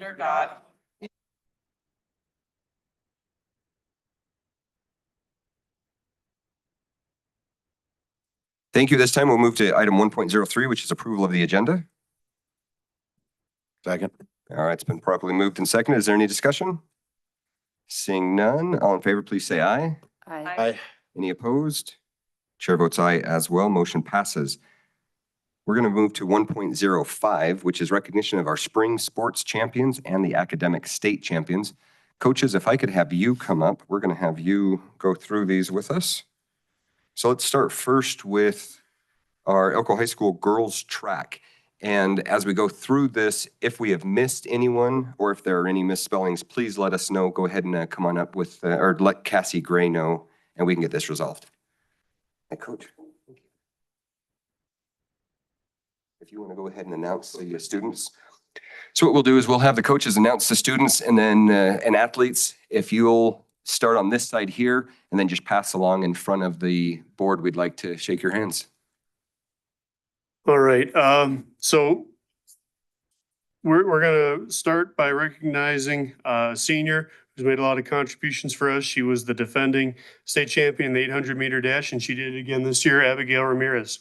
under God. Thank you. This time we'll move to item 1.03, which is approval of the agenda. Second. All right, it's been properly moved and seconded. Is there any discussion? Seeing none, all in favor, please say aye. Aye. Any opposed? Chair votes aye as well. Motion passes. We're going to move to 1.05, which is recognition of our spring sports champions and the academic state champions. Coaches, if I could have you come up, we're going to have you go through these with us. So let's start first with our Elko High School girls track. And as we go through this, if we have missed anyone or if there are any misspellings, please let us know. Go ahead and come on up with, or let Cassie Gray know, and we can get this resolved. Hey, Coach. If you want to go ahead and announce the students. So what we'll do is we'll have the coaches announce the students and then and athletes. If you'll start on this side here and then just pass along in front of the board, we'd like to shake your hands. All right, so we're gonna start by recognizing a senior who's made a lot of contributions for us. She was the defending state champion in the 800-meter dash, and she did it again this year, Abigail Ramirez.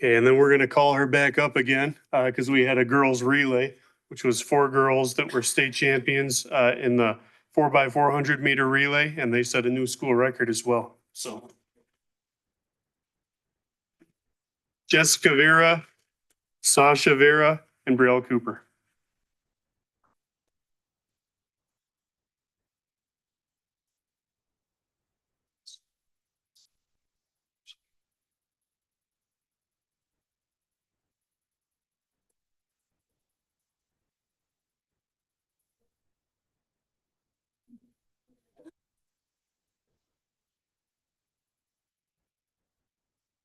Okay, and then we're gonna call her back up again because we had a girls relay, which was 4 girls that were state champions in the 4x400-meter relay, and they set a new school record as well. So Jessica Vera, Sasha Vera, and Brielle Cooper.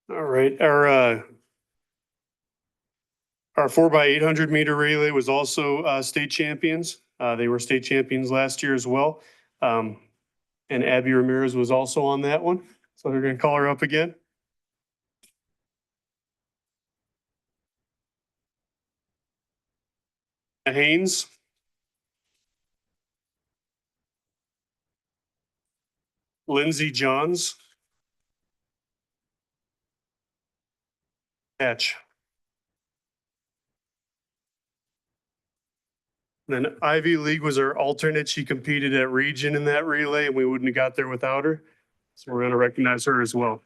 All right, our 4x800-meter relay was also state champions. They were state champions last year as well. And Abby Ramirez was also on that one. So they're gonna call her up again. Haynes. Lindsay Johns. Hatch. Then Ivy League was our alternate. She competed at region in that relay and we wouldn't have got there without her. So we're gonna recognize her as well.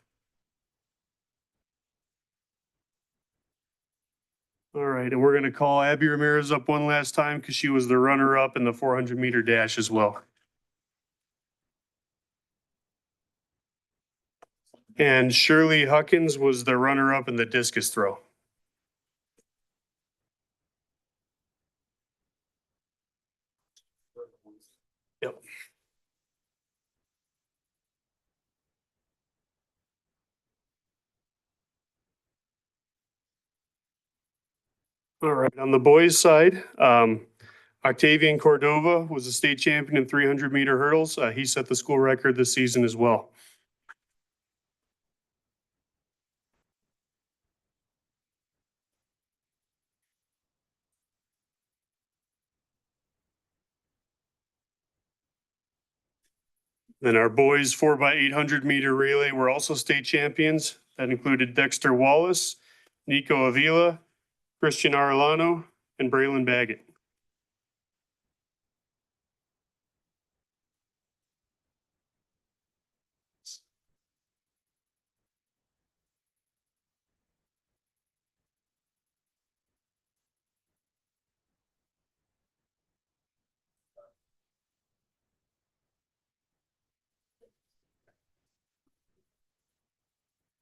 All right, and we're gonna call Abby Ramirez up one last time because she was the runner-up in the 400-meter dash as well. And Shirley Huckins was the runner-up in the discus throw. Yep. All right, on the boys' side, Octavian Cordova was a state champion in 300-meter hurdles. He set the school record this season as well. Then our boys 4x800-meter relay were also state champions. That included Dexter Wallace, Nico Avila, Christian Arellano, and Braylon Baggett.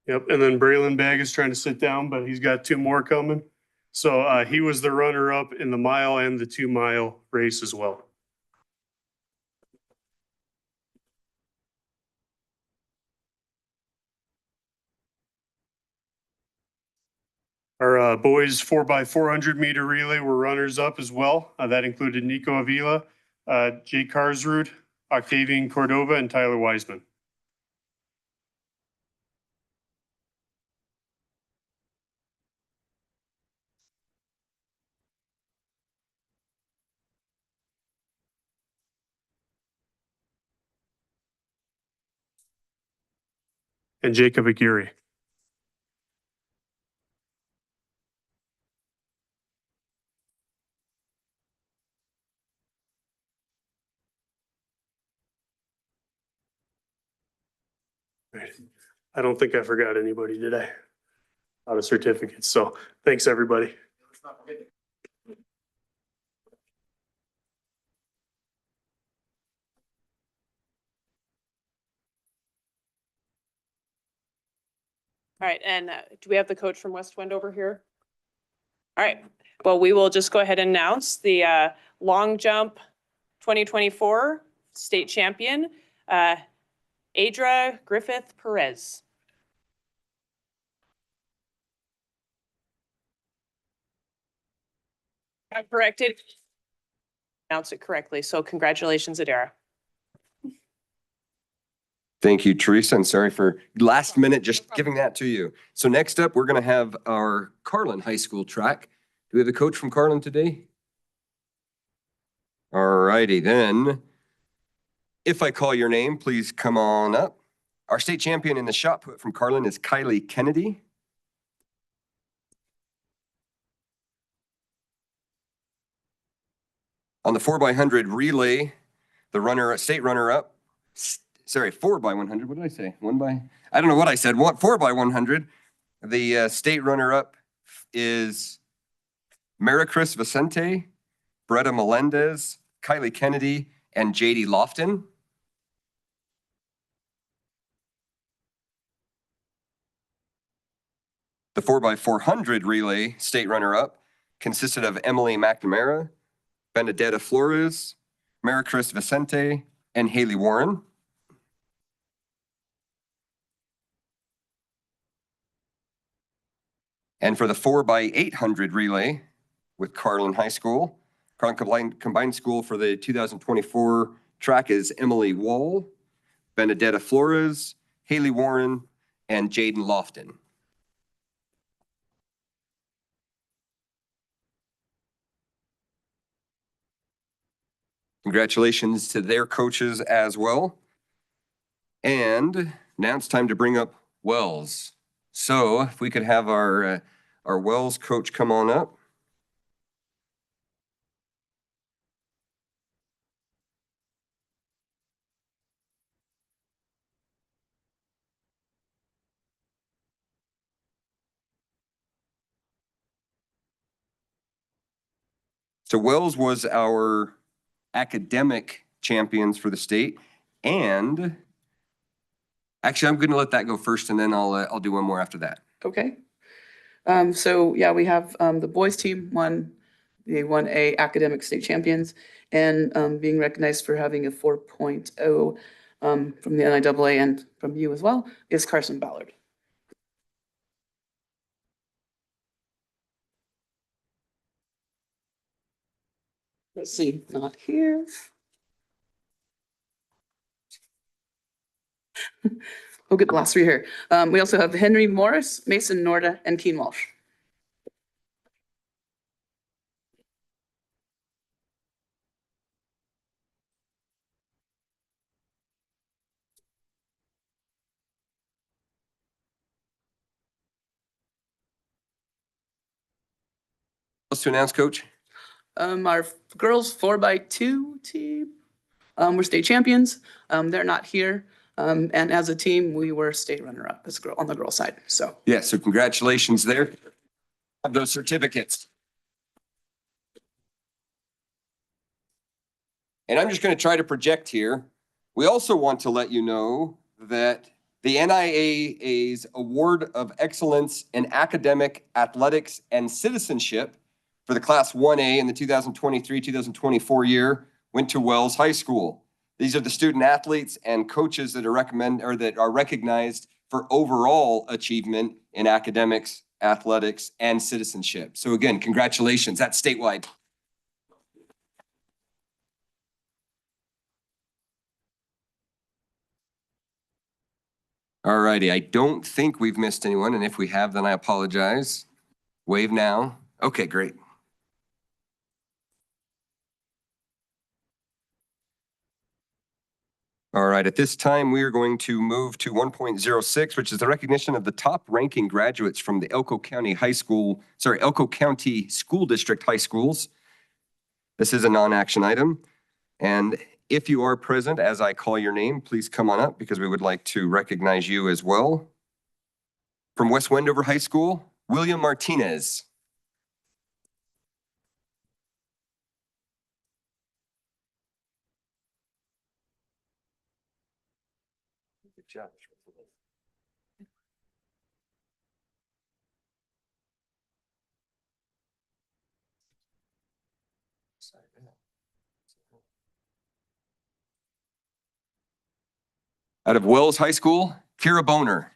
Yep, and then Braylon Bag is trying to sit down, but he's got 2 more coming. So he was the runner-up in the mile and the 2-mile race as well. Our boys 4x400 meter relay were runners up as well. That included Nico Avila, Jake Karsrud, Octavian Cordova, and Tyler Wiseman. And Jacob Aguirre. Right. I don't think I forgot anybody, did I? Out of certificates. So thanks, everybody. All right, and do we have the coach from West Wind over here? All right, well, we will just go ahead and announce the long jump 2024 state champion, Adra Griffith Perez. I corrected. Announce it correctly, so congratulations, Adara. Thank you, Teresa, and sorry for last minute just giving that to you. So next up, we're going to have our Carlin High School track. Do we have a coach from Carlin today? All righty, then. If I call your name, please come on up. Our state champion in the shot put from Carlin is Kylie Kennedy. On the 4x100 relay, the state runner-up, 4x100, what did I say? I don't know what I said, 4x100. The state runner-up is Maricris Vicente, Bretta Melendez, Kylie Kennedy, and JD Lofton. The 4x400 relay state runner-up consisted of Emily McNamara, Benedetta Flores, Maricris Vicente, and Haley Warren. And for the 4x800 relay with Carlin High School, Carlin Combined School for the 2024 track is Emily Wall, Benedetta Flores, Haley Warren, and Jaden Lofton. Congratulations to their coaches as well. And now it's time to bring up Wells. So if we could have our Wells coach come on up. So Wells was our academic champions for the state, and actually I'm going to let that go first, and then I'll do one more after that. Okay. So yeah, we have the boys team they won a academic state champions, and being recognized for having a 4.0 from the NIAA and from you as well is Carson Ballard. Let's see, not here. We'll get the last three here. We also have Henry Morris, Mason Norda, and Keen Walsh. What's to announce, Coach? Our girls 4x2 team, we're state champions. They're not here. And as a team, we were state runner-up on the girl side. So yeah, so congratulations there. Have those certificates. And I'm just going to try to project here. We also want to let you know that the NIAA's Award of Excellence in Academic, Athletics, and Citizenship for the Class 1A in the 2023-2024 year went to Wells High School. These are the student athletes and coaches that are recognized for overall achievement in academics athletics, and citizenship. So again, congratulations. That's statewide. All righty. I don't think we've missed anyone. And if we have, then I apologize. Wave now. Okay, great. All right, at this time, we are going to move to 1.06, which is the recognition of the top ranking graduates from the Elko County School District High Schools. This is a non-action item. And if you are present, as I call your name, please come on up because we would like to recognize you as well. From West Wendover High School, William Martinez. Good job. Out of Wells High School, Kira Boner.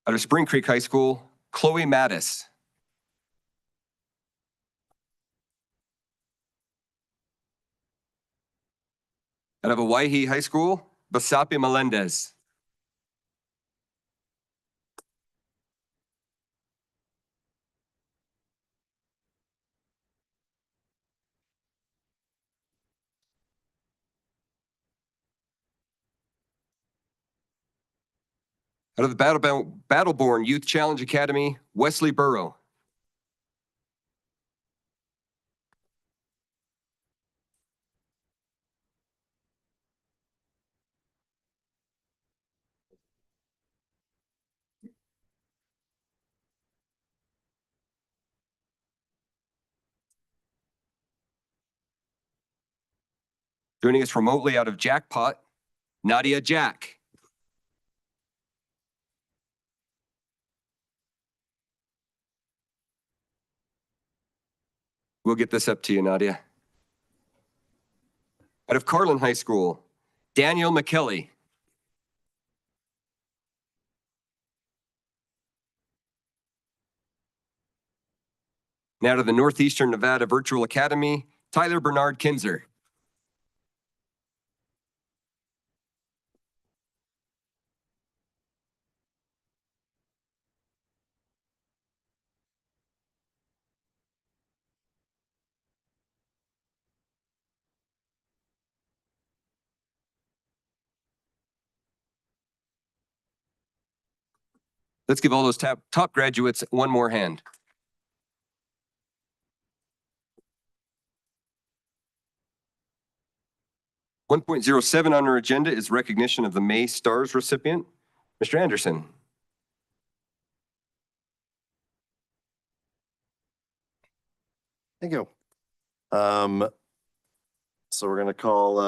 Out of Spring Creek High School, Chloe Mattis. Out of Owyhee High School, Basapi Melendez. Out of the Battleborn Youth Challenge Academy, Wesley Burrow. Joining us remotely out of Jackpot, Nadia Jack. We'll get this up to you, Nadia. Out of Carlin High School, Daniel McKelly. And out of the Northeastern Nevada Virtual Academy, Tyler Bernard Kinzer. Let's give all those top graduates one more hand. .07 on our agenda is recognition of the May S.T.A.R.S recipient, Mr. Anderson. Thank you. So we're going to call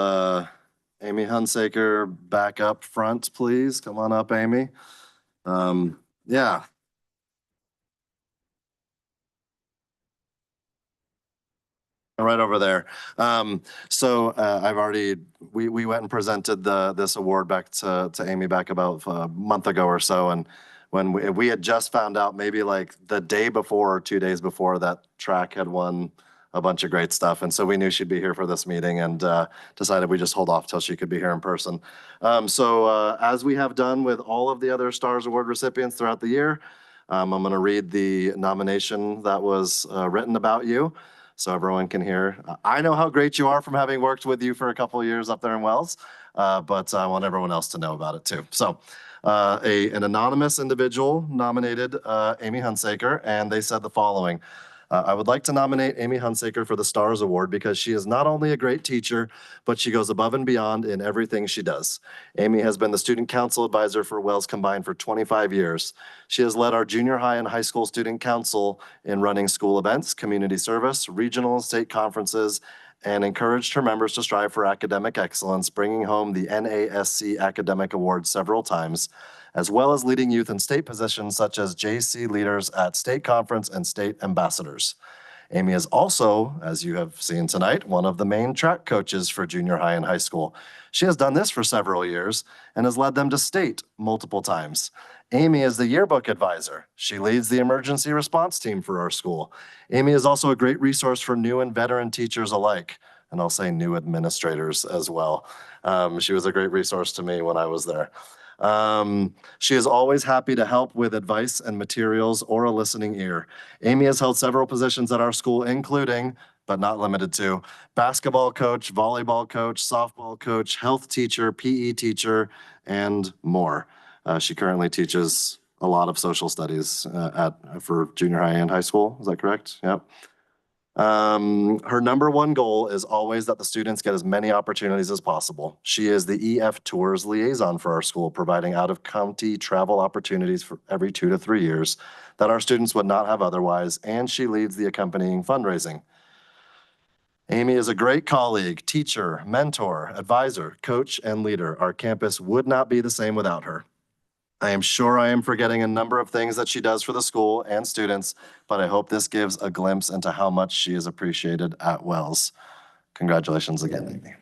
Amy Hunsaker back up front, please. Come on up, Amy. Yeah. Right over there. We went and presented this award back to Amy back about a month ago or so. And when we had just found out maybe like the day before or 2 days before that track had won a bunch of great stuff. And so we knew she'd be here for this meeting and decided we just hold off till she could be here in person. As we have done with all of the other S.T.A.R.S Award recipients throughout the year, I'm going to read the nomination that was written about you so everyone can hear. I know how great you are from having worked with you for a couple of years up there in Wells, but I want everyone else to know about it too. So an anonymous individual nominated Amy Hunsaker, and they said the following. I would like to nominate Amy Hunsaker for the S.T.A.R.S Award because she is not only a great teacher, but she goes above and beyond in everything she does. Amy has been the student council advisor for Wells Combined for 25 years. She has led our junior high and high school student council in running school events, community service, regional and state conferences, and encouraged her members to strive for academic excellence, bringing home the NASB Academic Award several times. as well as leading youth in state positions such as JC leaders at state conference and state ambassadors. Amy is also, as you have seen tonight, one of the main track coaches for junior high and high school. She has done this for several years and has led them to state multiple times. Amy is the yearbook advisor. She leads the emergency response team for our school. Amy is also a great resource for new and veteran teachers alike, and I'll say new administrators as well. She was a great resource to me when I was there. She is always happy to help with advice and materials or a listening ear. Amy has held several positions at our school, including, but not limited to, basketball coach, volleyball coach, softball coach, health teacher, PE teacher, and more. She currently teaches a lot of social studies for junior high and high school. Is that correct? Yep. Her number one goal is always that the students get as many opportunities as possible. She is the EF Tours liaison for our school, providing out-of-county travel opportunities for every 2 to 3 years that our students would not have otherwise, and she leads the accompanying fundraising. Amy is a great colleague, teacher, mentor, advisor, coach, and leader. Our campus would not be the same without her. I am sure I am forgetting a number of things that she does for the school and students, but I hope this gives a glimpse into how much she is appreciated at Wells. Congratulations again, Amy.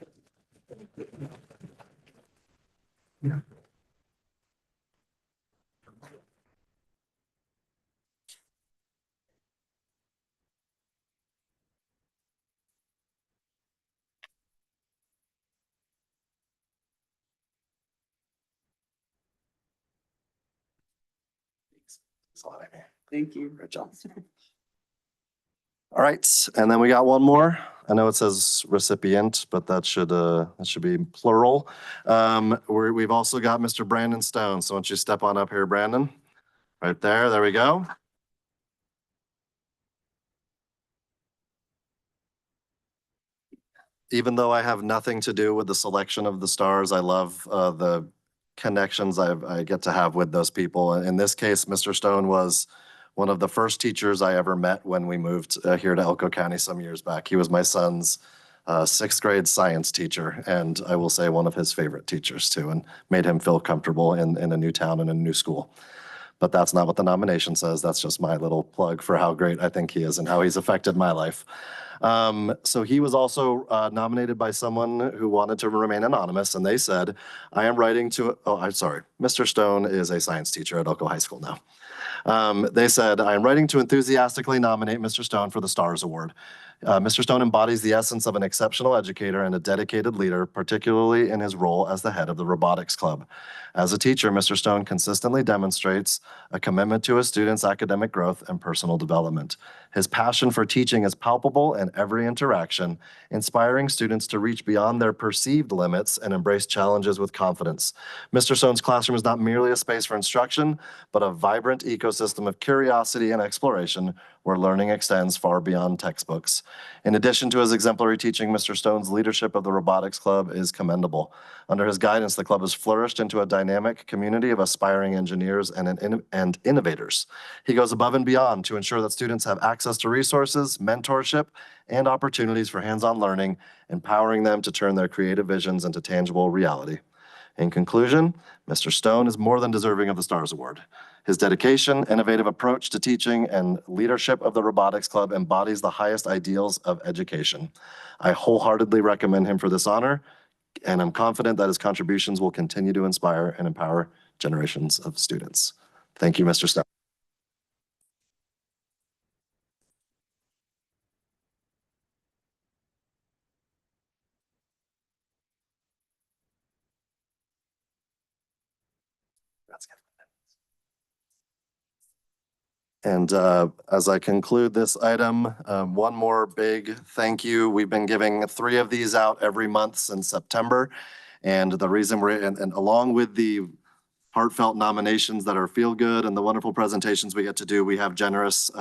Thanks a lot, Amy. Thank you. Great job. All right, and then we got one more. I know it says recipient, but that should be plural. We've also got Mr. Brandon Stone. So why don't you step on up here, Brandon? Right there. There we go. Even though I have nothing to do with the selection of the stars, I love the connections I get to have with those people. In this case, Mr. Stone was one of the first teachers I ever met when we moved here to Elko County some years back. He was my son's 6th grade science teacher, and I will say one of his favorite teachers too, and made him feel comfortable in a new town and a new school. But that's not what the nomination says. That's just my little plug for how great I think he is and how he's affected my life. So he was also nominated by someone who wanted to remain anonymous, and they said, I am writing to, oh, I'm sorry, Mr. Stone is a science teacher at Elko High School now. They said, I am writing to enthusiastically nominate Mr. Stone for the S.T.A.R.S Award. Mr. Stone embodies the essence of an exceptional educator and a dedicated leader, particularly in his role as the head of the robotics club. As a teacher, Mr. Stone consistently demonstrates a commitment to his students' academic growth and personal development. His passion for teaching is palpable in every interaction, inspiring students to reach beyond their perceived limits and embrace challenges with confidence. Mr. Stone's classroom is not merely a space for instruction, but a vibrant ecosystem of curiosity and exploration where learning extends far beyond textbooks. In addition to his exemplary teaching, Mr. Stone's leadership of the Robotics Club is commendable. Under his guidance, the club has flourished into a dynamic community of aspiring engineers and innovators. He goes above and beyond to ensure that students have access to resources, mentorship, and opportunities for hands-on learning, empowering them to turn their creative visions into tangible reality. In conclusion, Mr. Stone is more than deserving of the S.T.A.R.S Award. His dedication, innovative approach to teaching, and leadership of the Robotics Club embodies the highest ideals of education. I wholeheartedly recommend him for this honor, and I'm confident that his contributions will continue to inspire and empower generations of students. Thank you, Mr. Stone. That's good. And as I conclude this item, one more big thank you. We've been giving 3 of these out every month since September. And the reason and along with the heartfelt nominations that are feel good and the wonderful presentations we get to do, we have generous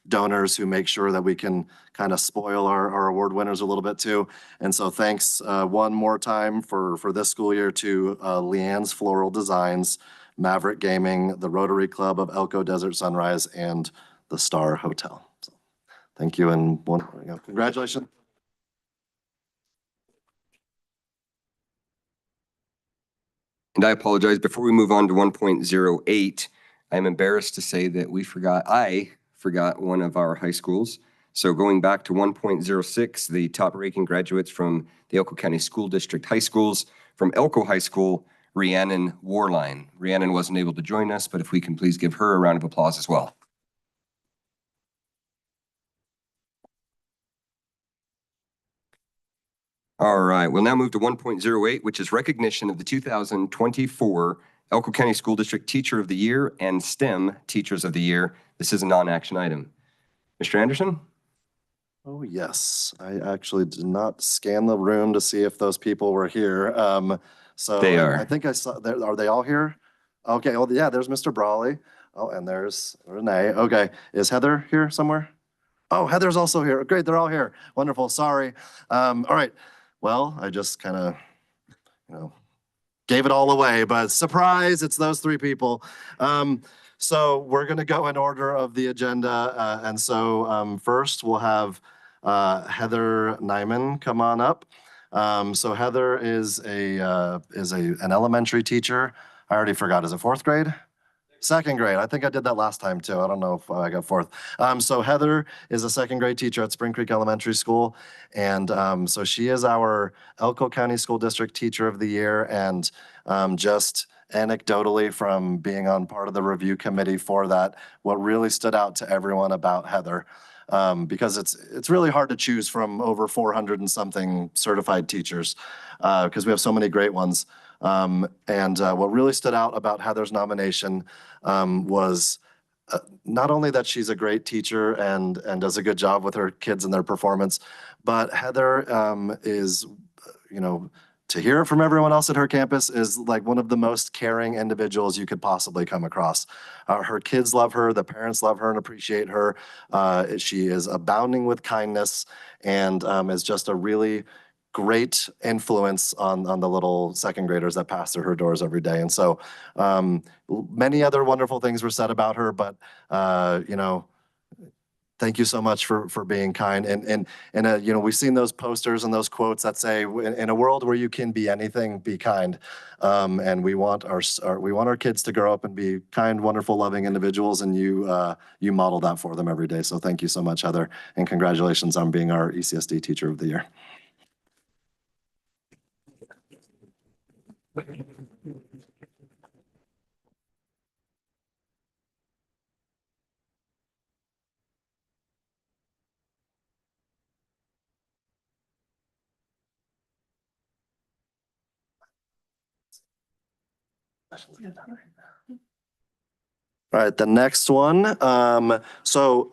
donors who make sure that we can kind of spoil our award winners a little bit too. And so thanks one more time for this school year to Leanne's Floral Designs, Maverick Gaming, the Rotary Club of Elko Desert Sunrise, and the Star Hotel. So, thank you, and congratulations. And I apologize, before we move on to 1.08, I'm embarrassed to say that I forgot one of our high schools. So going back to 1.06, the top ranking graduates from the Elko County School District High Schools, from Elko High School, Rhiannon Warline. Rhiannon wasn't able to join us, but if we can please give her a round of applause as well. All right, we'll now move to 1.08, which is recognition of the 2024 Elko County School District Teacher of the Year and STEM Teachers of the Year. This is a non-action item. Mr. Anderson? Oh, yes. I actually did not scan the room to see if those people were here. So They are. I think I saw, are they all here? Okay, well, yeah, there's Mr. Brawley. Oh, and there's Renee. Okay, is Heather here somewhere? Oh, Heather's also here. Great, they're all here. Wonderful, sorry. All right, well, I just kind of, gave it all away, but surprise, it's those three people. So we're going to go in order of the agenda. And so first we'll have Heather Nyman come on up. So Heather is an elementary teacher. I already forgot. Is it fourth grade? Second grade. I think I did that last time too. I don't know if I got fourth. So Heather is a second grade teacher at Spring Creek Elementary School. And so she is our Elko County School District Teacher of the Year. And just anecdotally from being on part of the review committee for that, what really stood out to everyone about Heather, because it's really hard to choose from over 400 and something certified teachers, because we have so many great ones. And what really stood out about Heather's nomination was not only that she's a great teacher and does a good job with her kids and their performance, but Heather is, to hear it from everyone else at her campus, is like one of the most caring individuals you could possibly come across. Her kids love her, the parents love her and appreciate her. She is abounding with kindness and is just a really great influence on the little second graders that pass through her doors every day. And so many other wonderful things were said about her, but thank you so much for being kind. And we've seen those posters and those quotes that say, in a world where you can be anything, be kind. And we want our kids to grow up and be kind, wonderful, loving individuals. And you model that for them every day. So thank you so much, Heather. And congratulations on being our ECSD Teacher of the Year. All right, the next one. So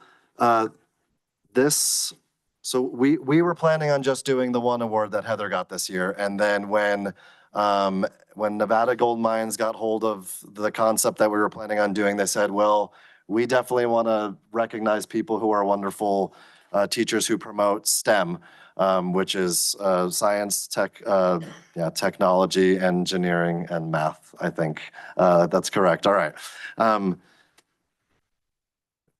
we were planning on just doing the one award that Heather got this year, and then when Nevada Gold Mines got hold of the concept that we were planning on doing, they said, well, we definitely want to recognize people who are wonderful teachers who promote STEM, which is science, technology, engineering, and math, I think. That's correct. All right.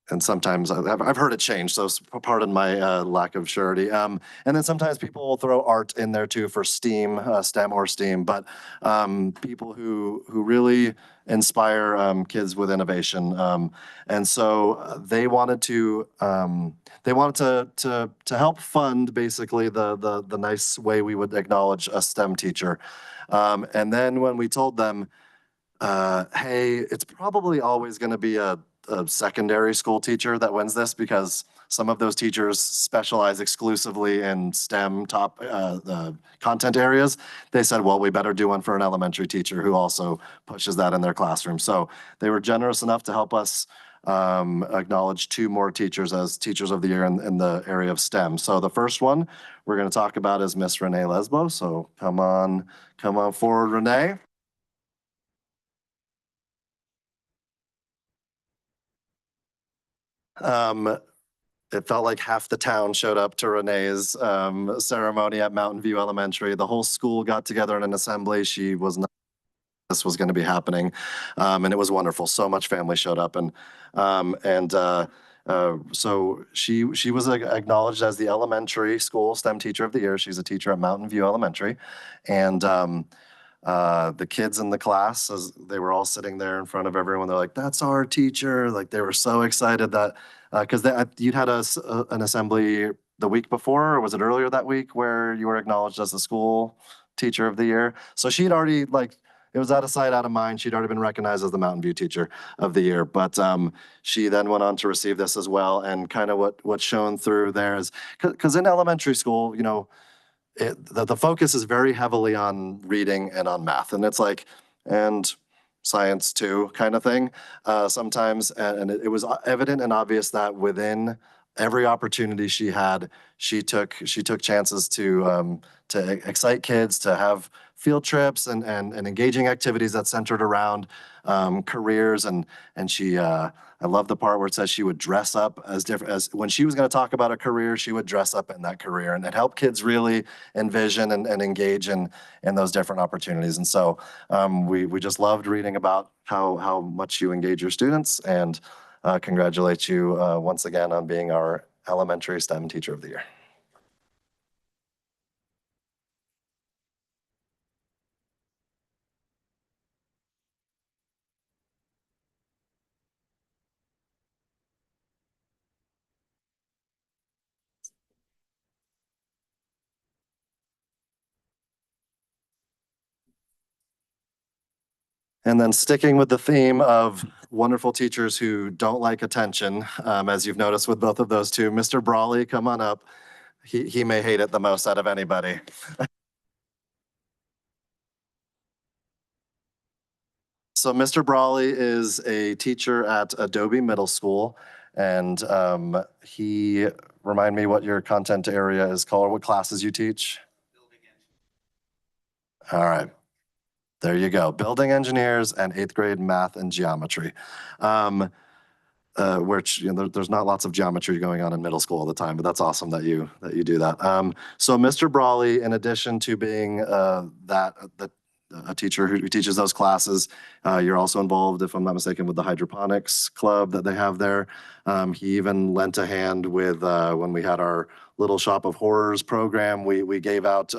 And sometimes I've heard it change, so pardon my lack of surety. And then sometimes people will throw art in there too for STEAM, STEM or STEAM, but people who really inspire kids with innovation. And so they wanted to help fund basically the nice way we would acknowledge a STEM teacher. And then when we told them, hey, it's probably always going to be a secondary school teacher that wins this because some of those teachers specialize exclusively in STEM top content areas. They said, well, we better do one for an elementary teacher who also pushes that in their classroom. So they were generous enough to help us acknowledge 2 more teachers as Teachers of the Year in the area of STEM. So the first one we're going to talk about is Miss Renee Lesbo. So come on forward, Renee. It felt like half the town showed up to Renee's ceremony at Mountain View Elementary. The whole school got together in an assembly. She was not, this was going to be happening, and it was wonderful. So much family showed up, so she was acknowledged as the elementary school STEM Teacher of the Year. She's a teacher at Mountain View Elementary, and the kids in the class, as they were all sitting there in front of everyone, they're like, "That's our teacher." Like they were so excited that, because you'd had an assembly the week before, or was it earlier that week, where you were acknowledged as the school teacher of the year? So she'd already, like, it was out of sight, out of mind. She'd already been recognized as the Mountain View teacher of the year. But she then went on to receive this as well. And kind of what's shown through there is, because in elementary school, you know, the focus is very heavily on reading and on math. And it's like, and science too, kind of thing, sometimes. And it was evident and obvious that within every opportunity she had, she took chances to excite kids, to have field trips and engaging activities that centered around careers. And she, I love the part where it says she would dress up as different as when she was going to talk about a career, she would dress up in that career, and it helped kids really envision and engage in those different opportunities. And so we just loved reading about how much you engage your students, and congratulate you once again on being our elementary STEM teacher of the year. And then sticking with the theme of wonderful teachers who don't like attention, as you've noticed with both of those two, Mr. Brawley, come on up. He may hate it the most out of anybody. So Mr. Brawley is a teacher at Adobe Middle School, and he, remind me what your content area is called, what classes you teach? All right. There you go. Building engineers and 8th grade math and geometry. Which, you know, there's not lots of geometry going on in middle school all the time, but that's awesome that you do that. So Mr. Brawley, in addition to being a teacher who teaches those classes, you're also involved, if I'm not mistaken, with the hydroponics club that they have there. He even lent a hand with when we had our Little Shop of Horrors program. We gave out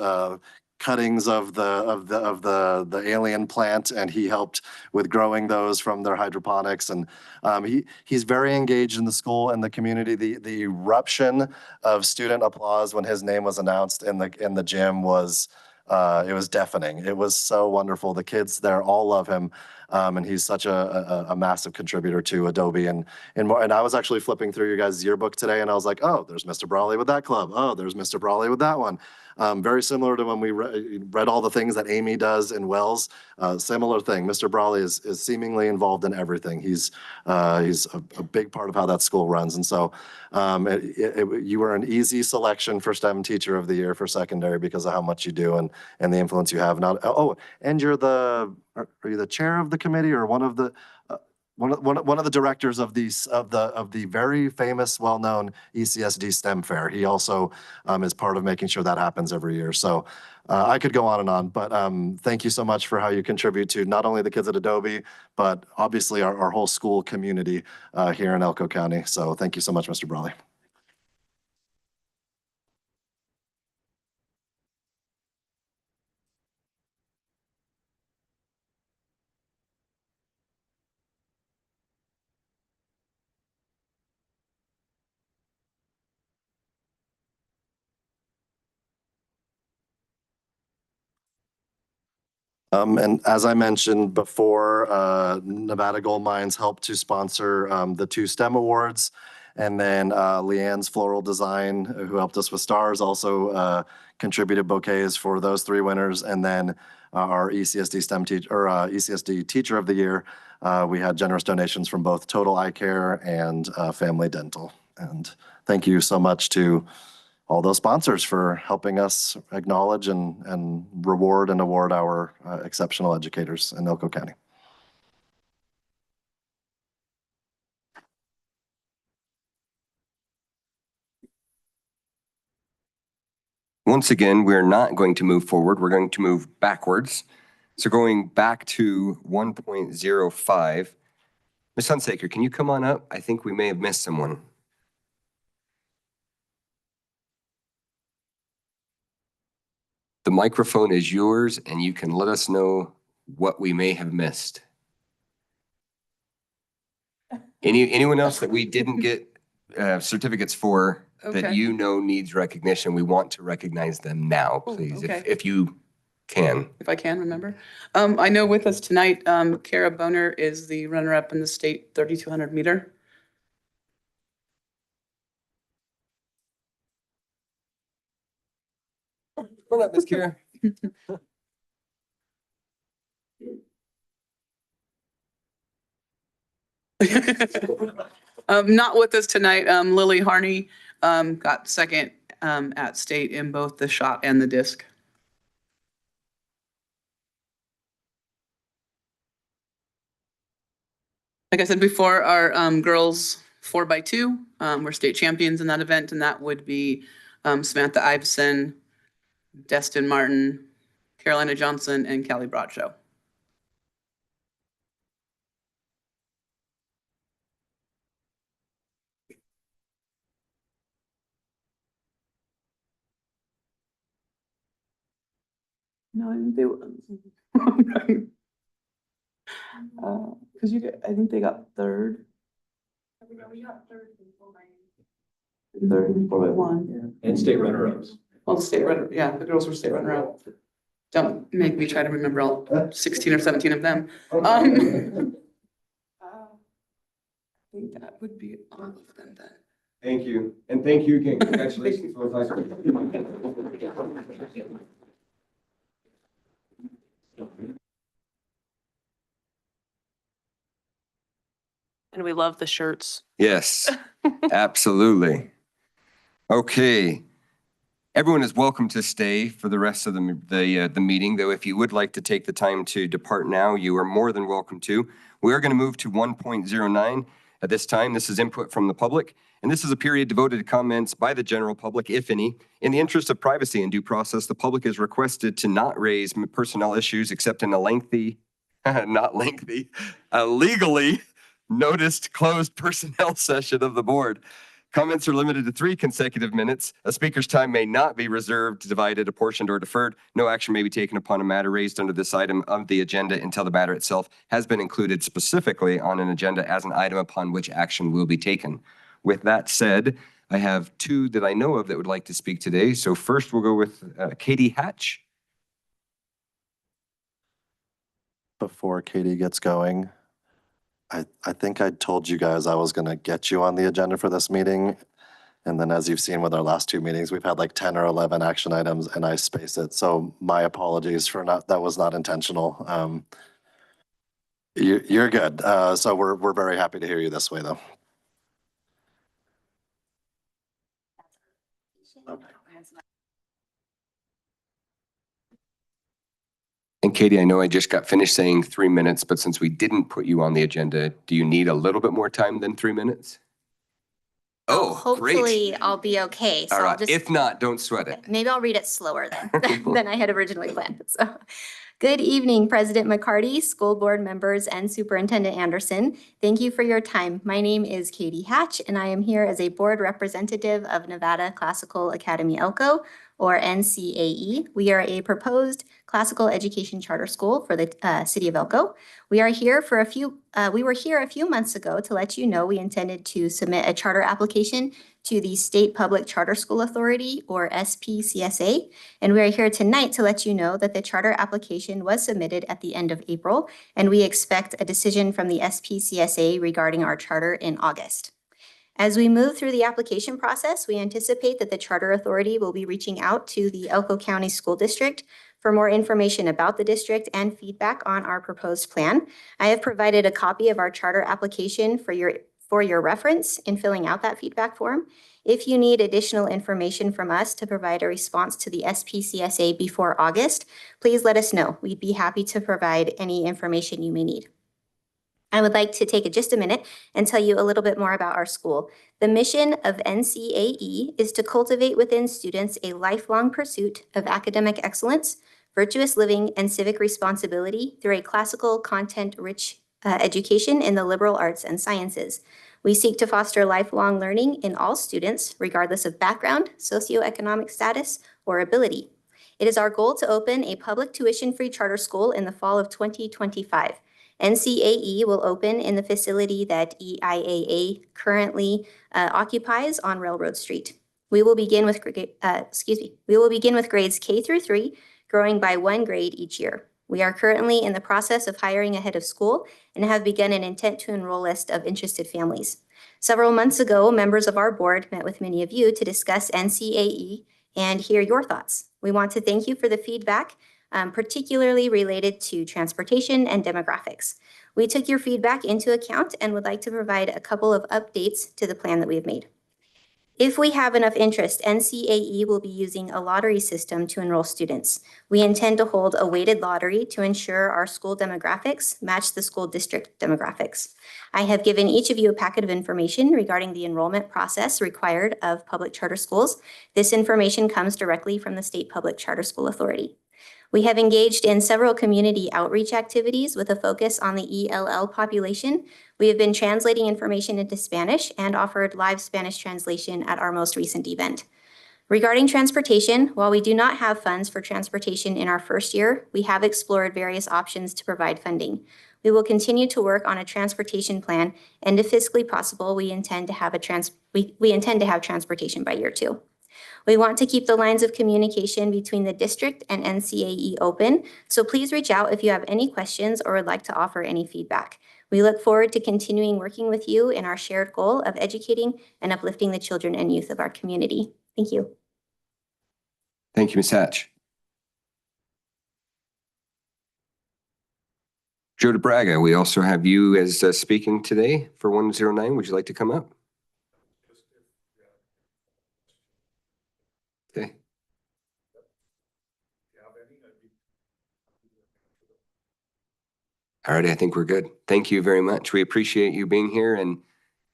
cuttings of the alien plant, and he helped with growing those from their hydroponics. And he's very engaged in the school and the community. The eruption of student applause when his name was announced in the gym was it was deafening. It was so wonderful. The kids there all love him. And he's such a massive contributor to Adobe. And I was actually flipping through your guys' yearbook today, and I was like, oh, there's Mr. Brawley with that club. Oh, there's Mr. Brawley with that one. Very similar to when we read all the things that Amy does in Wells. Similar thing. Mr. Brawley is seemingly involved in everything. He's a big part of how that school runs. And so you were an easy selection for STEM Teacher of the Year for secondary because of how much you do and the influence you have. And you're are you the chair of the committee or one of the one of the directors of the very famous, well-known ECSD STEM Fair? He also is part of making sure that happens every year. So I could go on and on, but thank you so much for how you contribute to not only the kids at Adobe, but obviously our whole school community here in Elko County. So thank you so much, Mr. Brawley. And as I mentioned before, Nevada Gold Mines helped to sponsor the 2 STEM awards. And then Leanne's Floral Design, who helped us with S.T.A.R.S, also contributed bouquets for those 3 winners. And then our ECSD STEM teacher, or ECSD Teacher of the Year, we had generous donations from both Total Eye Care and Family Dental. And thank you so much to all those sponsors for helping us acknowledge and reward and award our exceptional educators in Elko County. Once again, we're not going to move forward. We're going to move backwards. So going back to 1.05, Ms. Hunsaker, can you come on up? I think we may have missed someone. The microphone is yours and you can let us know what we may have missed. Anyone else that we didn't get certificates for that Okay. you know needs recognition, we want to recognize them now, Oh, please, okay. if you can. If I can remember. I know with us tonight, Kara Boner is the runner-up in the state 3,200 meter. Come up, Ms. Kara. Not with us tonight. Lily Harney got second at state in both the shot and the disc. Like I said before, our girls 4x2 were state champions in that event, and that would be Samantha Iveson, Destin Martin, Carolina Johnson, and Callie Broadshow. No, I think they were. Because I think they got third. We got third in 4x1. And state runner-ups. Well, the state runner, yeah, the girls were state runner-up. Don't make me try to remember all 16 or 17 of them. I think that would be all of them then. Thank you. And thank you again. Congratulations. for high school. And we love the shirts. Yes, absolutely. Okay. Everyone is welcome to stay for the rest of the meeting, though if you would like to take the time to depart now, you are more than welcome to. We are going to move to 1.09 at this time. This is input from the public, and this is a period devoted to comments by the general public, if any. In the interest of privacy and due process, the public is requested to not raise personnel issues except in a lengthy, not lengthy, a legally noticed closed personnel session of the board. Comments are limited to 3 consecutive minutes. A speaker's time may not be reserved, divided, apportioned, or deferred. No action may be taken upon a matter raised under this item of the agenda until the matter itself has been included specifically on an agenda as an item upon which action will be taken. With that said, I have 2 that I know of that would like to speak today. So first we'll go with Katie Hatch. Before Katie gets going, I think I told you guys I was going to get you on the agenda for this meeting. And then as you've seen with our last 2 meetings, we've had like 10 or 11 action items and I spaced it. So my apologies for that was not intentional. You're good. So we're very happy to hear you this way though. Okay. And Katie, I know I just got finished saying 3 minutes, but since we didn't put you on the agenda, do you need a little bit more time than 3 minutes? Oh, great. Hopefully I'll be okay. So All I'll right. just, If not, don't sweat it. maybe I'll read it slower than I had originally planned. So, good evening, President McCarty, school board members, and Superintendent Anderson. Thank you for your time. My name is Katie Hatch, and I am here as a board representative of Nevada Classical Academy Elko, or NCAE. We are a proposed classical education charter school for the city of Elko. We were here a few months ago to let you know we intended to submit a charter application to the State Public Charter School Authority, or SPCSA. And we are here tonight to let you know that the charter application was submitted at the end of April, and we expect a decision from the SPCSA regarding our charter in August. As we move through the application process, we anticipate that the Charter Authority will be reaching out to the Elko County School District for more information about the district and feedback on our proposed plan. I have provided a copy of our charter application for your reference in filling out that feedback form. If you need additional information from us to provide a response to the SPCSA before August, please let us know. We'd be happy to provide any information you may need. I would like to take just a minute and tell you a little bit more about our school. The mission of NCAE is to cultivate within students a lifelong pursuit of academic excellence, virtuous living, and civic responsibility through a classical, content-rich education in the liberal arts and sciences. We seek to foster lifelong learning in all students, regardless of background, socioeconomic status, or ability. It is our goal to open a public tuition-free charter school in the fall of 2025. NCAE will open in the facility that EIAA currently occupies on Railroad Street. We will begin with grades K through 3, growing by 1 grade each year. We are currently in the process of hiring a head of school and have begun an intent to enroll list of interested families. Several months ago, members of our board met with many of you to discuss NCAE and hear your thoughts. We want to thank you for the feedback, particularly related to transportation and demographics. We took your feedback into account and would like to provide a couple of updates to the plan that we have made. If we have enough interest, NCAE will be using a lottery system to enroll students. We intend to hold a weighted lottery to ensure our school demographics match the school district demographics. I have given each of you a packet of information regarding the enrollment process required of public charter schools. This information comes directly from the State Public Charter School Authority. We have engaged in several community outreach activities with a focus on the ELL population. We have been translating information into Spanish and offered live Spanish translation at our most recent event. Regarding transportation, while we do not have funds for transportation in our first year, we have explored various options to provide funding. We will continue to work on a transportation plan, and if fiscally possible, we intend to have transportation by year 2. We want to keep the lines of communication between the district and NCAE open, so please reach out if you have any questions or would like to offer any feedback. We look forward to continuing working with you in our shared goal of educating and uplifting the children and youth of our community. Thank you. Thank you, Ms. Hatch. Joe DeBraga, we also have you as speaking today for 109. Would you like to come up? Okay. All righty, I think we're good. Thank you very much. We appreciate you being here, and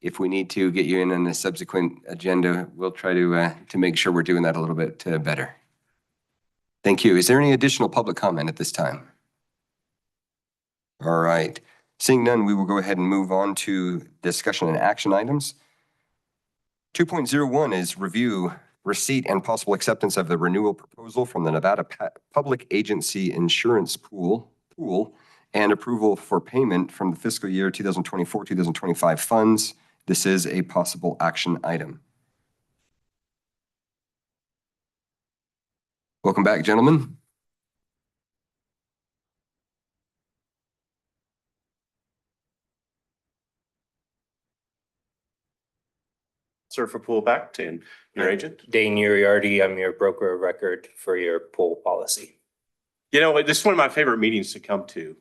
if we need to get you in on a subsequent agenda, we'll try to make sure we're doing that a little bit better. Thank you. Is there any additional public comment at this time? All right. Seeing none, we will go ahead and move on to discussion and action items. 2.01 is review, receipt, and possible acceptance of the renewal proposal from the Nevada Public Agency Insurance Pool, and approval for payment from the fiscal year 2024-2025 funds. This is a possible action item. Welcome back, gentlemen. Sir, for pool back to your agent. Dane Uriarty, I'm your broker of record for your pool policy. You know, this is one of my favorite meetings to come to,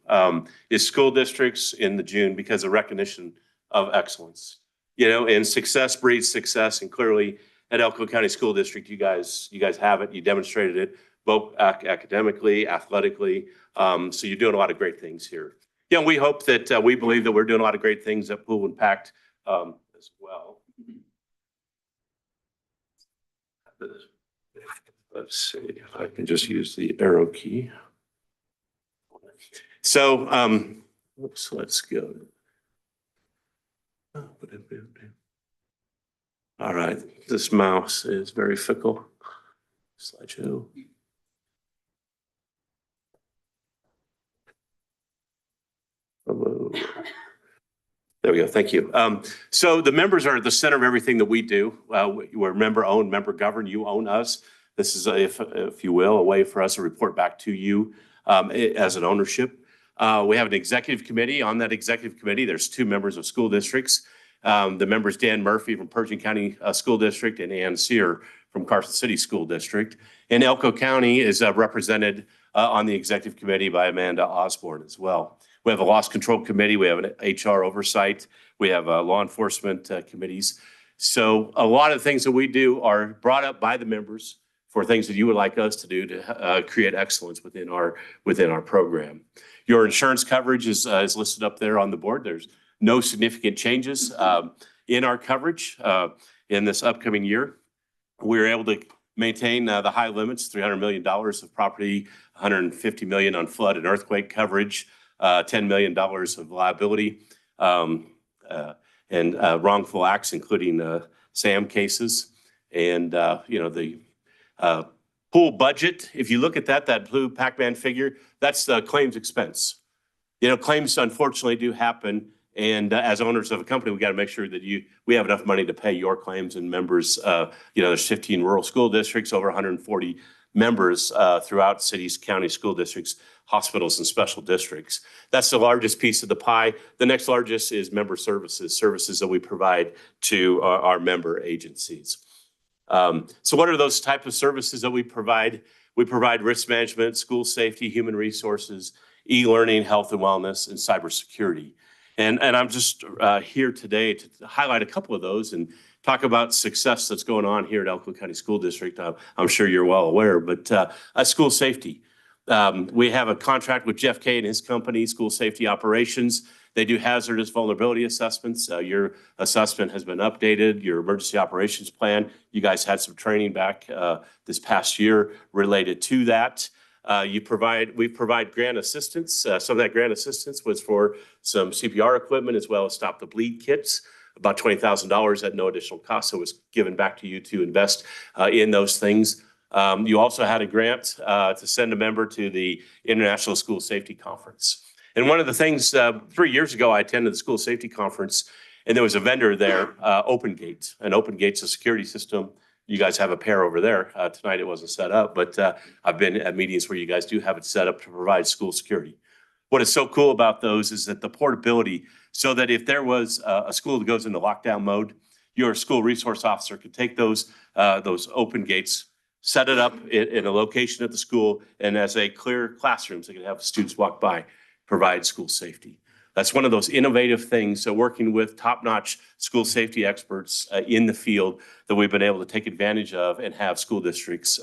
is school districts in the June, because of recognition of excellence. You know, and success breeds success, and clearly at Elko County School District, you guys have it. You demonstrated it both academically, athletically. So you're doing a lot of great things here. Yeah, we hope that we believe that we're doing a lot of great things at Pool Impact as well. Let's see if I can just use the arrow key. So, let's go. All right, this mouse is very fickle. Slideshow. There we go. Thank you. So the members are at the center of everything that we do. We're member owned, member governed. You own us. This is, if you will, a way for us to report back to you as an ownership. We have an executive committee. On that executive committee, there's 2 members of school districts. The members Dan Murphy from Pershing County School District and Ann Sear from Carson City School District. And Elko County is represented on the executive committee by Amanda Osborne as well. We have a loss control committee. We have an HR oversight. We have law enforcement committees. So a lot of things that we do are brought up by the members for things that you would like us to do to create excellence within our program. Your insurance coverage is listed up there on the board. There's no significant changes in our coverage in this upcoming year. We're able to maintain the high limits, $300 million of property, $150 million on flood and earthquake coverage, $10 million of liability, and wrongful acts, including SAM cases. And, you know, the Pool budget, if you look at that blue Pac-Man figure, that's the claims expense. You know, claims unfortunately do happen. And as owners of a company, we got to make sure that we have enough money to pay your claims and members. There's 15 rural school districts, over 140 members throughout cities, counties, school districts, hospitals, and special districts. That's the largest piece of the pie. The next largest is member services that we provide to our member agencies. So what are those type of services that we provide? We provide risk management, school safety, human resources, e-learning, health and wellness, and cybersecurity. And I'm just here today to highlight a couple of those and talk about success that's going on here at Elko County School District. I'm sure you're well aware, but school safety. We have a contract with Jeff Kay and his company, School Safety Operations. They do hazardous vulnerability assessments. Your assessment has been updated, your emergency operations plan. You guys had some training back this past year related to that. We provide grant assistance. Some of that grant assistance was for some CPR equipment as well as stop the bleed kits, about $20,000 at no additional cost. So it was given back to you to invest in those things. You also had a grant to send a member to the International School Safety Conference. And one of the things, 3 years ago, I attended the School Safety Conference, and there was a vendor there, OpenGate. And OpenGate's a security system. You guys have a pair over there. Tonight it wasn't set up, but I've been at meetings where you guys do have it set up to provide school security. What is so cool about those is that the portability, so that if there was a school that goes into lockdown mode, your school resource officer could take those open gates, set it up in a location at the school, and as a clear classroom, so you can have students walk by, provide school safety. That's one of those innovative things, working with top-notch school safety experts in the field that we've been able to take advantage of and have school districts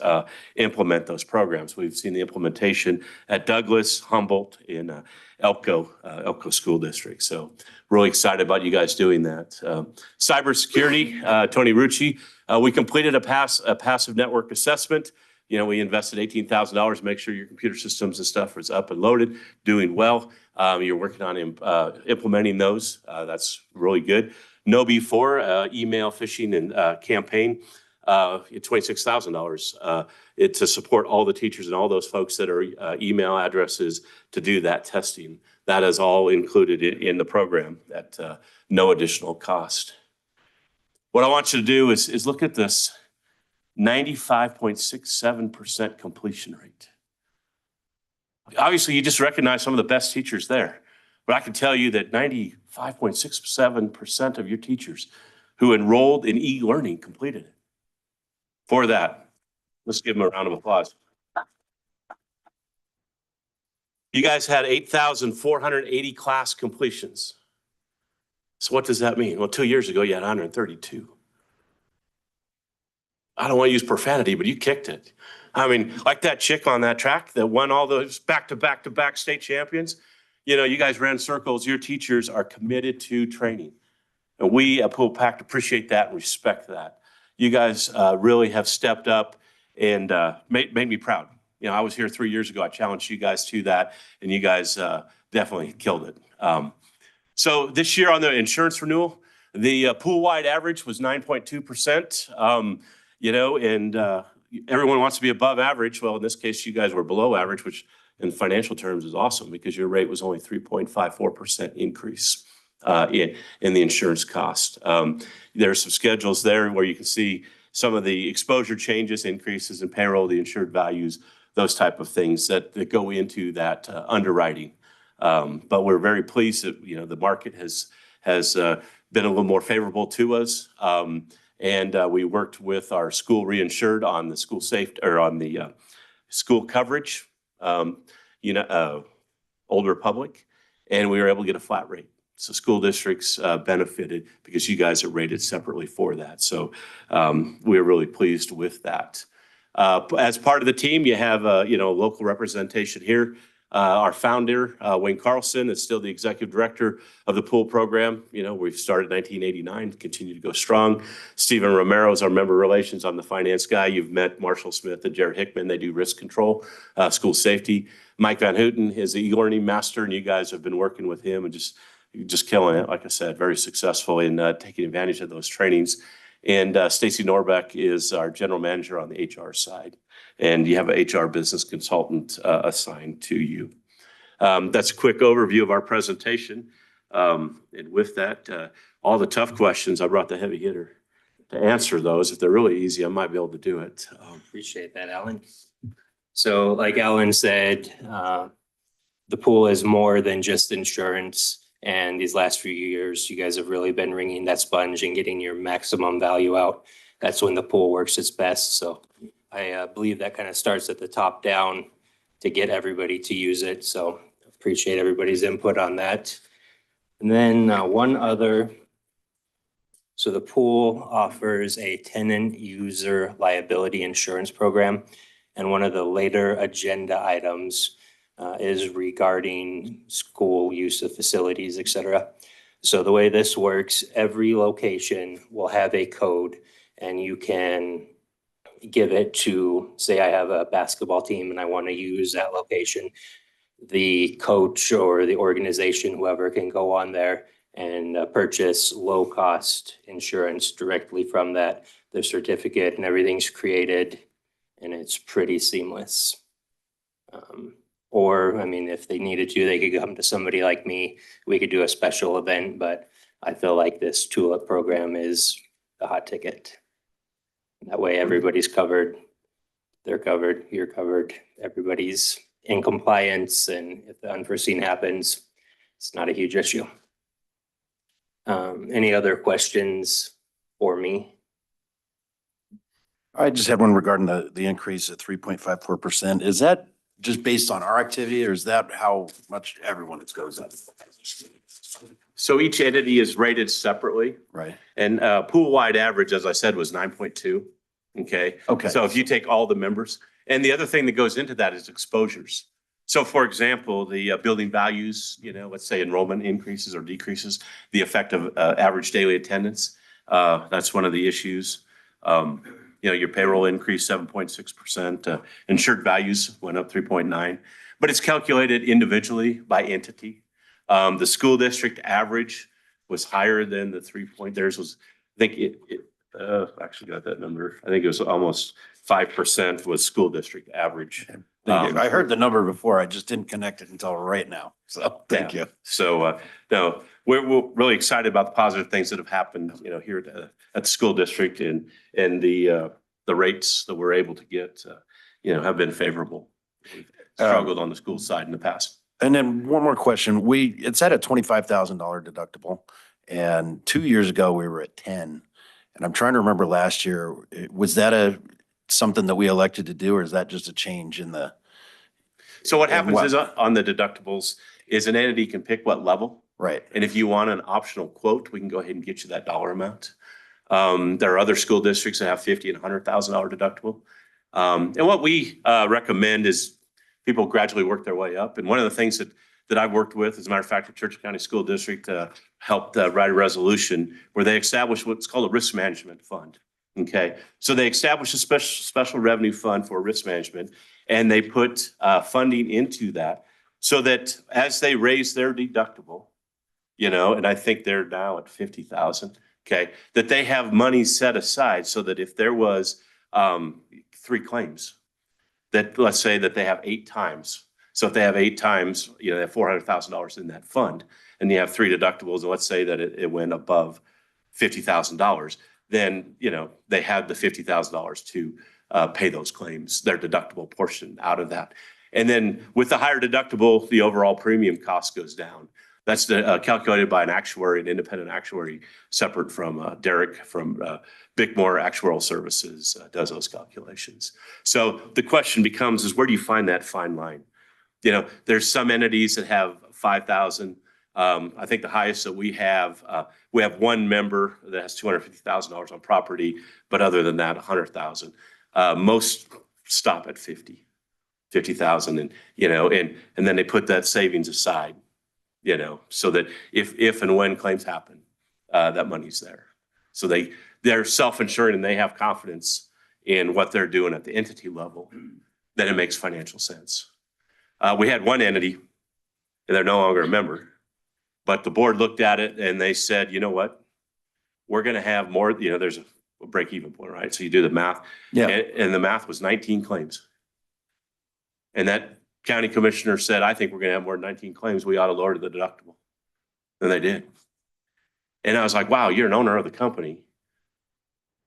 implement those programs. We've seen the implementation at Douglas, Humboldt, in Elko School District. So really excited about you guys doing that. Cybersecurity, Tony Rucci, we completed a passive network assessment. You know, we invested $18,000 to make sure your computer systems and stuff is up and loaded, doing well. You're working on implementing those. That's really good. No B4, email phishing and campaign, $26,000 to support all the teachers and all those folks that are email addresses to do that testing. That is all included in the program at no additional cost. What I want you to do is look at this 95.67% completion rate. Obviously, you just recognize some of the best teachers there, but I can tell you that 95.67% of your teachers who enrolled in e-learning completed it. For that, let's give them a round of applause. You guys had 8,480 class completions. So what does that mean? Well, 2 years ago, you had 132. I don't want to use profanity, but you kicked it. I mean, like that chick on that track that won all those back-to-back state champions. You know, you guys ran circles. Your teachers are committed to training. And we at Pool Pact appreciate that and respect that. You guys really have stepped up and made me proud. You know, I was here 3 years ago. I challenged you guys to that, and you guys definitely killed it. So this year on the insurance renewal, the pool-wide average was 9.2%. You know, and everyone wants to be above average. Well, in this case, you guys were below average, which in financial terms is awesome because your rate was only 3.54% increase in the insurance cost. There are some schedules there where you can see some of the exposure changes, increases in payroll, the insured values, those type of things that go into that underwriting. But we're very pleased that, you know, the market has been a little more favorable to us. And we worked with our school reinsured on the school safety or on the school coverage, Old Republic, and we were able to get a flat rate. So school districts benefited because you guys are rated separately for that. So we're really pleased with that. As part of the team, you have local representation here. Our founder, Wayne Carlson, is still the executive director of the pool program. You know, we've started in 1989, continue to go strong. Stephen Romero is our member relations. I'm the finance guy. You've met Marshall Smith and Jared Hickman. They do risk control, school safety. Mike Van Houten is the e-learning master, and you guys have been working with him and just killing it. Like I said, very successful in taking advantage of those trainings. And Stacy Norbeck is our general manager on the HR side. And you have an HR business consultant assigned to you. That's a quick overview of our presentation. And with that, all the tough questions, I brought the heavy hitter to answer those. If they're really easy, I might be able to do it. Appreciate that, Alan. So like Alan said, the pool is more than just insurance. And these last few years, you guys have really been wringing that sponge and getting your maximum value out. That's when the pool works its best. So I believe that kind of starts at the top down to get everybody to use it. So appreciate everybody's input on that. And then one other. So the pool offers a tenant user liability insurance program. And one of the later agenda items is regarding school use of facilities, et cetera. So the way this works, every location will have a code and you can give it to, say I have a basketball team and I want to use that location. The coach or the organization, whoever, can go on there and purchase low-cost insurance directly from that. The certificate and everything's created and it's pretty seamless. Or, I mean, if they needed to, they could come to somebody like me. We could do a special event, but I feel like this TULIP program is the hot ticket. That way everybody's covered. They're covered, you're covered, everybody's in compliance, and if the unforeseen happens, it's not a huge issue. Any other questions for me? I just had one regarding the increase at 3.54%. Is that just based on our activity, or is that how much everyone goes up? So each entity is rated separately. Right. And pool-wide average, as I said, was 9.2. Okay. Okay. So if you take all the members, and the other thing that goes into that is exposures. So for example, the building values, let's say enrollment increases or decreases, the effect of average daily attendance. That's one of the issues. Your payroll increased 7.6%. Insured values went up 3.9, but it's calculated individually by entity. The school district average was higher than the 3 point. Theirs was, I think actually got that number. I think it was almost 5% was school district average. I heard the number before. I just didn't connect it until right now. So thank you. So no, we're really excited about the positive things that have happened, here at the school district, and the rates that we're able to get, have been favorable. We've struggled on the school side in the past. And then one more question. It's at a $25,000 deductible, and 2 years ago we were at 10. And I'm trying to remember last year, was that something that we elected to do, or is that just a change in the? So what happens is on the deductibles is an entity can pick what level. Right. And if you want an optional quote, we can go ahead and get you that dollar amount. There are other school districts that have $50,000 and $100,000 deductible. And what we recommend is people gradually work their way up. And one of the things that I've worked with, as a matter of fact, the Churchill County School District helped write a resolution where they established what's called a risk management fund. Okay, so they established a special revenue fund for risk management, and they put funding into that so that as they raise their deductible, and I think they're now at 50,000. Okay, that they have money set aside so that if there was 3 claims, that let's say that they have 8 times. So if they have 8 times, they have $400,000 in that fund, and you have 3 deductibles, and let's say that it went above $50,000, then, they have the $50,000 to pay those claims, their deductible portion out of that. And then with the higher deductible, the overall premium cost goes down. That's calculated by an independent actuary, separate from Derek from Bickmore Actuarial Services does those calculations. So the question becomes is, where do you find that fine line? There's some entities that have 5,000. I think the highest that we have one member that has $250,000 on property, but other than that, 100,000. Most stop at 50,000, and and then they put that savings aside, so that if and when claims happen, that money's there. So they're self-insured and they have confidence in what they're doing at the entity level, then it makes financial sense. We had one entity, and they're no longer a member, but the board looked at it and they said, you know what? We're going to have more, there's break-even point, right? So you do the math. Yeah. And the math was 19 claims. And that county commissioner said, I think we're gonna have more than 19 claims. We ought to lower the deductible. And they did. And I was like, wow, you're an owner of the company.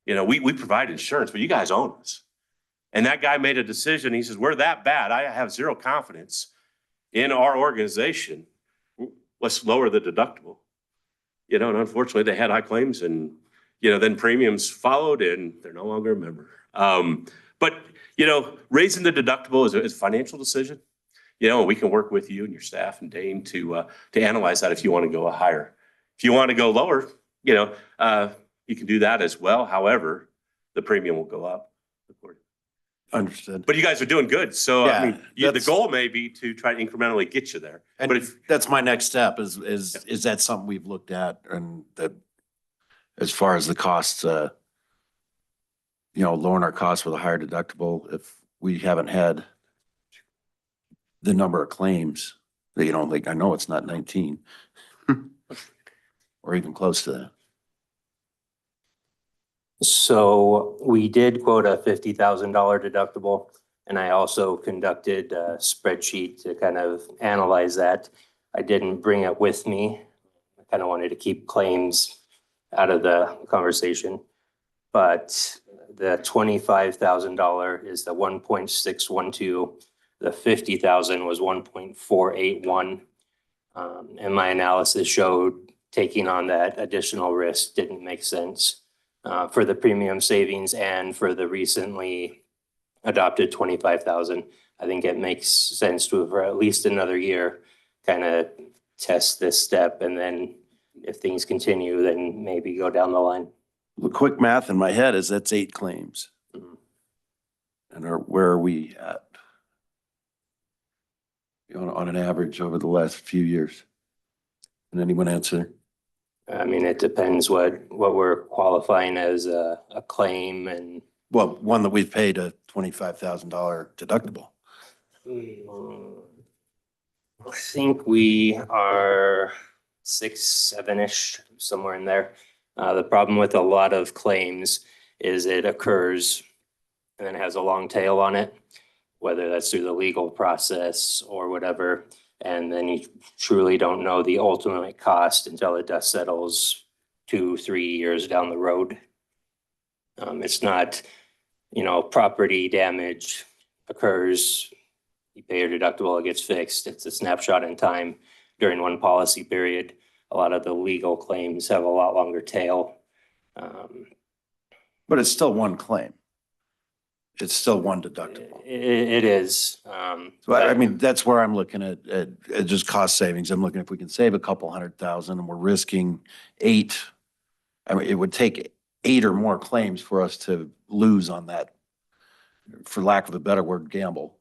You know, we provide insurance, but you guys own us. And that guy made a decision. He says, we're that bad. I have zero confidence in our organization. Let's lower the deductible. You know, and unfortunately they had high claims and, you know, then premiums followed and they're no longer a member. But, you know, raising the deductible is a financial decision. You know, we can work with you and your staff and Dane to analyze that if you want to go higher. If you want to go lower, you know, you can do that as well. However, the premium will go up. Understood. But you guys are doing good. So, Yeah, I mean, the that's- goal may be to try to incrementally get you there. And But if, that's my next step is that something we've looked at and that as far as the costs, you know, lowering our costs with a higher deductible, if we haven't had the number of claims that, you know, like, I know it's not 19 or even close to that. So we did quote a $50,000 deductible, and I also conducted a spreadsheet to kind of analyze that. I didn't bring it with me. I kind of wanted to keep claims out of the conversation. But the $25,000 is the 1.612. The 50,000 was 1.481. And my analysis showed taking on that additional risk didn't make sense. For the premium savings and for the recently adopted 25,000. I think it makes sense to, for at least another year, kind of test this step. And then if things continue, then maybe go down the line. The quick math in my head is that's 8 claims. Mhm. And where are we at? You know, on an average over the last few years? Can anyone answer? I mean, it depends what we're qualifying as a claim and. Well, one that we've paid a $25,000 deductible. I think we are 6, 7-ish, somewhere in there. The problem with a lot of claims is it occurs and then has a long tail on it, whether that's through the legal process or whatever. And then you truly don't know the ultimate cost until the dust settles 2-3 years down the road. It's not, you know, property damage occurs, you pay your deductible, it gets fixed. It's a snapshot in time during one policy period. A lot of the legal claims have a lot longer tail. But it's still one claim. It's still one deductible. It is. So I mean, that's where I'm looking at just cost savings. I'm looking if we can save a couple $100,000 and we're risking 8. I mean, it would take 8 or more claims for us to lose on that, for lack of a better word, gamble.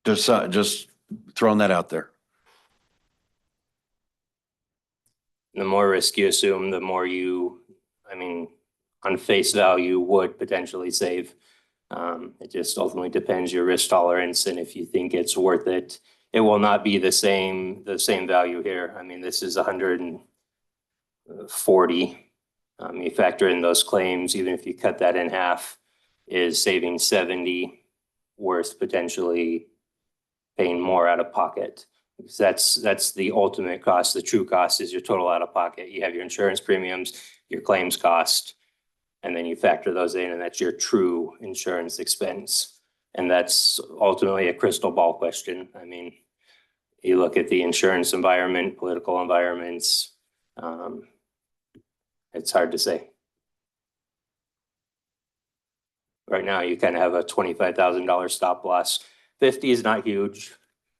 Just throwing that out there. The more risk you assume, the more you, I mean, on face value would potentially save. It just ultimately depends your risk tolerance and if you think it's worth it. It will not be the same value here. I mean, this is 140. You factor in those claims, even if you cut that in half, is saving 70, worth potentially paying more out of pocket. Because that's the ultimate cost. The true cost is your total out of pocket. You have your insurance premiums, your claims cost, and then you factor those in, and that's your true insurance expense. And that's ultimately a crystal ball question. I mean, you look at the insurance environment, political environments, it's hard to say. Right now, you kind of have a $25,000 stop loss. 50 is not huge.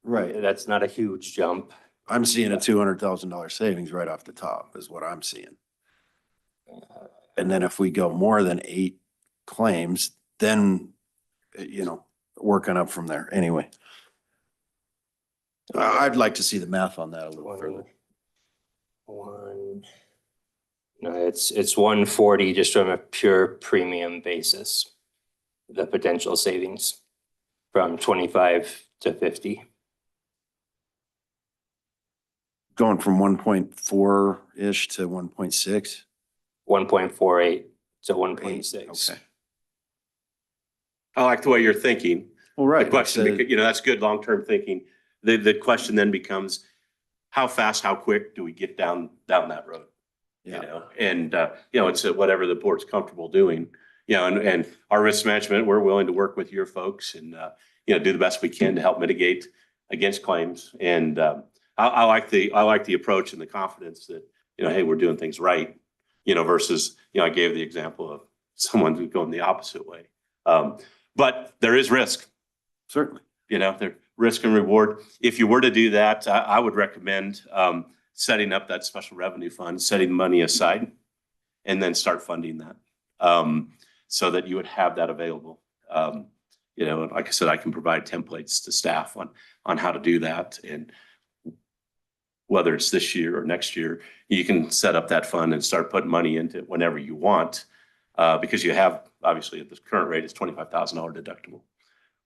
Right. That's not a huge jump. I'm seeing a $200,000 savings right off the top is what I'm seeing. And then if we go more than 8 claims, then, you know, working up from there. Anyway. I'd like to see the math on that a little further. No, it's 140 just from a pure premium basis. The potential savings from 25 to 50. Going from 1.4-ish to 1.6. 1.48 to 1.6. Okay. I like the way you're thinking. Well, right. The question, you know, that's good long-term thinking. The question then becomes, how fast, how quick do we get down that road? You Yeah. know, and, you know, it's whatever the board's comfortable doing, you know, and our risk management, we're willing to work with your folks and, you know, do the best we can to help mitigate against claims. And, I like the approach and the confidence that, you know, hey, we're doing things right, you know, versus, you know, I gave the example of someone who's going the opposite way. But there is risk. Certainly. You know, there risk and reward. If you were to do that, I would recommend setting up that special revenue fund, setting money aside, and then start funding that so that you would have that available. You know, like I said, I can provide templates to staff on how to do that, and whether it's this year or next year, you can set up that fund and start putting money into it whenever you want, because you have obviously at the current rate it's $25,000 deductible.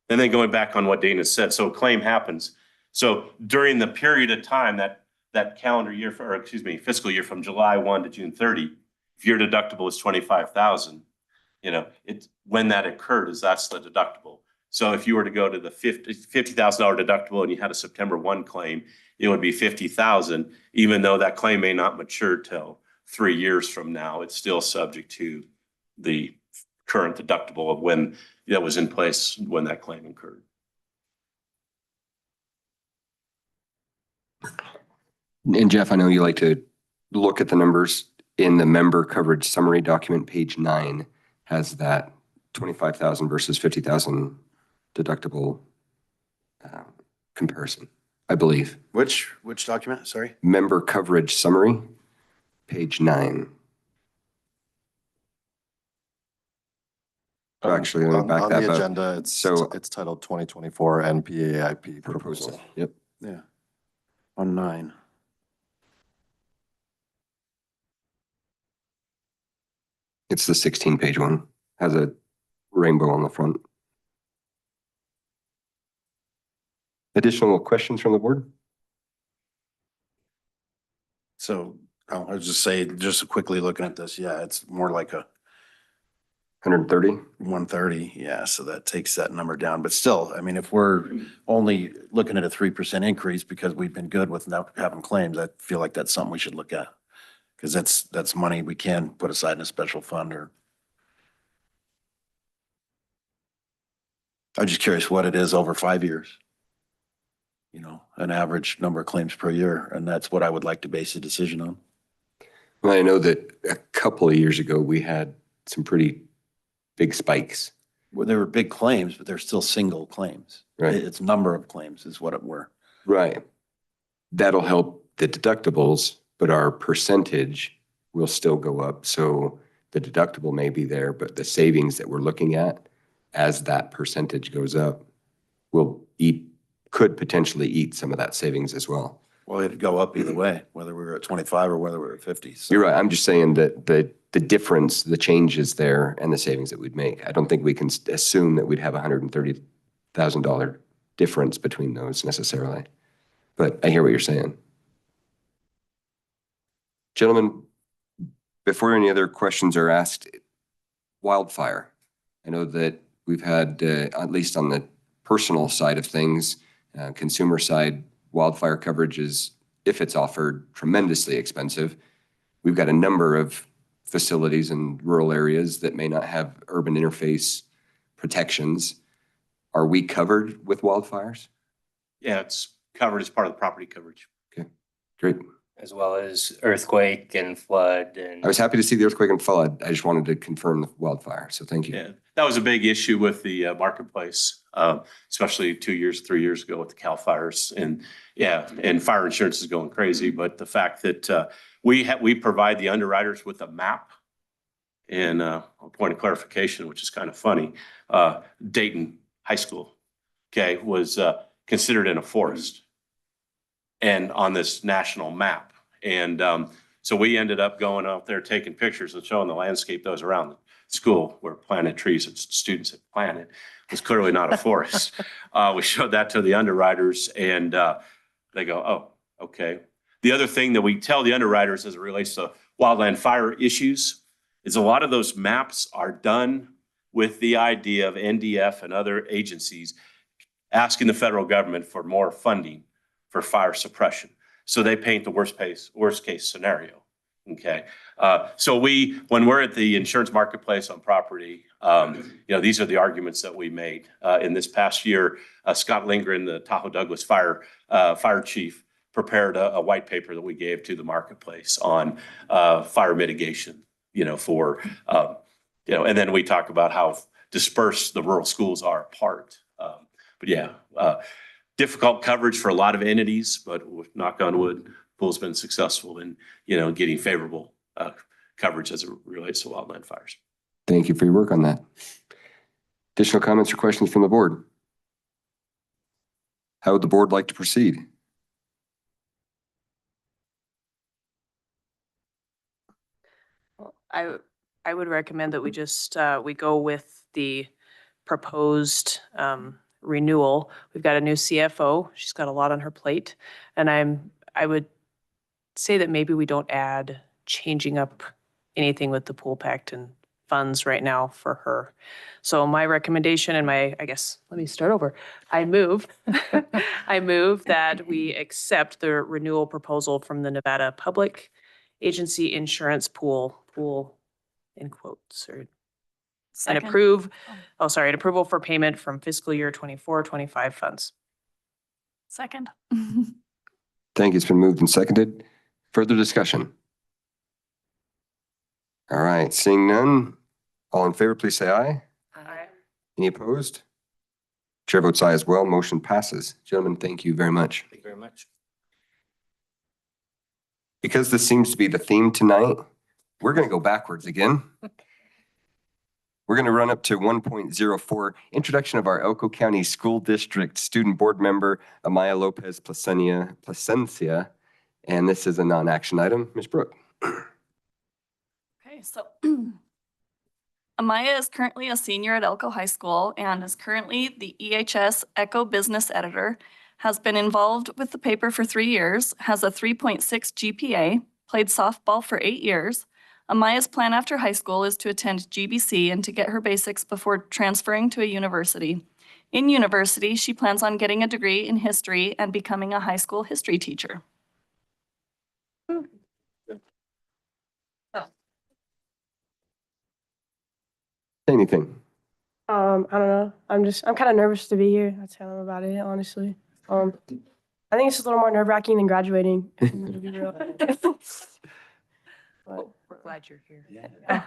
And then going back on what Dana said, so a claim happens. So during the period of time that calendar year, or excuse me, fiscal year from July 1 to June 30, if your deductible is 25,000, you know, when that occurred that's the deductible. So if you were to go to the $50,000 deductible and you had a September 1 claim, it would be 50,000, even though that claim may not mature till 3 years from now, it's still subject to the current deductible of when that was in place when that claim occurred. And Jeff, I know you like to look at the numbers in the member coverage summary document. Page 9 has that 25,000 versus 50,000 deductible comparison, I believe. Which document? Sorry. Member coverage summary, page 9. Actually, let me back On that the up. agenda, it's titled 2024 NPAIP proposal. Yep. Yeah. On 9. It's the 16-page one. Has a rainbow on the front. Additional questions from the board? So I was just saying, just quickly looking at this, yeah, it's more like a 130? 130. Yeah, so that takes that number down. But still, I mean, if we're only looking at a 3% increase because we've been good with not having claims, I feel like that's something we should look at. Because that's money we can put aside in a special fund or. I'm just curious what it is over 5 years. You know, an average number of claims per year, and that's what I would like to base a decision on. Well, I know that a couple of years ago, we had some pretty big spikes. Well, there were big claims, but they're still single claims. Right. It's number of claims is what it were. Right. That'll help the deductibles, but our percentage will still go up. So the deductible may be there, but the savings that we're looking at as that percentage goes up could potentially eat some of that savings as well. Well, it'd go up either way, whether we were at 25 or whether we were at 50. So. You're right. I'm just saying that the difference, the changes there and the savings that we'd make. I don't think we can assume that we'd have $130,000 difference between those necessarily. But I hear what you're saying. Gentlemen, before any other questions are asked, wildfire. I know that we've had, at least on the personal side of things, consumer side, wildfire coverage is, if it's offered, tremendously expensive. We've got a number of facilities in rural areas that may not have urban interface protections. Are we covered with wildfires? Yeah, it's covered as part of the property coverage. Okay, great. As well as earthquake and flood and. I was happy to see the earthquake and flood. I just wanted to confirm the wildfire, so thank you. Yeah, that was a big issue with the marketplace, especially 2 years, 3 years ago with the Cal fires. And yeah, and fire insurance is going crazy. But the fact that we provide the underwriters with a map and a point of clarification, which is kind of funny, Dayton High School, okay, was considered in a forest and on this national map. And so we ended up going out there taking pictures and showing the landscape that was around the school where planted trees that students had planted. It was clearly not a forest. We showed that to the underwriters and they go, oh, okay. The other thing that we tell the underwriters as it relates to wildland fire issues is a lot of those maps are done with the idea of NDF and other agencies asking the federal government for more funding for fire suppression. So they paint the worst case scenario. Okay. So when we're at the insurance marketplace on property, these are the arguments that we made. In this past year, Scott Lindgren, the Tahoe Douglas fire chief, prepared a white paper that we gave to the marketplace on fire mitigation, and then we talk about how dispersed the rural schools are apart. Difficult coverage for a lot of entities, but knock on wood, pool's been successful in, getting favorable coverage as it relates to wildland fires. Thank you for your work on that. Additional comments or questions from the board? How would the board like to proceed? I would recommend that we just, we go with the proposed renewal. We've got a new CFO. She's got a lot on her plate. And I would say that maybe we don't add changing up anything with the pool pact and funds right now for her. So my recommendation and let me start over. I move that we accept the renewal proposal from the Nevada Public Agency Insurance Pool in quotes, or and approve, an approval for payment from fiscal year 24-25 funds. Second. Thank you. It's been moved and seconded. Further discussion? All right, seeing none, all in favor, please say aye. Aye. Any opposed? Chair votes aye as well. Motion passes. Gentlemen, thank you very much. Thank you very much. Because this seems to be the theme tonight, we're going to go backwards again. We're going to run up to 1.04, introduction of our Elko County School District Student Board Member, Amaya Lopez Plasencia, and this is a non-action item. Ms. Brooke. Okay, so Amaya is currently a senior at Elko High School and is currently the EHS Echo Business Editor, has been involved with the paper for 3 years, has a 3.6 GPA, played softball for 8 years. Amaya's plan after high school is to attend GBC and to get her basics before transferring to a university. In university, she plans on getting a degree in history and becoming a high school history teacher. Anything? I don't know. I'm kind of nervous to be here. That's how I'm about it, honestly. I think it's just a little more nerve-wracking than graduating. We're glad you're here.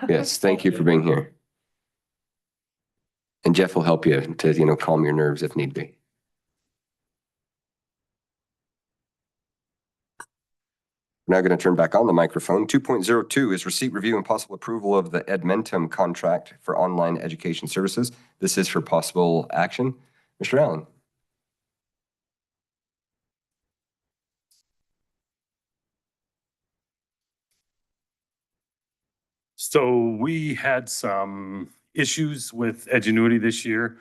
Yes, thank you for being here. And Jeff will help you to, calm your nerves if need be. We're now going to turn back on the microphone. 2.02 is receipt, review, and possible approval of the Edmentum contract for online education services. This is for possible action. Mr. Allen. So we had some issues with Edgenuity this year,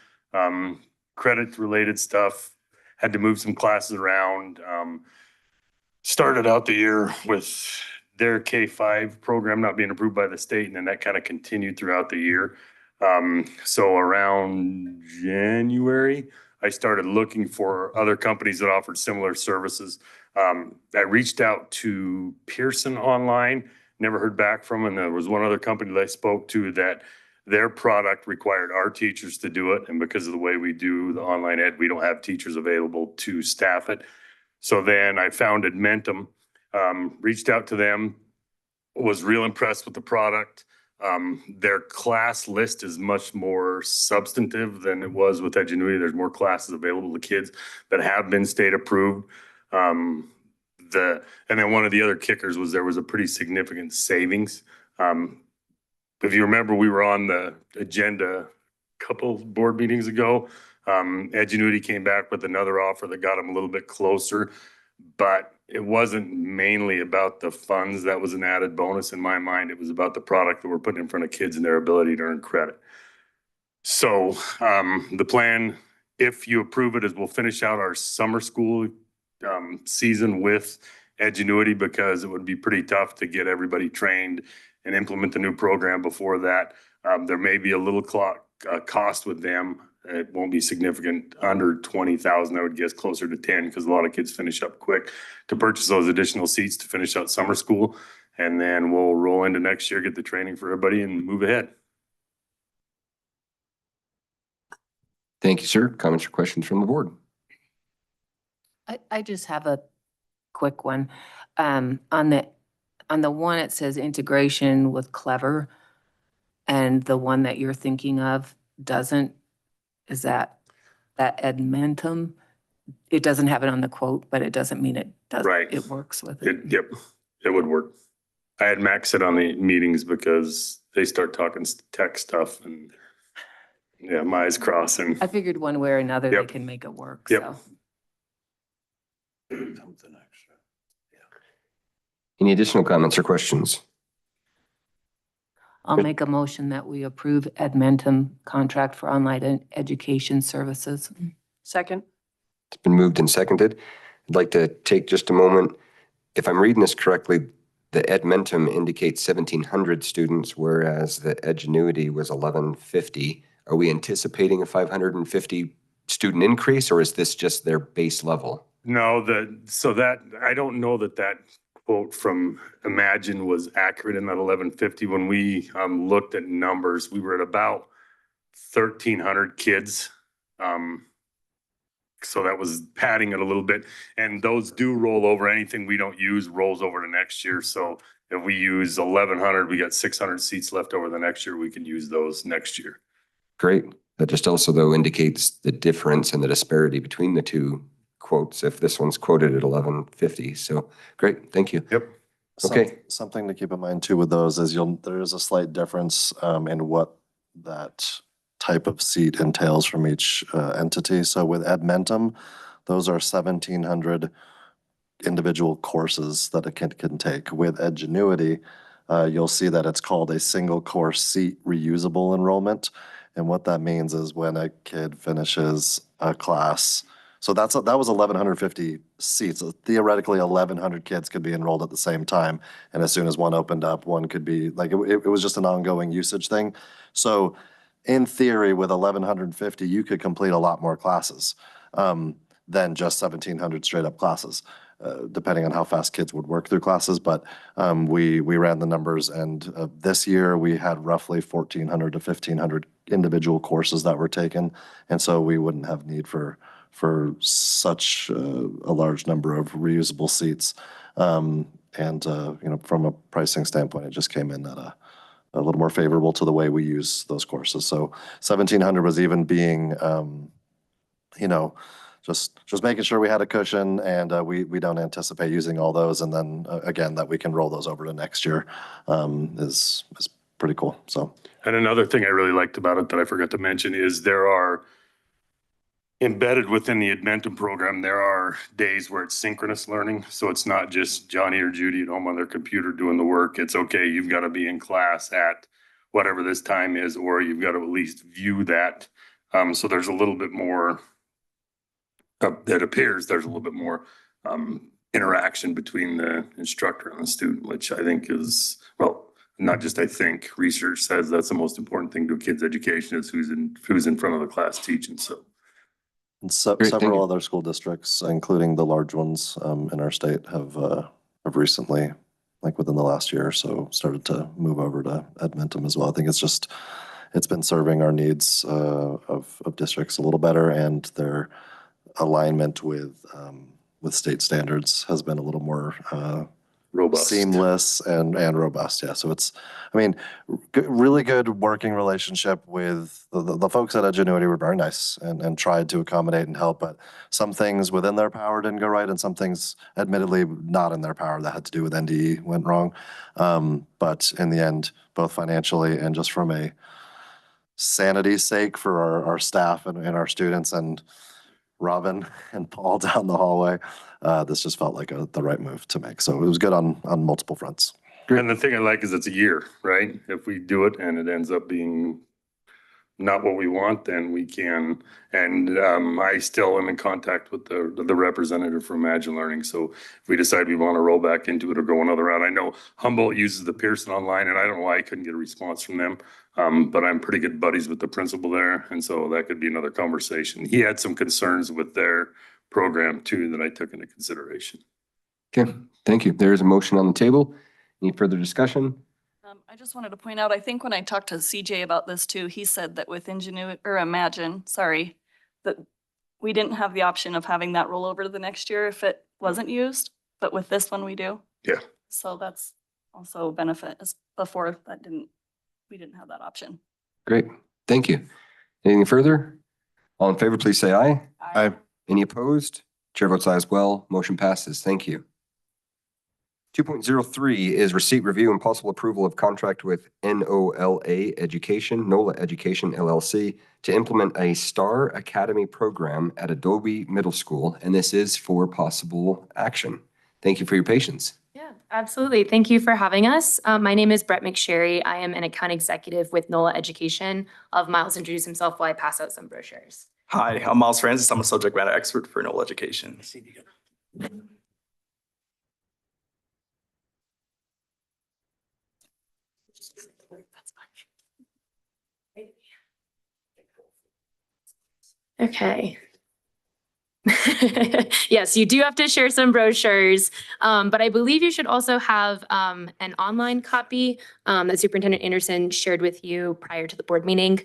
credit related stuff, had to move some classes around. Started out the year with their K-5 program not being approved by the state, and then that kind of continued throughout the year. So around January, I started looking for other companies that offered similar services. I reached out to Pearson Online, never heard back from, and there was one other company that I spoke to that their product required our teachers to do it. And because of the way we do the online ed, we don't have teachers available to staff it. So then I found Edmentum, reached out to them, was real impressed with the product. Their class list is much more substantive than it was with Edgenuity. There's more classes available to kids that have been state approved. And then one of the other kickers was there was a pretty significant savings. If you remember, we were on the agenda a couple board meetings ago. Edgenuity came back with another offer that got them a little bit closer, but it wasn't mainly about the funds. That was an added bonus in my mind. It was about the product that we're putting in front of kids and their ability to earn credit. So the plan, if you approve it, is we'll finish out our summer school season with Edgenuity, because it would be pretty tough to get everybody trained and implement the new program before that. There may be a little cost with them. It won't be significant, under 20,000, I would guess closer to 10, because a lot of kids finish up quick to purchase those additional seats to finish out summer school. And then we'll roll into next year, get the training for everybody and move ahead. Thank you, sir. Comments or questions from the board? I just have a quick one. On the one, it says integration with Clever, and the one that you're thinking of doesn't. Is that Edmentum? It doesn't have it on the quote, but it doesn't mean it doesn't. Right. It works with it. Yep, it would work. I had Max sit on the meetings because they start talking tech stuff and yeah, my eyes crossing. I figured one way or another they Yep. can make it work. Yep. So. Something extra. Any additional comments or questions? I'll make a motion that we approve Edmentum contract for online education services. Second. It's been moved and seconded. I'd like to take just a moment. If I'm reading this correctly, the Edmentum indicates 1,700 students, whereas the Edgenuity was 1,150. Are we anticipating a 550 student increase, or is this just their base level? No, I don't know that quote from Imagine was accurate in that 1150. When we looked at numbers, we were at about 1,300 kids. So that was padding it a little bit, and those do roll over. Anything we don't use rolls over to next year. So if we use 1,100, we got 600 seats left over the next year. We can use those next year. Great. That just also though indicates the difference and the disparity between the two quotes if this one's quoted at 1,150. So great. Thank you. Yep. Okay. Something to keep in mind too with those is there is a slight difference in what that type of seat entails from each entity. So with Edmentum, those are 1,700 individual courses that a kid can take. With Edgenuity, you'll see that it's called a single course seat reusable enrollment. And what that means is when a kid finishes a class, so that was 1,150 seats. So theoretically, 1,100 kids could be enrolled at the same time. And as soon as one opened up, one could be like, it was just an ongoing usage thing. So in theory, with 1,150, you could complete a lot more classes than just 1,700 straight up classes, depending on how fast kids would work through classes. But we ran the numbers, and this year we had roughly 1,400 to 1,500 individual courses that were taken. And so we wouldn't have need for such a large number of reusable seats. And from a pricing standpoint, it just came in at a little more favorable to the way we use those courses. So 1,700 was even being, just making sure we had a cushion, and we don't anticipate using all those. And then again, that we can roll those over to next year is pretty cool. So. And another thing I really liked about it that I forgot to mention is there are embedded within the Edmentum program, there are days where it's synchronous learning. So it's not just Johnny or Judy at home on their computer doing the work. It's okay, you've got to be in class at whatever this time is, or you've got to at least view that. So there's a little bit more, that appears there's a little bit more interaction between the instructor and the student, which I think is, well, not just I think, research says that's the most important thing to a kid's education is who's in front of the class teaching. So. And Great, thank several you. other school districts, including the large ones in our state, have recently, like within the last year or so, started to move over to Edmentum as well. I think it's been serving our needs of districts a little better, and their alignment with state standards has been a little more Robust. seamless and robust. Yeah. So it's, really good working relationship with the folks at Edgenuity were very nice and tried to accommodate and help, but some things within their power didn't go right, and some things admittedly not in their power that had to do with NDE went wrong. But in the end, both financially and just from a sanity's sake for our staff and our students and Robin and Paul down the hallway, this just felt like the right move to make. So it was good on multiple fronts. And the thing I like is it's a year, right? If we do it and it ends up being not what we want, then we can. And I still am in contact with the representative from Imagine Learning. So if we decide we want to roll back into it or go another route, I know Humboldt uses the Pearson online, and I don't know why I couldn't get a response from them. But I'm pretty good buddies with the principal there, and so that could be another conversation. He had some concerns with their program too that I took into consideration. Okay, thank you. There is a motion on the table. Any further discussion? I just wanted to point out, I think when I talked to CJ about this too, he said that with Imagine, that we didn't have the option of having that roll over to the next year if it wasn't used, but with this one we do. Yeah. So that's also a benefit, as before we didn't have that option. Great, thank you. Anything further? All in favor, please say aye. Aye. Any opposed? Chair votes aye as well. Motion passes. Thank you. 2.03 is receipt, review, and possible approval of contract with NOLAEducation LLC to implement a S.T.A.R. Academy program at Adobe Middle School, and this is for possible action. Thank you for your patience. Yeah, absolutely. Thank you for having us. My name is Brett McSherry. I am an account executive with NOLAEducation. I'll have Miles introduce himself while I pass out some brochures. Hi, I'm Miles Francis. I'm a subject matter expert for NOLAEducation. Okay. Yes, you do have to share some brochures, but I believe you should also have an online copy that Superintendent Anderson shared with you prior to the board meeting.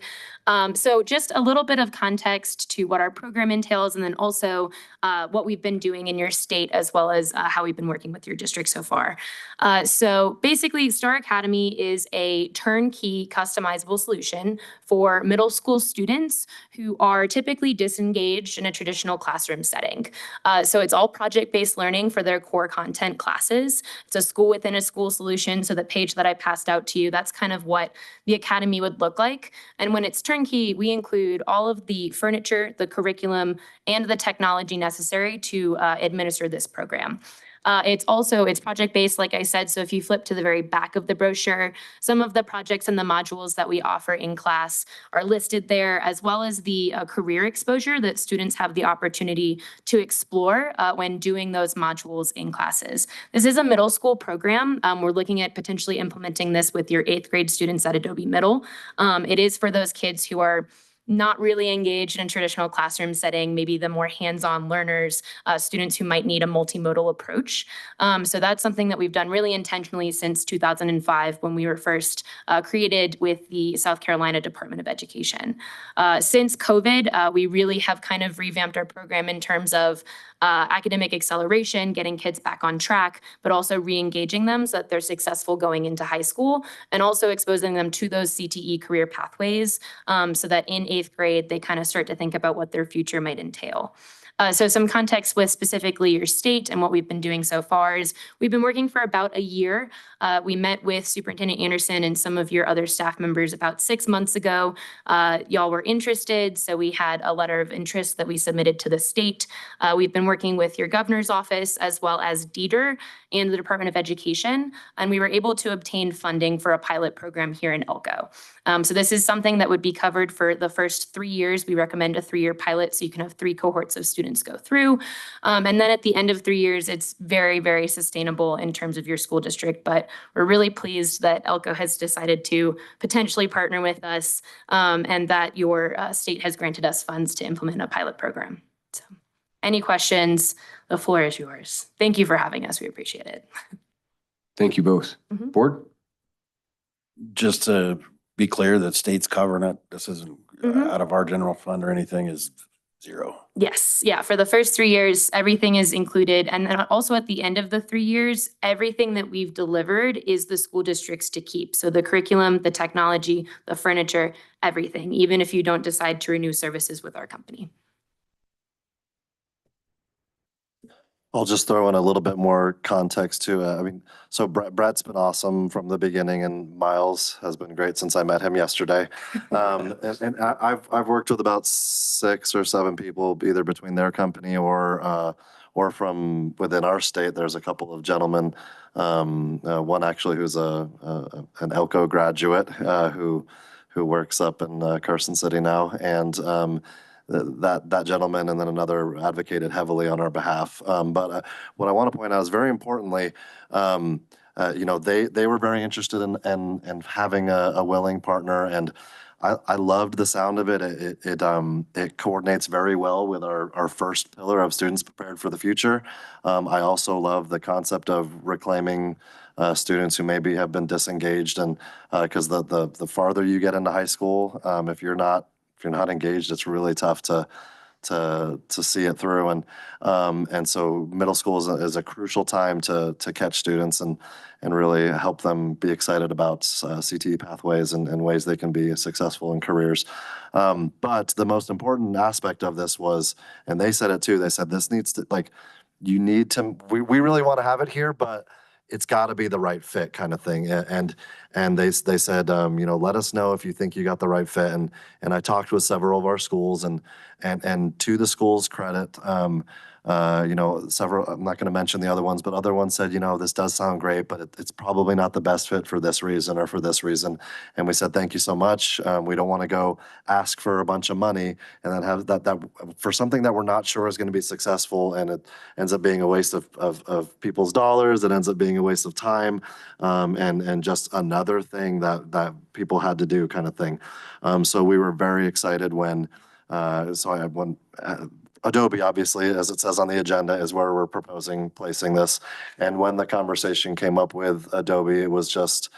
So just a little bit of context to what our program entails, and then also what we've been doing in your state, as well as how we've been working with your district so far. So basically, S.T.A.R. Academy is a turnkey customizable solution for middle school students who are typically disengaged in a traditional classroom setting. So it's all project-based learning for their core content classes. It's a school within a school solution. So the page that I passed out to you, that's kind of what the academy would look like. And when it's turnkey, we include all of the furniture, the curriculum, and the technology necessary to administer this program. It's project-based, like I said, so if you flip to the very back of the brochure, some of the projects and the modules that we offer in class are listed there, as well as the career exposure that students have the opportunity to explore when doing those modules in classes. This is a middle school program. We're looking at potentially implementing this with your 8th grade students at Adobe Middle. It is for those kids who are not really engaged in a traditional classroom setting, maybe the more hands-on learners, students who might need a multimodal approach. So that's something that we've done really intentionally since 2005 when we were first created with the South Carolina Department of Education. Since COVID, we really have kind of revamped our program in terms of academic acceleration, getting kids back on track, but also re-engaging them so that they're successful going into high school, and also exposing them to those CTE career pathways so that in 8th grade, they kind of start to think about what their future might entail. So some context with specifically your state and what we've been doing so far is we've been working for about a year. We met with Superintendent Anderson and some of your other staff members about 6 months ago. Y'all were interested, so we had a letter of interest that we submitted to the state. We've been working with your governor's office as well as DETR and the Department of Education, and we were able to obtain funding for a pilot program here in Elko. So this is something that would be covered for the first 3 years. We recommend a 3-year pilot so you can have 3 cohorts of students go through. And then at the end of 3 years, it's very, very sustainable in terms of your school district. But we're really pleased that Elko has decided to potentially partner with us and that your state has granted us funds to implement a pilot program. So any questions? The floor is yours. Thank you for having us. We appreciate it. Thank you both. Mhm. Board? Just to be clear that state's covering it, this isn't out of our general fund or anything, is zero. Yes, yeah, for the first 3 years, everything is included. And then also at the end of the 3 years, everything that we've delivered is the school districts to keep. So the curriculum, the technology, the furniture, everything, even if you don't decide to renew services with our company. I'll just throw in a little bit more context to it. I mean, so Brett's been awesome from the beginning, and Miles has been great since I met him yesterday. And I've worked with about 6 or 7 people, either between their company or from within our state. There's a couple of gentlemen, one actually who's an Elko graduate who who works up in Carson City now. And that gentleman and then another advocated heavily on our behalf. But what I want to point out is very importantly, they were very interested in having a willing partner, and I loved the sound of it. It coordinates very well with our first pillar of students prepared for the future. I also love the concept of reclaiming students who maybe have been disengaged, and because the farther you get into high school, if you're not engaged, it's really tough to see it through. And so middle school is a crucial time to catch students and really help them be excited about CTE pathways and ways they can be successful in careers. But the most important aspect of this was, and they said it too, they said this needs to, like, you need to, we really want to have it here, but it's got to be the right fit kind of thing. And they said, let us know if you think you got the right fit. And I talked with several of our schools, and to the school's credit, several, I'm not going to mention the other ones, but other ones said, this does sound great, but it's probably not the best fit for this reason or for this reason. And we said, thank you so much. We don't want to go ask for a bunch of money and then have that for something that we're not sure is going to be successful, and it ends up being a waste of people's dollars. It ends up being a waste of time, and just another thing that people had to do kind of thing. So we were very excited when Adobe, obviously, as it says on the agenda, is where we're proposing placing this. And when the conversation came up with Adobe, it was just,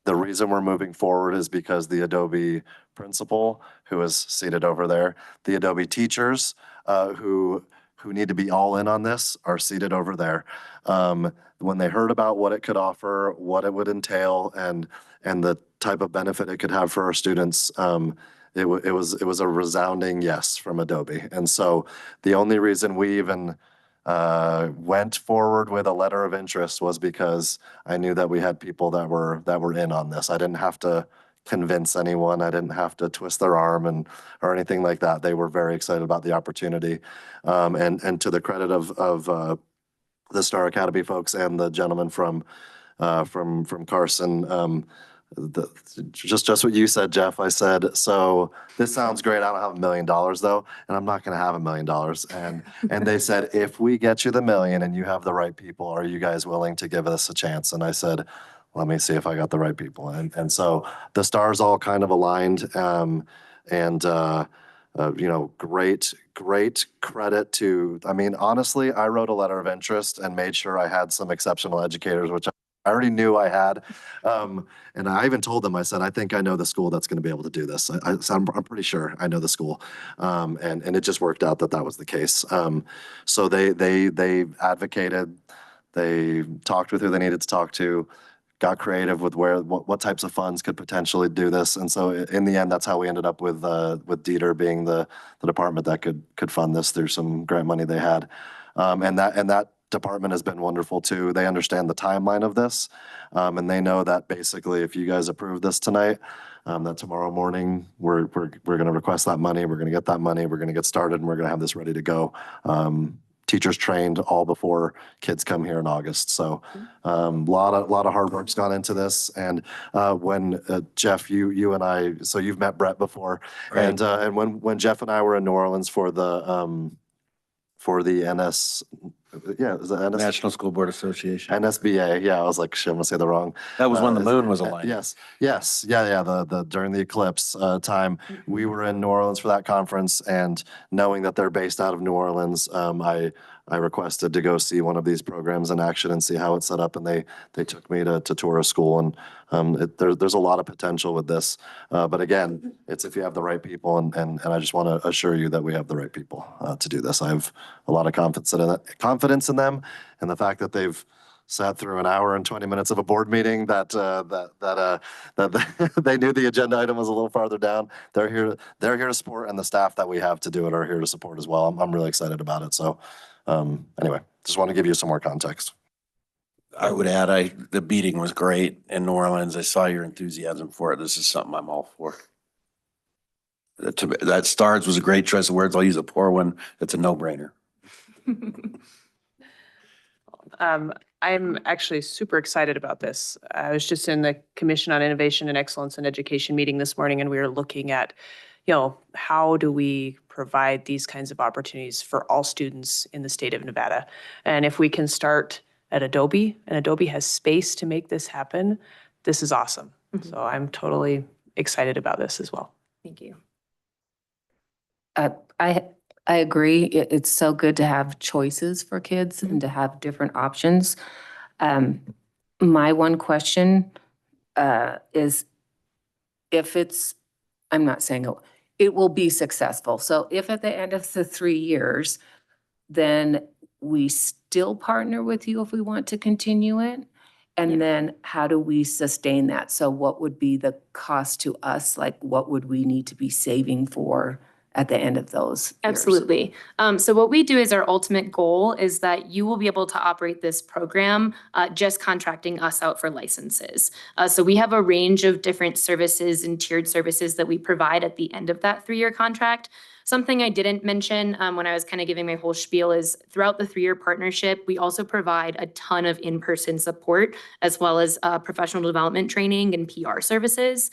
the reason we're moving forward is because the Adobe principal, who is seated over there, the Adobe teachers, who need to be all in on this, are seated over there. When they heard about what it could offer, what it would entail, and the type of benefit it could have for our students, it was a resounding yes from Adobe. And so the only reason we even went forward with a letter of interest was because I knew that we had people that were in on this. I didn't have to convince anyone. I didn't have to twist their arm or anything like that. They were very excited about the opportunity. And to the credit of the S.T.A.R. Academy folks and the gentleman from Carson, just what you said, Jeff. I said, so this sounds great. I don't have $1 million though, and I'm not going to have $1 million. And they said, if we get you the $1 million and you have the right people, are you guys willing to give us a chance? And I said, let me see if I got the right people. And so the stars all kind of aligned, great credit to, I mean, honestly, I wrote a letter of interest and made sure I had some exceptional educators, which I already knew I had. And I even told them, I said, I think I know the school that's going to be able to do this. I'm pretty sure I know the school. And it just worked out that was the case. So they advocated, they talked with who they needed to talk to, got creative with what types of funds could potentially do this. And so in the end, that's how we ended up with Dieter being the department that could fund this through some grant money they had. And that department has been wonderful too. They understand the timeline of this, and they know that basically if you guys approve this tonight, that tomorrow morning we're going to request that money. We're going to get that money. We're going to get started, and we're going to have this ready to go. Teachers trained all before kids come here in August. So lot of hard work's gone into this. And when Jeff, you and I, so you've met Brett before, right. And when Jeff and I were in New Orleans for the NS. Yeah, it was the National School Board Association. NSBA. Yeah, I was like, shit, I'm gonna say the wrong. That was when the moon was aligned. Yes. Yeah. The during the eclipse time, we were in New Orleans for that conference, and knowing that they're based out of New Orleans, I requested to go see one of these programs in action and see how it's set up, and they took me to tour a school, and there's a lot of potential with this. But again, it's if you have the right people, and I just want to assure you that we have the right people to do this. I have a lot of confidence in them, and the fact that they've sat through an hour and 20 minutes of a board meeting that they knew the agenda item was a little farther down. They're here to support, and the staff that we have to do it are here to support as well. I'm really excited about it. So anyway, just want to give you some more context. I would add, the meeting was great in New Orleans. I saw your enthusiasm for it. This is something I'm all for. That S.T.A.R.S was a great choice of words. I'll use a poor one. It's a no-brainer. I'm actually super excited about this. I was just in the Commission on Innovation and Excellence in Education meeting this morning, and we were looking at, how do we provide these kinds of opportunities for all students in the state of Nevada? And if we can start at Adobe, and Adobe has space to make this happen, this is awesome. So I'm totally excited about this as well. Thank you. I agree. It's so good to have choices for kids and to have different options. My one question is if I'm not saying it will be successful. So if at the end of the 3 years, then we still partner with you if we want to continue it? And then how do we sustain that? So what would be the cost to us? Like what would we need to be saving for at the end of those years? Absolutely. So what we do is our ultimate goal is that you will be able to operate this program just contracting us out for licenses. So we have a range of different services and tiered services that we provide at the end of that 3-year contract. Something I didn't mention when I was kind of giving my whole spiel is throughout the 3-year partnership, we also provide a ton of in-person support as well as professional development training and PR services.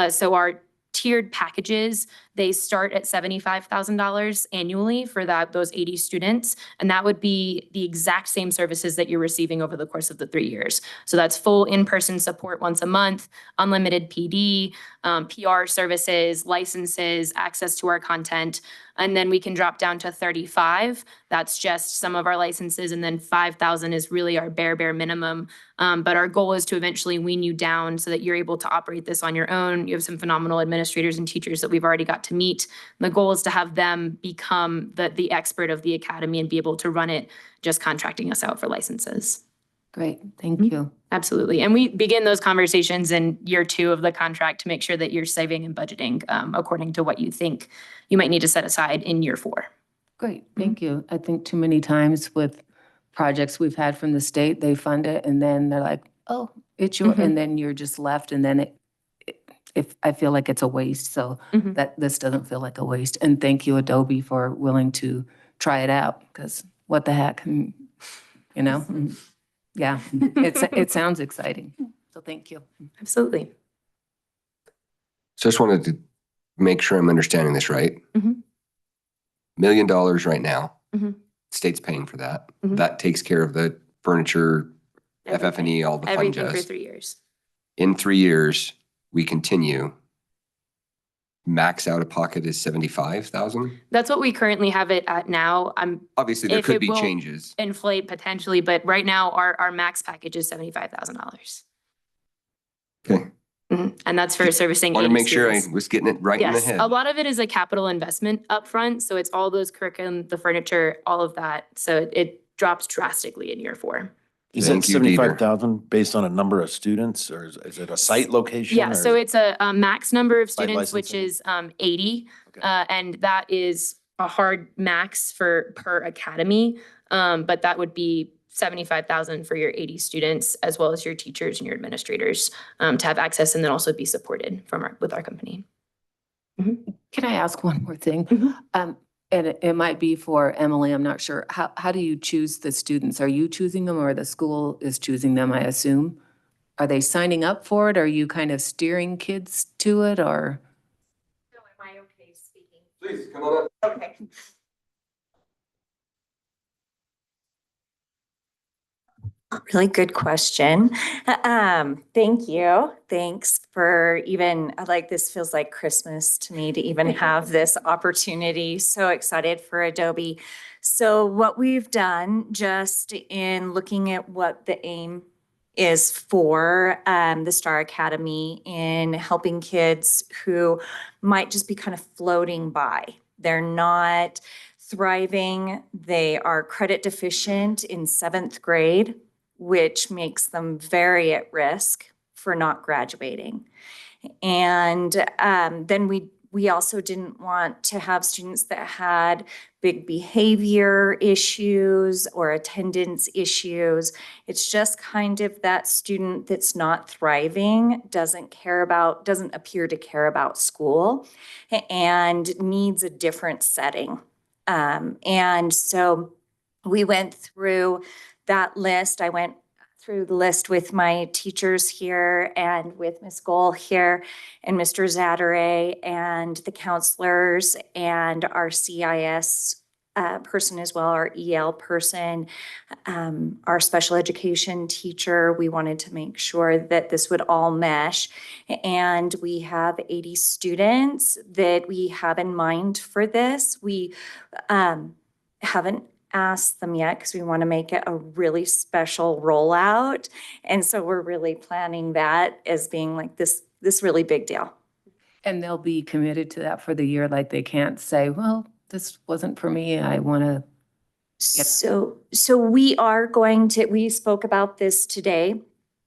So our tiered packages, they start at $75,000 annually for those 80 students. And that would be the exact same services that you're receiving over the course of the 3 years. So that's full in-person support once a month, unlimited PD, PR services, licenses, access to our content. And then we can drop down to 35. That's just some of our licenses. And then 5,000 is really our bare minimum. But our goal is to eventually wean you down so that you're able to operate this on your own. You have some phenomenal administrators and teachers that we've already got to meet. The goal is to have them become the expert of the academy and be able to run it, just contracting us out for licenses. Great, thank you. Absolutely. And we begin those conversations in year 2 of the contract to make sure that you're saving and budgeting according to what you think you might need to set aside in year 4. Great, thank you. I think too many times with projects we've had from the state, they fund it and then they're like, oh, it's your, and then you're just left and then I feel like it's a waste. So that this doesn't feel like a waste. And thank you, Adobe, for willing to try it out because what the heck, Yeah, it sounds exciting. So thank you. Absolutely. So I just wanted to make sure I'm understanding this right. $1 million right now. State's paying for that. That takes care of the furniture, FF&E, all the fun Everything for jazz. 3 years. In 3 years, we continue. Max out of pocket is 75,000. That's what we currently have it at now. Obviously, there if could it be will changes. inflate potentially, but right now our max package is $75,000. Okay. And that's for servicing. Want to 80 make sure I students. was getting it right in the Yes, head. a lot of it is a capital investment upfront. So it's all those curriculum, the furniture, all of that. So it drops drastically in year 4. Is it 75,000 based on a number of students or is it a site location? Yeah, so it's a max number of By students, which is 80. Okay. And that is a hard max per academy. But that would be 75,000 for your 80 students, as well as your teachers and your administrators to have access and then also be supported with our company. Can I ask one more thing? And it might be for Emily, I'm not sure. How do you choose the students? Are you choosing them or the school is choosing them, I assume? Are they signing up for it? Are you kind of steering kids to it or? So am I okay speaking? Please, come on up. Okay. Really good question. Thank you. Thanks for even, this feels like Christmas to me to even have this opportunity. So excited for Adobe. So what we've done just in looking at what the aim is for the S.T.A.R Academy in helping kids who might just be kind of floating by. They're not thriving. They are credit deficient in 7th grade, which makes them very at risk for not graduating. And then we also didn't want to have students that had big behavior issues or attendance issues. It's just kind of that student that's not thriving, doesn't appear to care about school and needs a different setting. And so we went through that list. I went through the list with my teachers here and with Ms. Gohl here and Mr. Zatteray and the counselors and our CIS person as well, our EL person, our special education teacher. We wanted to make sure that this would all mesh. And we have 80 students that we have in mind for this. We haven't asked them yet because we want to make it a really special rollout. And so we're really planning that as being like this really big deal. And they'll be committed to that for the year, like they can't say, well, this wasn't for me, I want to. So we are going to, we spoke about this today.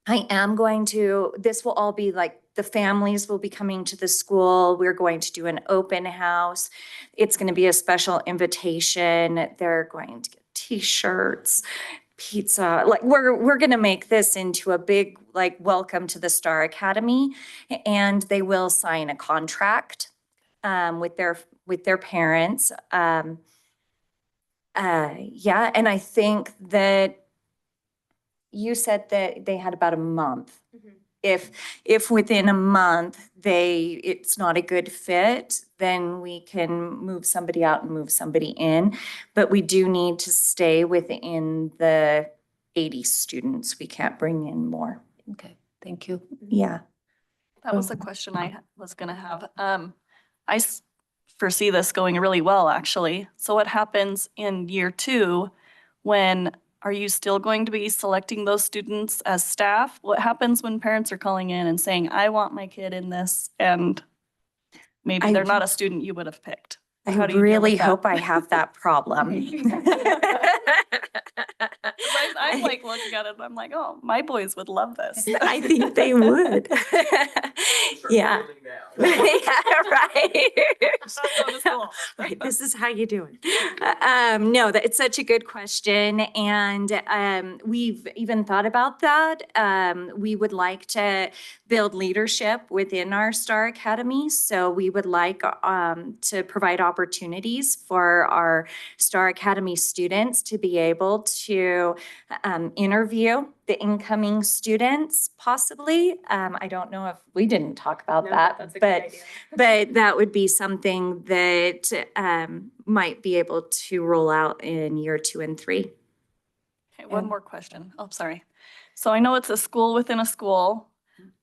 This will all be like, the families will be coming to the school. We're going to do an open house. It's going to be a special invitation. They're going to get t-shirts, pizza. Like we're going to make this into a big, like, welcome to the S.T.A.R Academy. And they will sign a contract with their parents. Yeah, and I think that you said that they had about a month. Mhm. If within a month it's not a good fit, then we can move somebody out and move somebody in. But we do need to stay within the 80 students. We can't bring in more. Okay, thank you. Yeah. That was the question I was gonna have. Foresee this going really well, actually. So what happens in year 2 when, are you still going to be selecting those students as staff? What happens when parents are calling in and saying, I want my kid in this, and maybe they're not a student you would have picked? I How do you deal really with that? hope I have that problem. I'm like looking at it and I'm like, oh, my boys would love this. I think they would. Yeah. Yeah, right. Right, this is how you do it. No, it's such a good question. And we've even thought about that. We would like to build leadership within our S.T.A.R Academy. So we would like to provide opportunities for our S.T.A.R Academy students to be able to interview the incoming students, possibly. I don't know if we didn't talk about that, that's a good idea. but that would be something that might be able to roll out in year 2 and 3. Okay, one more question. Oh, sorry. So I know it's a school within a school.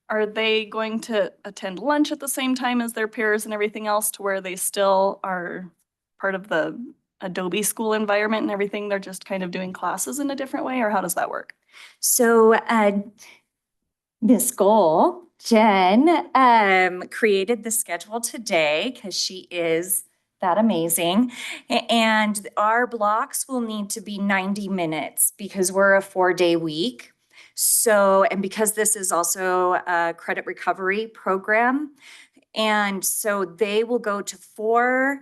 Are they going to attend lunch at the same time as their peers and everything else, to where they still are part of the Adobe school environment and everything? They're just kind of doing classes in a different way, or how does that work? So Ms. Gohl, Jen, created the schedule today because she is that amazing. And our blocks will need to be 90 minutes because we're a 4-day week. So, and because this is also a credit recovery program, and so they will go to 4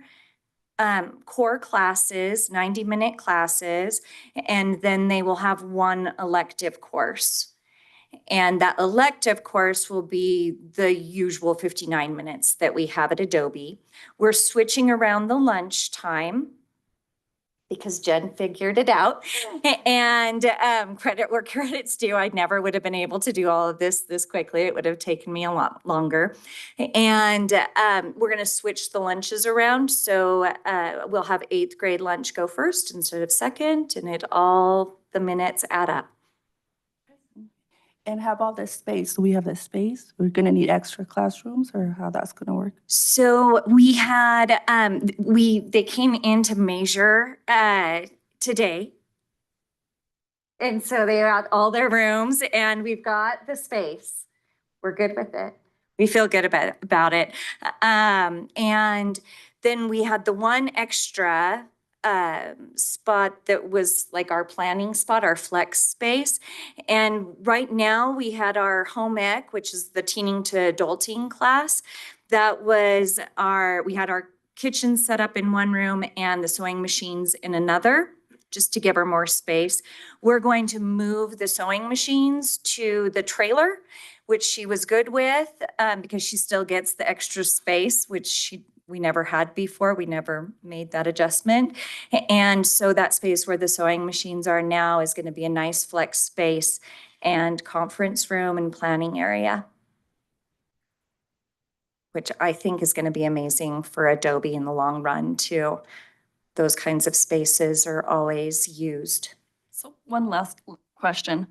core classes, 90-minute classes, and then they will have 1 elective course. And that elective course will be the usual 59 minutes that we have at Adobe. We're switching around the lunch time because Jen figured it out. And credit where credit's due. I never would have been able to do all of this quickly. It would have taken me a lot longer. And we're going to switch the lunches around. So we'll have 8th grade lunch go first instead of second, and the minutes add up. And how about the space? Do we have the space? We're gonna need extra classrooms, or how that's gonna work? So we had, they came in to measure today. And so they got all their rooms and we've got the space. We're good with it. We feel good about it. And then we had the 1 extra spot that was like our planning spot, our flex space. And right now we had our home ec, which is the teening to adulting class. We had our kitchen set up in 1 room and the sewing machines in another, just to give her more space. We're going to move the sewing machines to the trailer, which she was good with because she still gets the extra space, which we never had before. We never made that adjustment. And so that space where the sewing machines are now is going to be a nice flex space. and conference room and planning area, which I think is going to be amazing for Adobe in the long run too. Those kinds of spaces are always used. So one last question.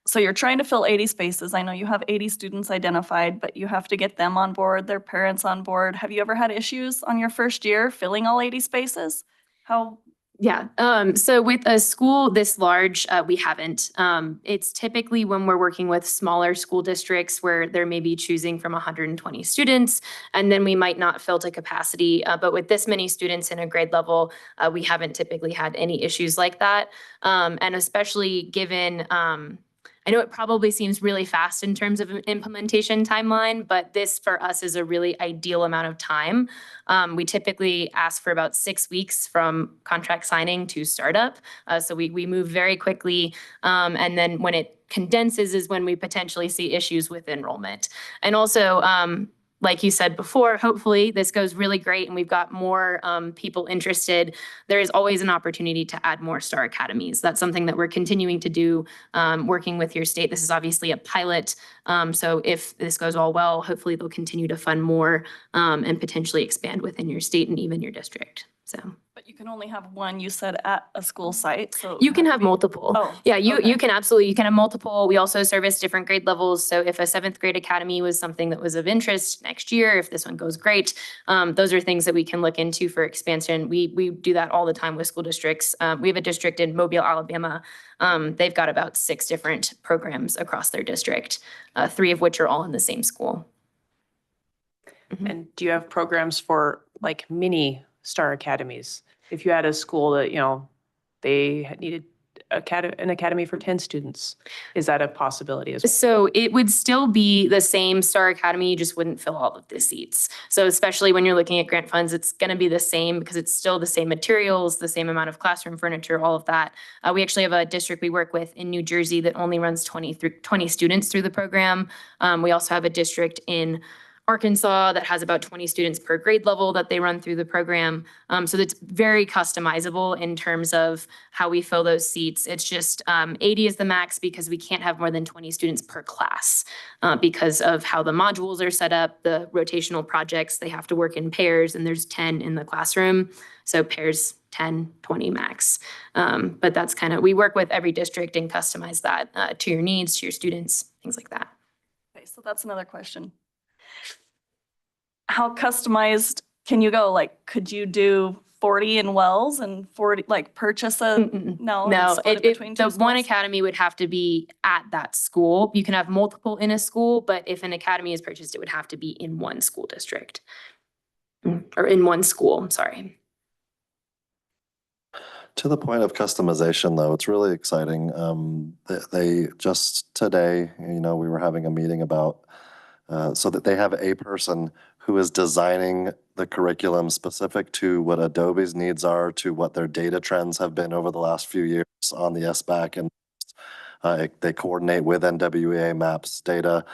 So you're trying to fill 80 spaces. I know you have 80 students identified, but you have to get them on board, their parents on board. Have you ever had issues on your first year filling all 80 spaces? How? Yeah, so with a school this large, we haven't. It's typically when we're working with smaller school districts where they're maybe choosing from 120 students, and then we might not fill to capacity. But with this many students in a grade level, we haven't typically had any issues like that. And especially given, I know it probably seems really fast in terms of an implementation timeline, but this for us is a really ideal amount of time. We typically ask for about 6 weeks from contract signing to startup. So we move very quickly. And then when it condenses is when we potentially see issues with enrollment. And also, like you said before, hopefully this goes really great and we've got more people interested. There is always an opportunity to add more STAR academies. That's something that we're continuing to do, working with your state. This is obviously a pilot. So if this goes all well, hopefully they'll continue to fund more and potentially expand within your state and even your district. So. But you can only have one, you said, at a school site, so. You can have multiple. Oh, yeah, you okay. can absolutely, you can have multiple. We also service different grade levels. So if a 7th grade academy was something that was of interest next year, if this one goes great, those are things that we can look into for expansion. We do that all the time with school districts. We have a district in Mobile, Alabama. They've got about 6 different programs across their district, 3 of which are all in the same school. And do you have programs for like mini STAR academies? If you had a school that, they needed an academy for 10 students, is that a possibility as well? So it would still be the same STAR Academy, you just wouldn't fill all of the seats. So especially when you're looking at grant funds, it's going to be the same because it's still the same materials, the same amount of classroom furniture, all of that. We actually have a district we work with in New Jersey that only runs 20 students through the program. We also have a district in Arkansas that has about 20 students per grade level that they run through the program. So that's very customizable in terms of how we fill those seats. It's just 80 is the max because we can't have more than 20 students per class because of how the modules are set up, the rotational projects, they have to work in pairs and there's 10 in the classroom. So pairs 10, 20 max. But that's kind of, we work with every district and customize that to your needs, to your students, things like that. Okay, so that's another question. How customized can you go? Like, could you do 40 in Wells and 40, like purchase a, no? No, split it between the two one schools? academy would have to be at that school. You can have multiple in a school, but if an academy is purchased, it would have to be in one school district. Or in one school, I'm sorry. To the point of customization, though, it's really exciting. They just today, we were having a meeting about so that they have a person who is designing the curriculum specific to what Adobe's needs are, to what their data trends have been over the last few years on the SBAC, and they coordinate with NWEA maps data.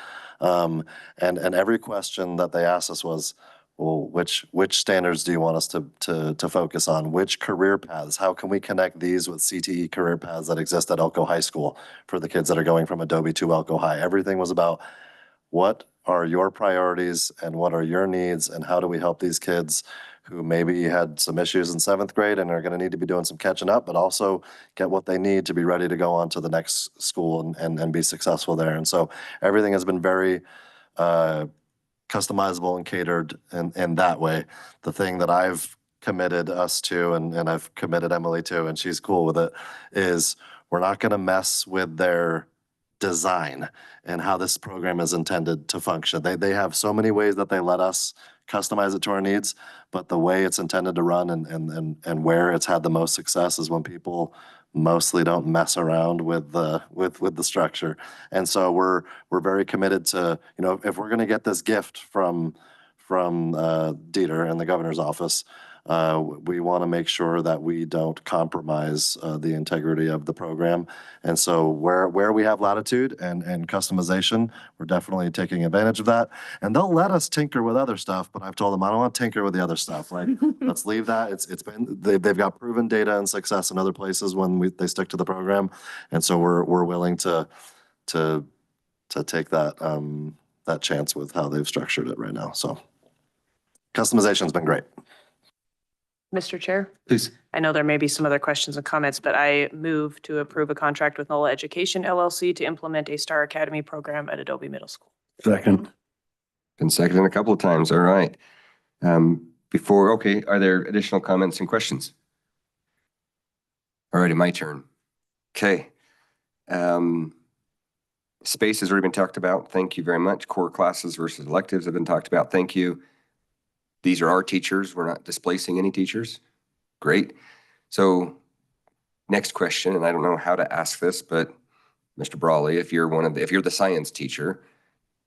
And every question that they asked us was, well, which standards do you want us to focus on? Which career paths? How can we connect these with CTE career paths that exist at Elko High School for the kids that are going from Adobe to Elko High? Everything was about what are your priorities and what are your needs and how do we help these kids who maybe had some issues in 7th grade and are going to need to be doing some catching up, but also get what they need to be ready to go on to the next school and be successful there. And so everything has been very customizable and catered in that way. The thing that I've committed us to, and I've committed Emily to, and she's cool with it, is we're not going to mess with their design and how this program is intended to function. They have so many ways that they let us customize it to our needs, but the way it's intended to run and where it's had the most success is when people mostly don't mess around with the structure. And so we're very committed to, if we're going to get this gift from Dieter and the governor's office, we want to make sure that we don't compromise the integrity of the program. And so where we have latitude and customization, we're definitely taking advantage of that. And they'll let us tinker with other stuff, but I've told them I don't want to tinker with the other stuff. Like, let's leave that. They've got proven data and success in other places when they stick to the program. And so we're willing to to take that, that chance with how they've structured it right now. So customization's been great. Mr. Chair, Please. I know there may be some other questions and comments, but I move to approve a contract with NOLAEducation LLC to implement a S.T.A.R. Academy program at Adobe Middle School. Second. Been seconded a couple of times. All right. Okay, are there additional comments and questions? All righty, my turn. Okay. Space has already been talked about. Thank you very much. Core classes versus electives have been talked about. Thank you. These are our teachers. We're not displacing any teachers. Great. So next question, and I don't know how to ask this, but Mr. Brawley, if you're the science teacher,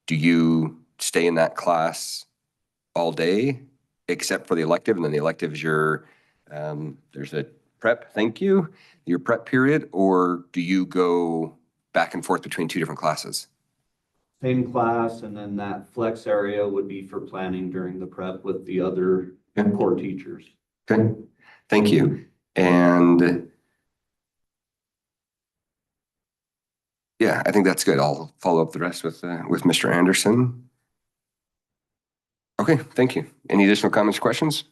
do you stay in that class all day except for the elective? And then the elective is your, there's a prep, thank you, your prep period, or do you go back and forth between two different classes? Same class, and then that flex area would be for planning during the prep with the other core teachers. Okay, thank you. And yeah, I think that's good. I'll follow up the rest with Mr. Anderson. Okay, thank you. Any additional comments or questions?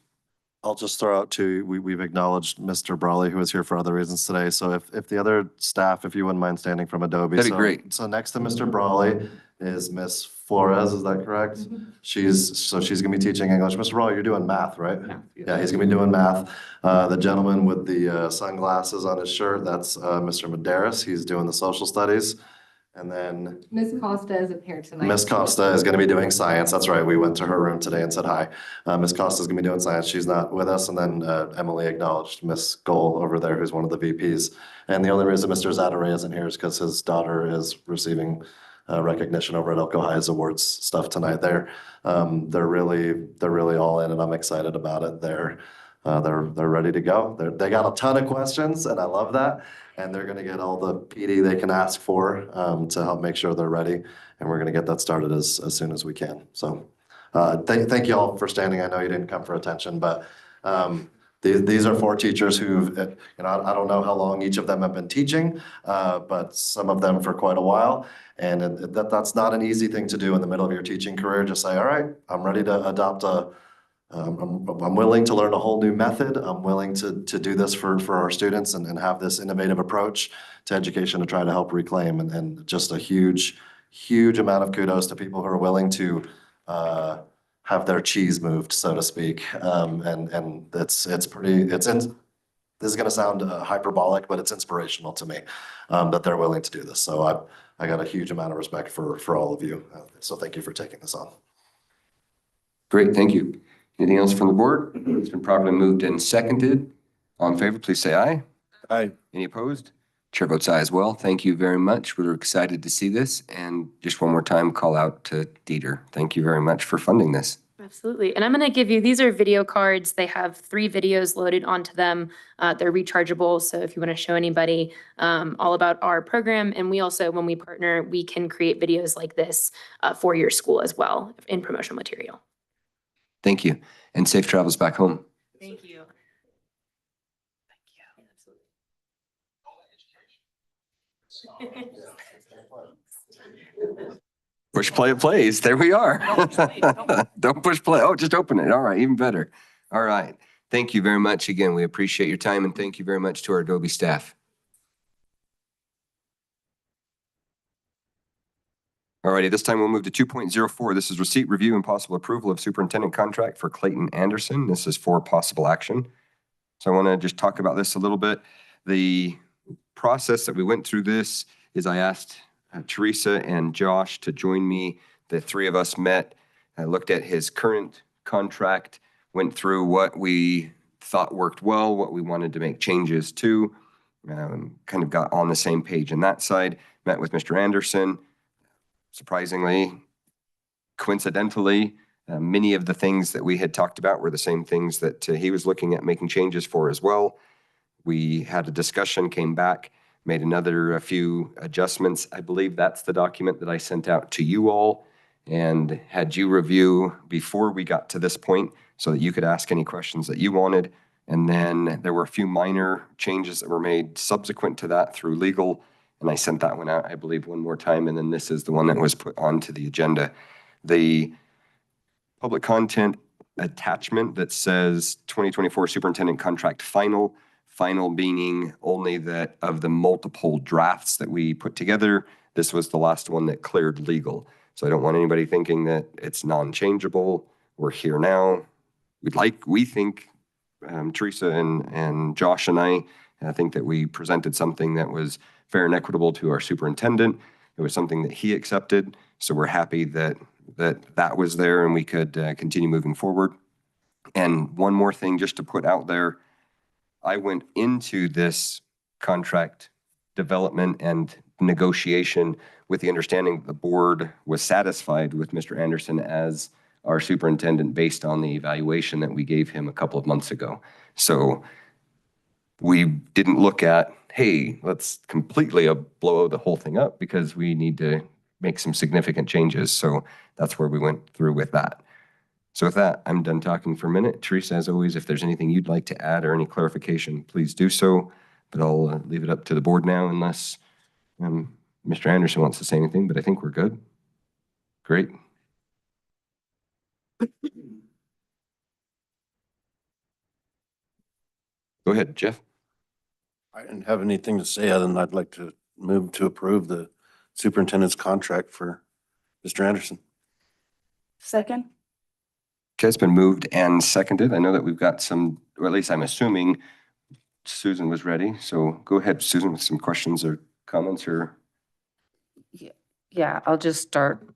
I'll just throw out too, we've acknowledged Mr. Brawley, who is here for other reasons today. So if the other staff, if you wouldn't mind standing from Adobe. That'd be great. So next to Mr. Brawley is Miss Flores, is that correct? She's gonna be teaching English. Mr. Brawley, you're doing math, right? Yeah, he's gonna be doing math. The gentleman with the sunglasses on his shirt, that's Mr. Medeiros. He's doing the social studies. And then Ms. Costa isn't here tonight. Miss Costa is going to be doing science. That's right. We went to her room today and said hi. Miss Costa is going to be doing science. She's not with us. And then Emily acknowledged Miss Gold over there, who's one of the VPs. And the only reason Mr. Zadare isn't here is because his daughter is receiving recognition over at Elko High's awards stuff tonight. They're really all in, and I'm excited about it. They're ready to go. They got a ton of questions, and I love that. And they're going to get all the PD they can ask for to help make sure they're ready. And we're going to get that started as soon as we can. So thank you all for standing. I know you didn't come for attention, but these are 4 teachers who've, I don't know how long each of them have been teaching, but some of them for quite a while. And that's not an easy thing to do in the middle of your teaching career. Just say, all right, I'm ready to adopt I'm willing to learn a whole new method. I'm willing to do this for our students and have this innovative approach to education to try to help reclaim, and just a huge amount of kudos to people who are willing to have their cheese moved, so to speak. And this is going to sound hyperbolic, but it's inspirational to me that they're willing to do this. So I got a huge amount of respect for all of you. So thank you for taking this on. Great, thank you. Anything else from the board? It's been properly moved and seconded. All in favor, please say aye. Aye. Any opposed? Chair votes aye as well. Thank you very much. We're excited to see this. And just one more time, call out to Dieter. Thank you very much for funding this. Absolutely. And I'm going to give you, these are video cards. They have 3 videos loaded onto them. They're rechargeable. So if you want to show anybody all about our program, and we also, when we partner, we can create videos like this for your school as well in promotional material. Thank you. And safe travels back home. Thank you. Push play it plays. There we are. Don't push play. Oh, just open it. All right. Even better. All right. Thank you very much. Again, we appreciate your time, and thank you very much to our Adobe staff. All righty, this time we'll move to 2.04. This is receipt, review, and possible approval of superintendent contract for Clayton Anderson. This is for possible action. So I want to just talk about this a little bit. The process that we went through this is I asked Teresa and Josh to join me. The 3 of us met, looked at his current contract, went through what we thought worked well, what we wanted to make changes to, kind of got on the same page on that side, met with Mr. Anderson. Surprisingly, coincidentally, many of the things that we had talked about were the same things that he was looking at making changes for as well. We had a discussion, came back, made a few adjustments. I believe that's the document that I sent out to you all and had you review before we got to this point so that you could ask any questions that you wanted. And then there were a few minor changes that were made subsequent to that through legal. And I sent that one out, I believe, one more time, and then this is the one that was put onto the agenda. The public content attachment that says 2024 superintendent contract final meaning only that of the multiple drafts that we put together, this was the last one that cleared legal. So I don't want anybody thinking that it's non-changeable. We're here now. We think, Teresa and Josh and I think that we presented something that was fair and equitable to our superintendent. It was something that he accepted. So we're happy that was there and we could continue moving forward. And one more thing just to put out there, I went into this contract development and negotiation with the understanding that the board was satisfied with Mr. Anderson as our superintendent based on the evaluation that we gave him a couple of months ago. So we didn't look at, hey, let's completely blow the whole thing up because we need to make some significant changes. So that's where we went through with that. So with that, I'm done talking for a minute. Teresa, as always, if there's anything you'd like to add or any clarification, please do so. But I'll leave it up to the board now unless Mr. Anderson wants to say anything, but I think we're good. Great. Go ahead, Jeff. I didn't have anything to say other than I'd like to move to approve the superintendent's contract for Mr. Anderson. Second? Okay, it's been moved and seconded. I know that we've got some, or at least I'm assuming Susan was ready. So go ahead, Susan, with some questions or comments or. Yeah, I'll just start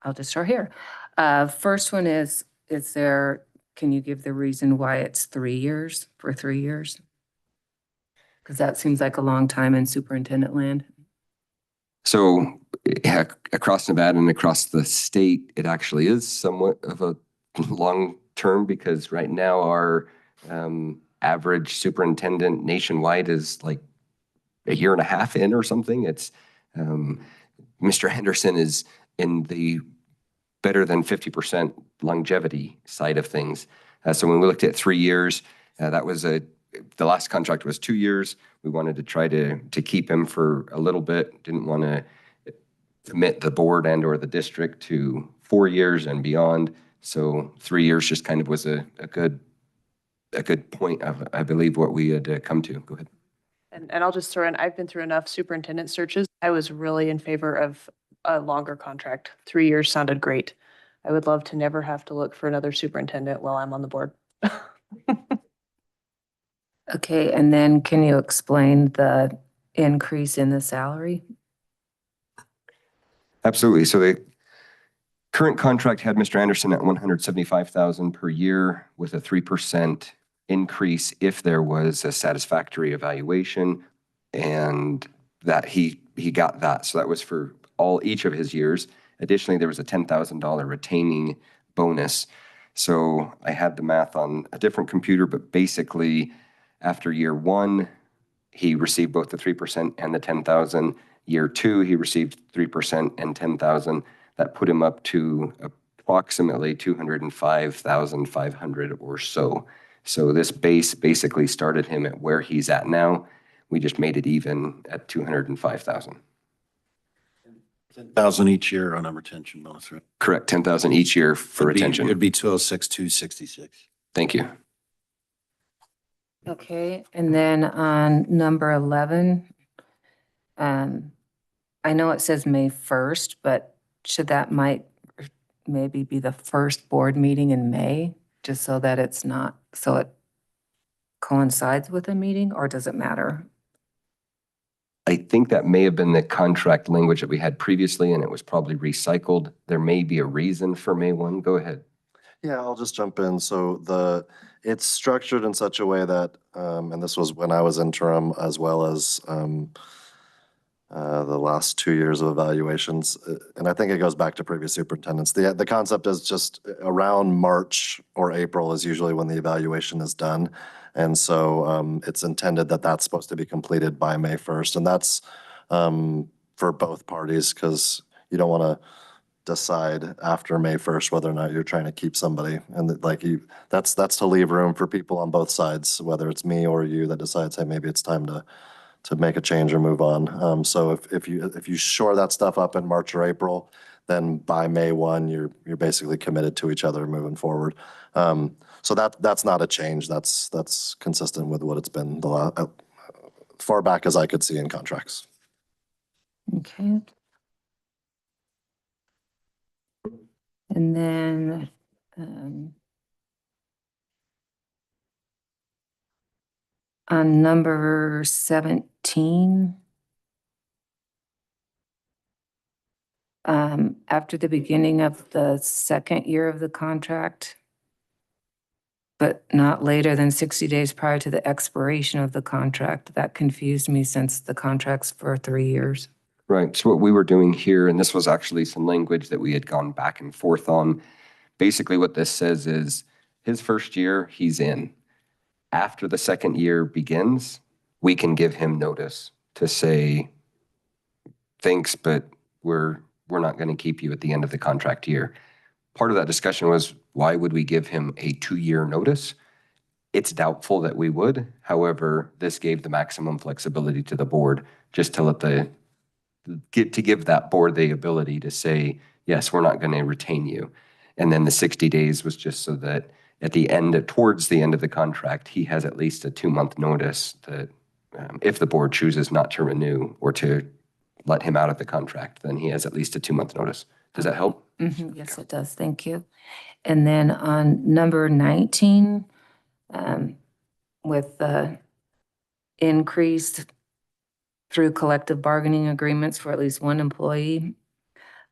here. First one is there, can you give the reason why it's 3 years, for 3 years? Because that seems like a long time in superintendent land. So across Nevada and across the state, it actually is somewhat of a long term because right now our average superintendent nationwide is like a year and a half in or something. It's Mr. Henderson is in the better than 50% longevity side of things. So when we looked at 3 years, that was the last contract was 2 years. We wanted to try to keep him for a little bit. Didn't want to commit the board and or the district to 4 years and beyond. So 3 years just kind of was a good point of, I believe, what we had come to. Go ahead. And I'll just throw in, I've been through enough superintendent searches. I was really in favor of a longer contract. 3 years sounded great. I would love to never have to look for another superintendent while I'm on the board. Okay, and then can you explain the increase in the salary? Absolutely. So the current contract had Mr. Anderson at $175,000 per year with a 3% increase if there was a satisfactory evaluation, and that he got that. So that was for each of his years. Additionally, there was a $10,000 retaining bonus. So I had the math on a different computer, but basically after year 1, he received both the 3% and the $10,000. Year 2, he received 3% and $10,000. That put him up to approximately $205,500 or so. So this base basically started him at where he's at now. We just made it even at $205,000. 10,000 each year on a retention bonus, right? Correct, 10,000 each year for retention. It'd be 206,266. Thank you. Okay, and then on number 11, I know it says May 1st, but should that maybe be the first board meeting in May, just so that it's not, so it coincides with a meeting, or does it matter? I think that may have been the contract language that we had previously, and it was probably recycled. There may be a reason for May 1. Go ahead. Yeah, I'll just jump in. So it's structured in such a way that, and this was when I was interim as well as the last 2 years of evaluations. And I think it goes back to previous superintendents. The concept is just around March or April is usually when the evaluation is done. And so it's intended that that's supposed to be completed by May 1st. And that's for both parties because you don't want to decide after May 1st whether or not you're trying to keep somebody. And that's to leave room for people on both sides, whether it's me or you that decides, hey, maybe it's time to make a change or move on. So if you shore that stuff up in March or April, then by May 1, you're basically committed to each other moving forward. So that's not a change. That's consistent with what it's been far back as I could see in contracts. Okay. And then, on number 17, after the beginning of the second year of the contract, but not later than 60 days prior to the expiration of the contract. That confused me since the contract's for 3 years. Right. So what we were doing here, and this was actually some language that we had gone back and forth on. Basically what this says is his first year, he's in. After the second year begins, we can give him notice to say, thanks, but we're not going to keep you at the end of the contract year. Part of that discussion was, why would we give him a 2-year notice? It's doubtful that we would. However, this gave the maximum flexibility to the board just to give that board the ability to say, yes, we're not going to retain you. And then the 60 days was just so that at the end, towards the end of the contract, he has at least a 2-month notice that if the board chooses not to renew or to let him out of the contract, then he has at least a 2-month notice. Does that help? Mm-hmm. Yes, it does. Thank you. And then on number 19, with the increase through collective bargaining agreements for at least one employee,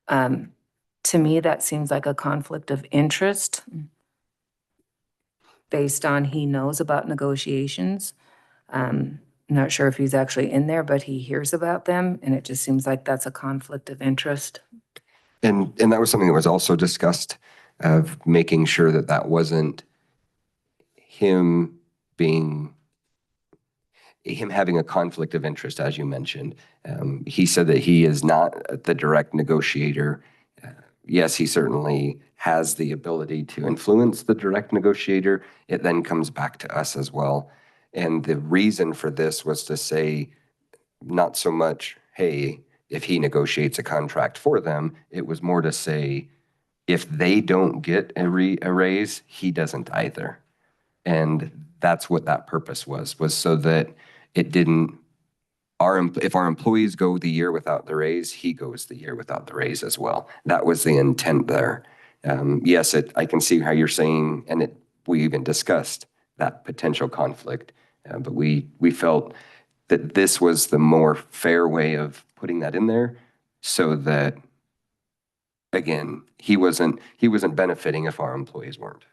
to me, that seems like a conflict of interest based on he knows about negotiations. I'm not sure if he's actually in there, but he hears about them, and it just seems like that's a conflict of interest. And that was something that was also discussed, of making sure that that wasn't him having a conflict of interest, as you mentioned. He said that he is not the direct negotiator. Yes, he certainly has the ability to influence the direct negotiator. It then comes back to us as well. And the reason for this was to say, not so much, hey, if he negotiates a contract for them, it was more to say, if they don't get a raise, he doesn't either. And that's what that purpose was so that it didn't, if our employees go the year without the raise, he goes the year without the raise as well. That was the intent there. Yes, I can see how you're saying, and we even discussed that potential conflict, but we felt that this was the more fair way of putting that in there so that, again, he wasn't benefiting if our employees weren't.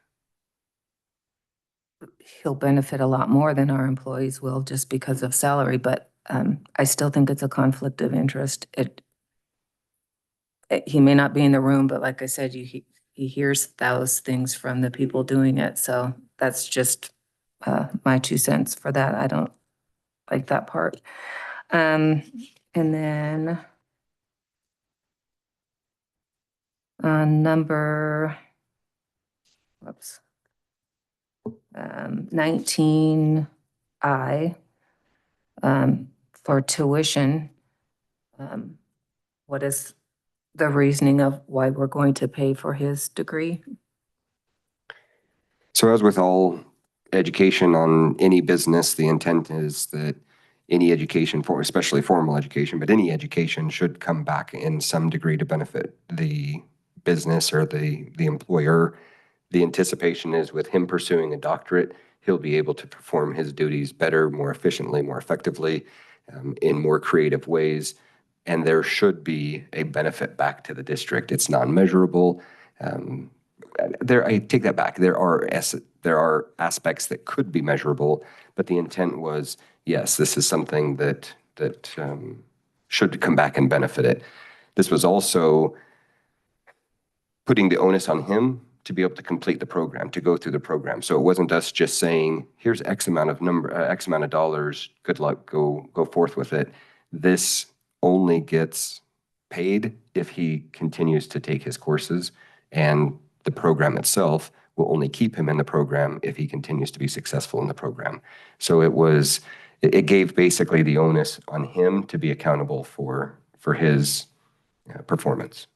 He'll benefit a lot more than our employees will just because of salary, but I still think it's a conflict of interest. He may not be in the room, but like I said, he hears those things from the people doing it. So that's just my 2 cents for that. I don't like that part. And then on number 19I, for tuition, what is the reasoning of why we're going to pay for his degree? So as with all education on any business, the intent is that any education, especially formal education, but any education should come back in some degree to benefit the business or the employer. The anticipation is with him pursuing a doctorate, he'll be able to perform his duties better, more efficiently, more effectively, in more creative ways. And there should be a benefit back to the district. It's non-measurable. I take that back. There are aspects that could be measurable, but the intent was, yes, this is something that should come back and benefit it. This was also putting the onus on him to be able to complete the program, to go through the program. So it wasn't us just saying, here's X amount of dollars, good luck, go forth with it. This only gets paid if he continues to take his courses, and the program itself will only keep him in the program if he continues to be successful in the program. So it was it gave basically the onus on him to be accountable for his performance.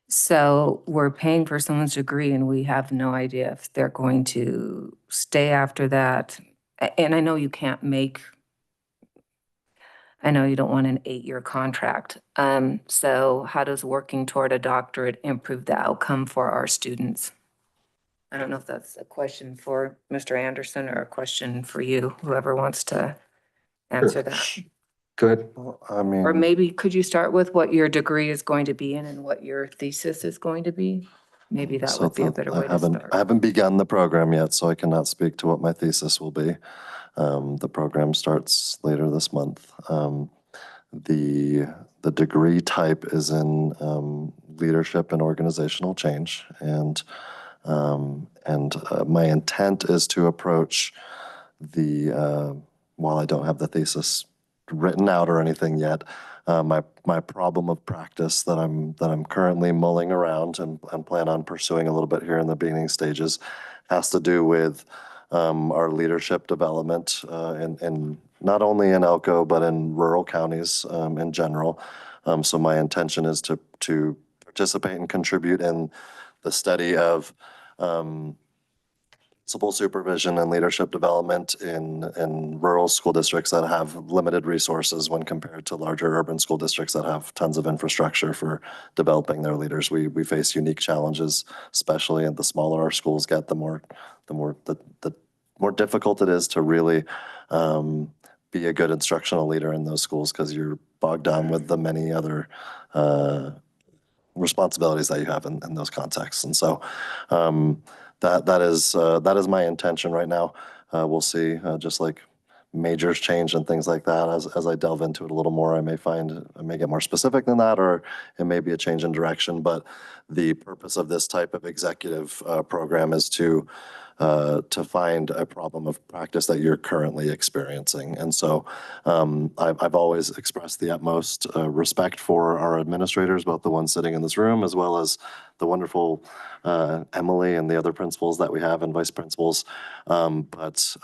So we're paying for someone's degree and we have no idea if they're going to stay after that. And I know you can't make, I know you don't want an 8-year contract. So how does working toward a doctorate improve the outcome for our students? I don't know if that's a question for Mr. Anderson or a question for you, whoever wants to answer that. Good. Well, I Or mean, maybe could you start with what your degree is going to be in and what your thesis is going to be? Maybe that so would be a better way to I start. haven't begun the program yet, so I cannot speak to what my thesis will be. The program starts later this month. The degree type is in leadership and organizational change, and my intent is to approach while I don't have the thesis written out or anything yet, my problem of practice that I'm currently mulling around and plan on pursuing a little bit here in the beginning stages has to do with our leadership development in not only in Elko but in rural counties in general. So my intention is to participate and contribute in the study of principal supervision and leadership development in rural school districts that have limited resources when compared to larger urban school districts that have tons of infrastructure for developing their leaders. We face unique challenges, especially and the smaller our schools get, the more difficult it is to really be a good instructional leader in those schools because you're bogged down with the many other responsibilities that you have in those contexts. And so that is my intention right now. We'll see, just like majors change and things like that. As I delve into it a little more, I may get more specific than that, or it may be a change in direction. But the purpose of this type of executive program is to find a problem of practice that you're currently experiencing. And so I've always expressed the utmost respect for our administrators, both the ones sitting in this room, as well as the wonderful Emily and the other principals that we have and vice principals. But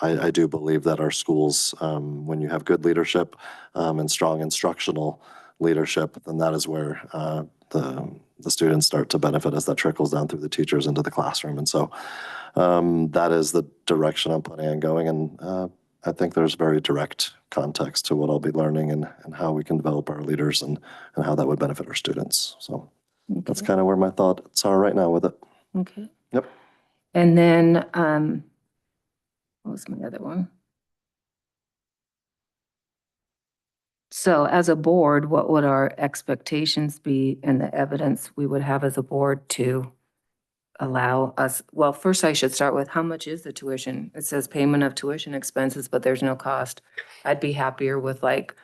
I do believe that our schools, when you have good leadership and strong instructional leadership, then that is where the students start to benefit as that trickles down through the teachers into the classroom. And so that is the direction I'm planning on going. And I think there's very direct context to what I'll be learning and how we can develop our leaders and how that would benefit our students. So that's kind of where my thoughts are right now with it. Okay. Yep. And then, what was my other one? So as a board, what would our expectations be and the evidence we would have as a board to allow us? Well, first I should start with how much is the tuition? It says payment of tuition expenses, but there's no cost. I'd be happier with like,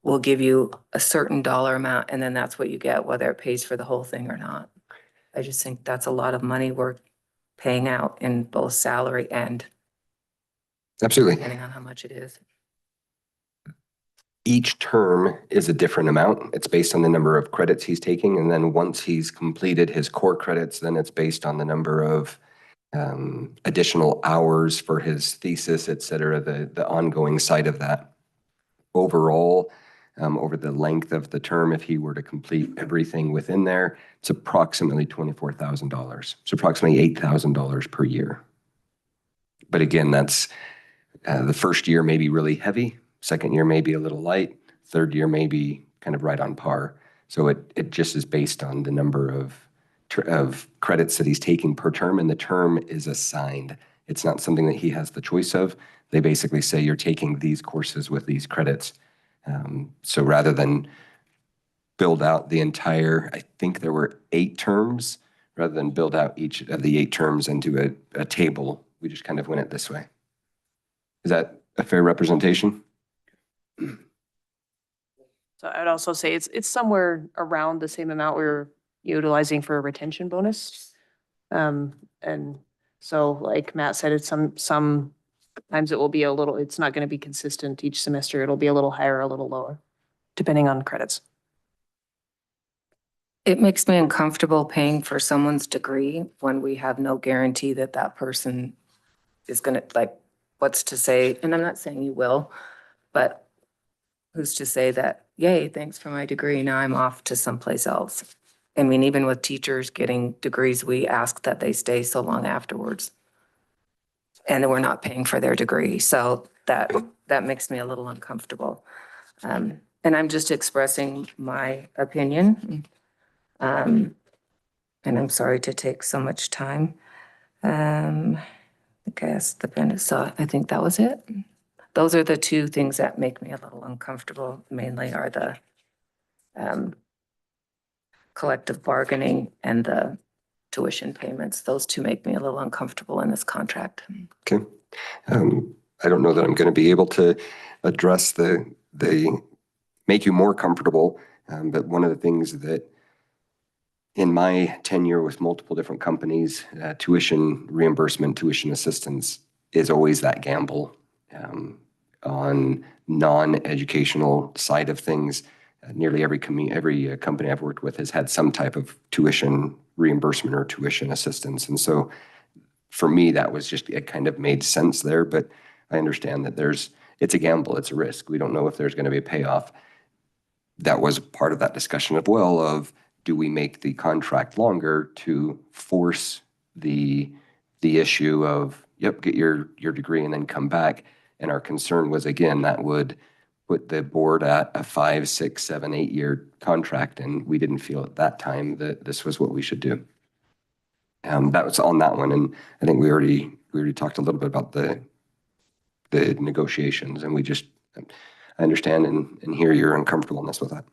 we'll give you a certain dollar amount and then that's what you get, whether it pays for the whole thing or not. I just think that's a lot of money we're paying out in both salary and Absolutely. depending on how much it is. Each term is a different amount. It's based on the number of credits he's taking. And then once he's completed his core credits, then it's based on the number of additional hours for his thesis, et cetera, the ongoing side of that. Overall, over the length of the term, if he were to complete everything within there, it's approximately $24,000. It's approximately $8,000 per year. But again, that's the first year may be really heavy. Second year may be a little light. Third year may be kind of right on par. So it just is based on the number of credits that he's taking per term, and the term is assigned. It's not something that he has the choice of. They basically say you're taking these courses with these credits. So rather than build out the entire, I think there were 8 terms, rather than build out each of the 8 terms into a table, we just kind of went it this way. Is that a fair representation? So I would also say it's somewhere around the same amount we're utilizing for a retention bonus. And so like Matt said, it's sometimes it will be a little, it's not going to be consistent each semester. It'll be a little higher, a little lower, depending on credits. It makes me uncomfortable paying for someone's degree when we have no guarantee that that person is gonna, like, what's to say, and I'm not saying you will, but who's to say that, yay, thanks for my degree, now I'm off to someplace else. I mean, even with teachers getting degrees, we ask that they stay so long afterwards. And we're not paying for their degree, so that makes me a little uncomfortable. And I'm just expressing my opinion. And I'm sorry to take so much time. I think I asked the Brenda, so I think that was it. Those are the two things that make me a little uncomfortable, mainly are the collective bargaining and the tuition payments. Those two make me a little uncomfortable in this contract. Okay. I don't know that I'm going to be able to address the make you more comfortable, but one of the things that in my tenure with multiple different companies, tuition reimbursement, tuition assistance is always that gamble on non-educational side of things. Nearly every company I've worked with has had some type of tuition reimbursement or tuition assistance. And so for me, that was just, it kind of made sense there, but I understand that it's a gamble, it's a risk. We don't know if there's going to be a payoff. That was part of that discussion as well of, do we make the contract longer to force the issue of, yep, get your degree and then come back? And our concern was, again, that would put the board at a 5, 6, 7, 8-year contract, and we didn't feel at that time that this was what we should do. That was on that one, and I think we already talked a little bit about the negotiations, and I understand and hear your uncomfortableness with that.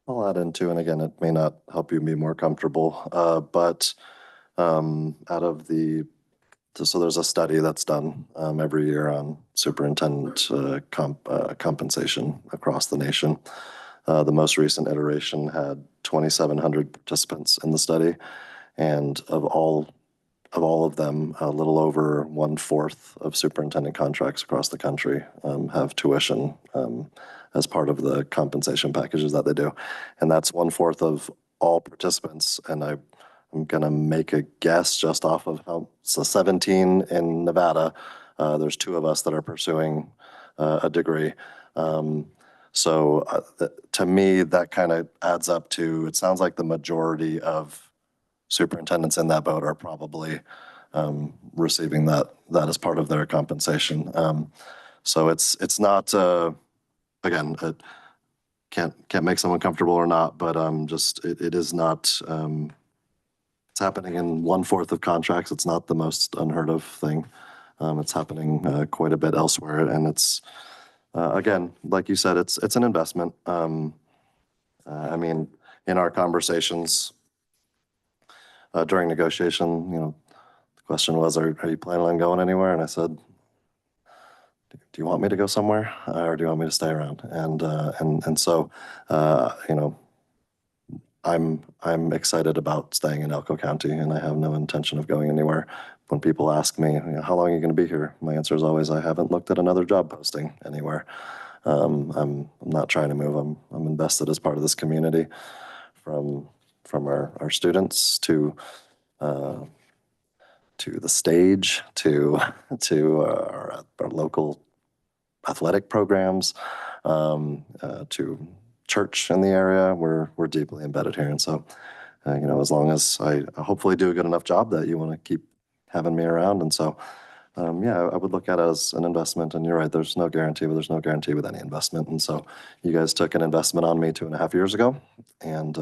I'll add in too, and again, it may not help you be more comfortable, but out of so there's a study that's done every year on superintendent compensation across the nation. The most recent iteration had 2,700 participants in the study, and of all of them, a little over 1/4 of superintendent contracts across the country have tuition as part of the compensation packages that they do. And that's 1/4 of all participants. And I'm going to make a guess just off of so 17 in Nevada. There's 2 of us that are pursuing a degree. So to me, that kind of adds up to, it sounds like the majority of superintendents in that boat are probably receiving that as part of their compensation. So it's not, again, can't make someone comfortable or not, but just it is not, it's happening in 1/4 of contracts. It's not the most unheard of thing. It's happening quite a bit elsewhere, and it's again, like you said, it's an investment. I mean, in our conversations during negotiation, the question was, "Are you planning on going anywhere?" And I said, "Do you want me to go somewhere, or do you want me to stay around?" And so, I'm excited about staying in Elko County, and I have no intention of going anywhere. When people ask me, "How long are you going to be here?" my answer is always, "I haven't looked at another job posting anywhere." I'm not trying to move. I'm invested as part of this community, from our students to the stage, to our local athletic programs, to church in the area. We're deeply embedded here, and so as long as I hopefully do a good enough job that you want to keep having me around, and so I would look at it as an investment. And you're right, there's no guarantee, but there's no guarantee with any investment. And so you guys took an investment on me 2.5 years ago, and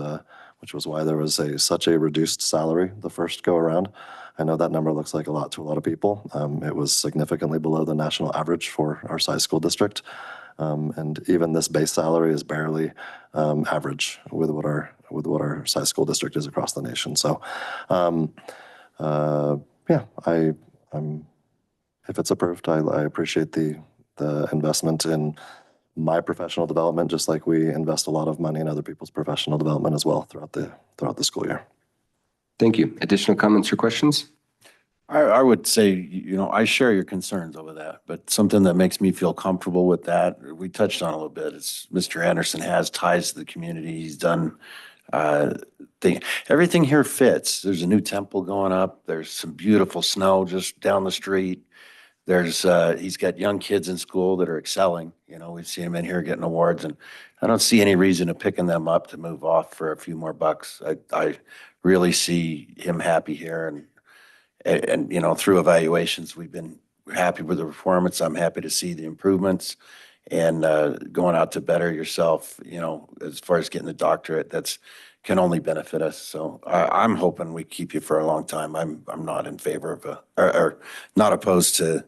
which was why there was such a reduced salary the first go around. I know that number looks like a lot to a lot of people. It was significantly below the national average for our size school district. And even this base salary is barely average with what our size school district is across the nation. So, I'm if it's approved, I appreciate the investment in my professional development, just like we invest a lot of money in other people's professional development as well throughout the school year. Thank you. Additional comments or questions? I would say, I share your concerns over that, but something that makes me feel comfortable with that, we touched on a little bit, is Mr. Anderson has ties to the community. He's done Everything here fits. There's a new temple going up. There's some beautiful snow just down the street. He's got young kids in school that are excelling. You know, we've seen them in here getting awards, and I don't see any reason to picking them up to move off for a few more bucks. I really see him happy here, and you know, through evaluations, we've been happy with the performance. I'm happy to see the improvements, and going out to better yourself, you know, as far as getting the doctorate, that's can only benefit us. So I'm hoping we keep you for a long time. I'm not in favor of or not opposed to,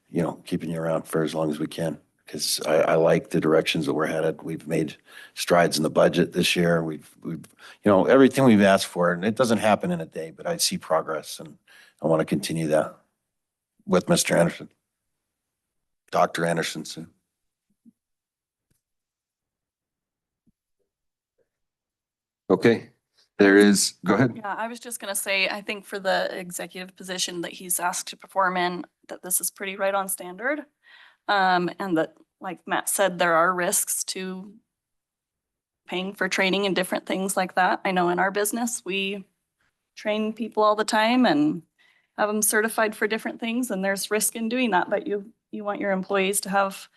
you know, keeping you around for as long as we can, because I like the directions that we're headed. We've made strides in the budget this year. We've you know, everything we've asked for, and it doesn't happen in a day, but I see progress, and I want to continue that with Mr. Anderson, Dr. Anderson soon. Okay, go ahead. Yeah, I was just gonna say, I think for the executive position that he's asked to perform in, that this is pretty right on standard. And that, like Matt said, there are risks to paying for training and different things like that. I know in our business, we train people all the time and have them certified for different things, and there's risk in doing that, but you want your employees to have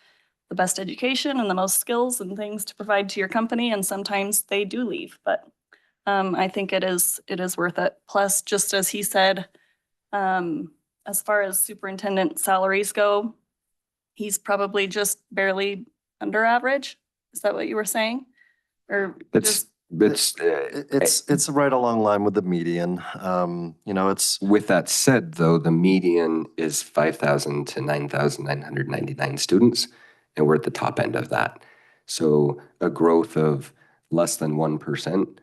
the best education and the most skills and things to provide to your company, and sometimes they do leave, but I think it is worth it. Plus, just as he said, as far as superintendent salaries go, he's probably just barely under average. Is that what you were saying? Or It's It's right along line with the median. You know, it's. With that said, though, the median is 5,000 to 9,999 students, and we're at the top end of that. So a growth of less than 1%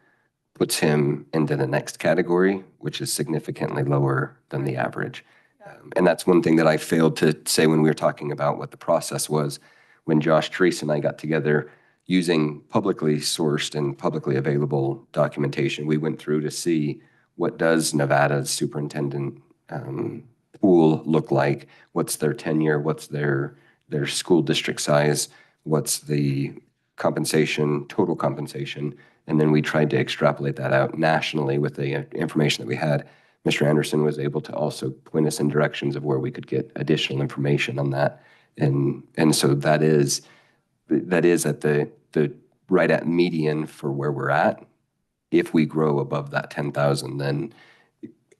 puts him into the next category, which is significantly lower than the average. And that's one thing that I failed to say when we were talking about what the process was. When Josh, Teresa, and I got together using publicly sourced and publicly available documentation, we went through to see what does Nevada's superintendent pool look like, what's their tenure, what's their school district size, what's the compensation, total compensation, and then we tried to extrapolate that out nationally with the information that we had. Mr. Anderson was able to also point us in directions of where we could get additional information on that. And so that is at the right at median for where we're at. If we grow above that 10,000, then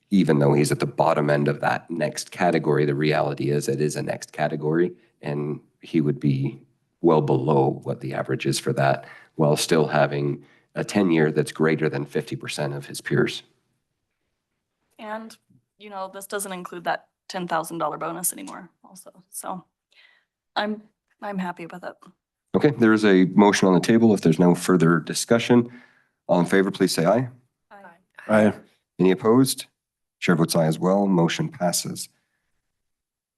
even though he's at the bottom end of that next category, the reality is it is a next category, and he would be well below what the average is for that, while still having a tenure that's greater than 50% of his peers. and, you know, this doesn't include that $10,000 bonus anymore also. So I'm happy with it. Okay, there is a motion on the table. If there's no further discussion, all in favor, please say aye. Aye. Any opposed? Chair votes aye as well. Motion passes.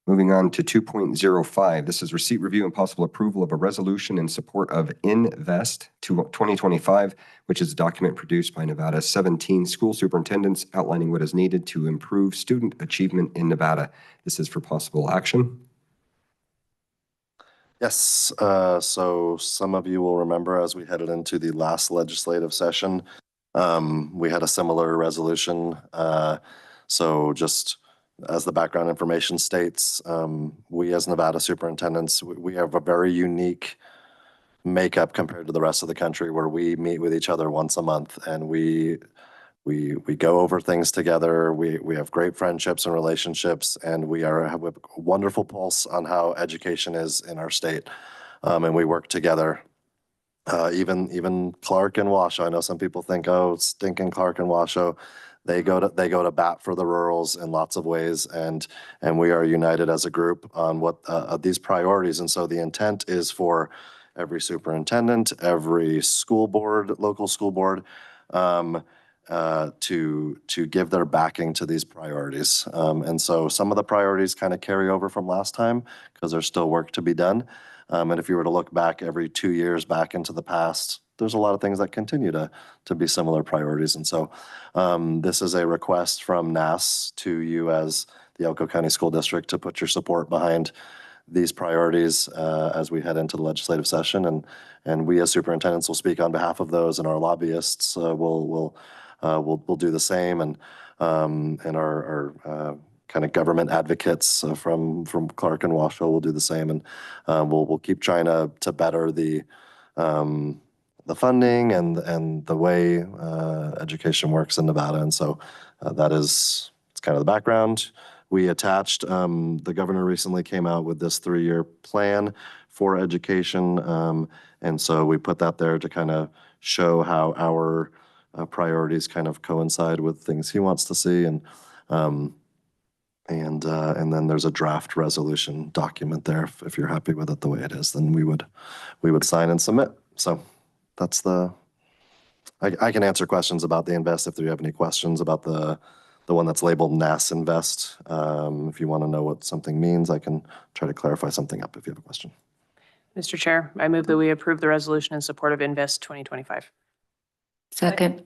Moving on to 2.05, this is receipt, review, and possible approval of a resolution in support of Invest 2025, which is a document produced by Nevada's 17 school superintendents outlining what is needed to improve student achievement in Nevada. This is for possible action. Yes, so some of you will remember as we headed into the last legislative session, we had a similar resolution. So just as the background information states, we as Nevada superintendents, we have a very unique makeup compared to the rest of the country, where we meet with each other once a month and we go over things together. We have great friendships and relationships, and we have a wonderful pulse on how education is in our state. And we work together. Even Clark and Washoe. I know some people think, oh, stinking Clark and Washoe. They go to bat for the rurals in lots of ways, and we are united as a group on what these priorities. And so the intent is for every superintendent, every school board, local school board, to give their backing to these priorities. And so some of the priorities kind of carry over from last time because there's still work to be done. And if you were to look back every 2 years back into the past, there's a lot of things that continue to be similar priorities. And so this is a request from NASB to you as the Elko County School District to put your support behind these priorities as we head into the legislative session. And we as superintendents will speak on behalf of those, and our lobbyists will do the same. And our kind of government advocates from Clark and Washington will do the same. And we'll keep trying to better the funding and the way education works in Nevada. And so it's kind of the background. We attached, the governor recently came out with this 3-year plan for education. And so we put that there to kind of show how our priorities kind of coincide with things he wants to see. And then there's a draft resolution document there. If you're happy with it the way it is, then we would sign and submit. So that's I can answer questions about the invest if you have any questions about the one that's labeled NAS Invest. If you want to know what something means, I can try to clarify something up if you have a question. Mr. Chair, I move that we approve the resolution in support of Invest 2025. Second.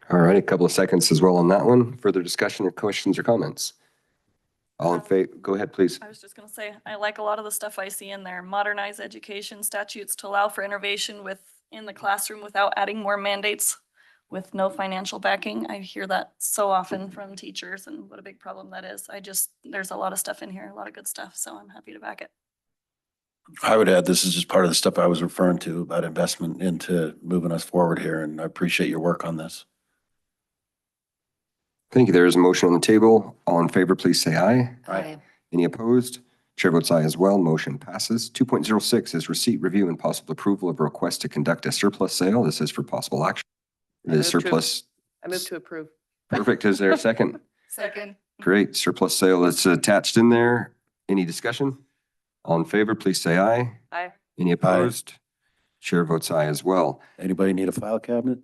All right, a couple of seconds as well on that one. Further discussion or questions or comments? All in favor, go ahead, please. I was just gonna say, I like a lot of the stuff I see in there. Modernize education statutes to allow for innovation in the classroom without adding more mandates with no financial backing. I hear that so often from teachers, and what a big problem that is. There's a lot of stuff in here, a lot of good stuff, so I'm happy to back it. I would add, this is just part of the stuff I was referring to about investment into moving us forward here, and I appreciate your work on this. Thank you. There is a motion on the table. All in favor, please say aye. Aye. Any opposed? Chair votes aye as well. Motion passes. 2.06 is receipt, review, and possible approval of a request to conduct a surplus sale. This is for possible action. The surplus. I move to approve. Perfect. Is there a second? Second. Great. Surplus sale is attached in there. Any discussion? All in favor, please say aye. Aye. Any opposed? Chair votes aye as well. Anybody need a file cabinet?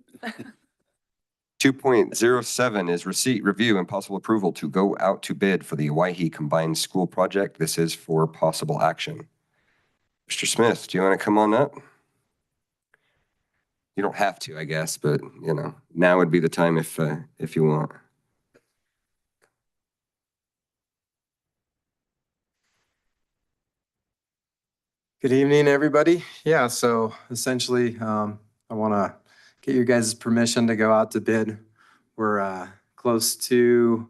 2.07 is receipt, review, and possible approval to go out to bid for the Owyhee Combined School Project. This is for possible action. Mr. Smith, do you want to come on up? You don't have to, I guess, but now would be the time if you want. Good evening, everybody. Yeah, so essentially, I want to get your guys' permission to go out to bid. We're close to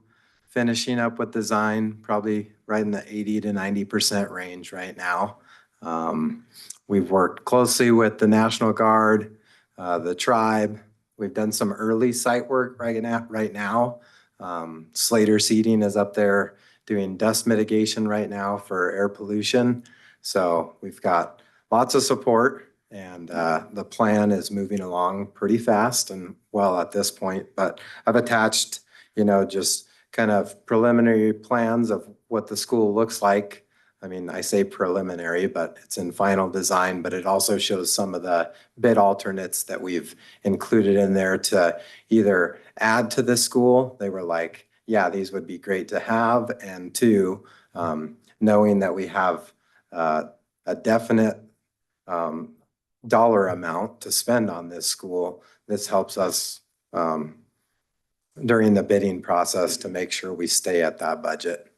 finishing up with design, probably right in the 80 to 90% range right now. We've worked closely with the National Guard, the tribe. We've done some early site work right now. Slater Seating is up there doing dust mitigation right now for air pollution. So we've got lots of support, and the plan is moving along pretty fast and well at this point. But I've attached, just kind of preliminary plans of what the school looks like. I mean, I say preliminary, but it's in final design, but it also shows some of the bid alternates that we've included in there to either add to the school. They were like, yeah, these would be great to have. And two, knowing that we have a definite dollar amount to spend on this school, this helps us during the bidding process to make sure we stay at that budget.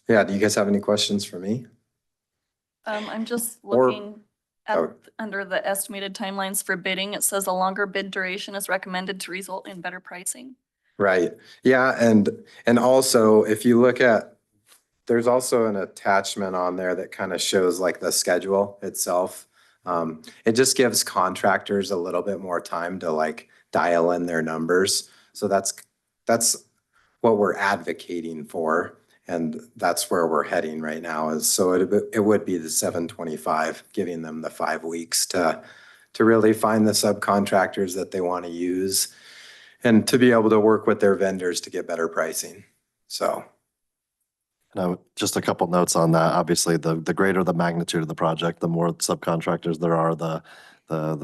Yeah, do you guys have any questions for me? I'm just looking at under the estimated timelines for bidding. It says a longer bid duration is recommended to result in better pricing. Right. Yeah, and also if you look at, there's also an attachment on there that kind of shows like the schedule itself. It just gives contractors a little bit more time to like dial in their numbers. So that's what we're advocating for. And that's where we're heading right now is, so it would be the 725, giving them the 5 weeks to really find the subcontractors that they want to use and to be able to work with their vendors to get better pricing. So. Now, just a couple notes on that. Obviously, the greater the magnitude of the project, the more subcontractors there are, the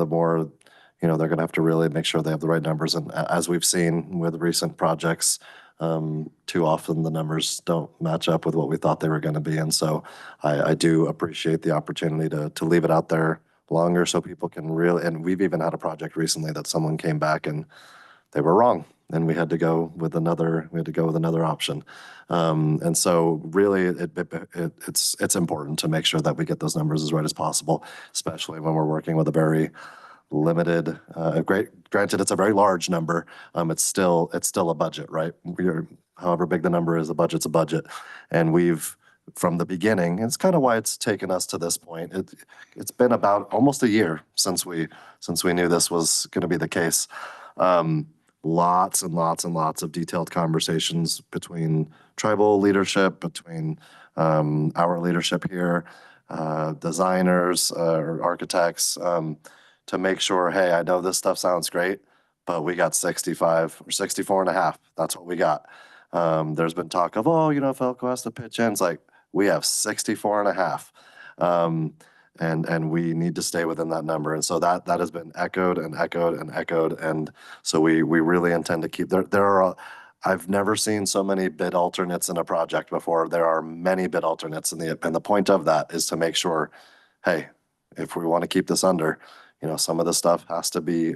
more, they're going to have to really make sure they have the right numbers. And as we've seen with recent projects, too often the numbers don't match up with what we thought they were going to be. And so I do appreciate the opportunity to leave it out there longer so people can really, and we've even had a project recently that someone came back and they were wrong. and we had to go with another option. And so really it's important to make sure that we get those numbers as right as possible, especially when we're working with a very limited, granted, it's a very large number. It's still a budget, right? However big the number is, a budget's a budget. And we've, from the beginning, it's kind of why it's taken us to this point. It's been about almost a year since we knew this was going to be the case. Lots and lots and lots of detailed conversations between tribal leadership, between our leadership here, designers, or architects, to make sure, hey, I know this stuff sounds great, but we got 65 or 64 and a half. That's what we got. There's been talk of, oh, if Elko has to pitch in, it's like, we have 64 and a half. And we need to stay within that number. And so that has been echoed and echoed and echoed. And so we really intend to keep, I've never seen so many bid alternates in a project before. There are many bid alternates, and the point of that is to make sure, hey, if we want to keep this under, some of the stuff has to be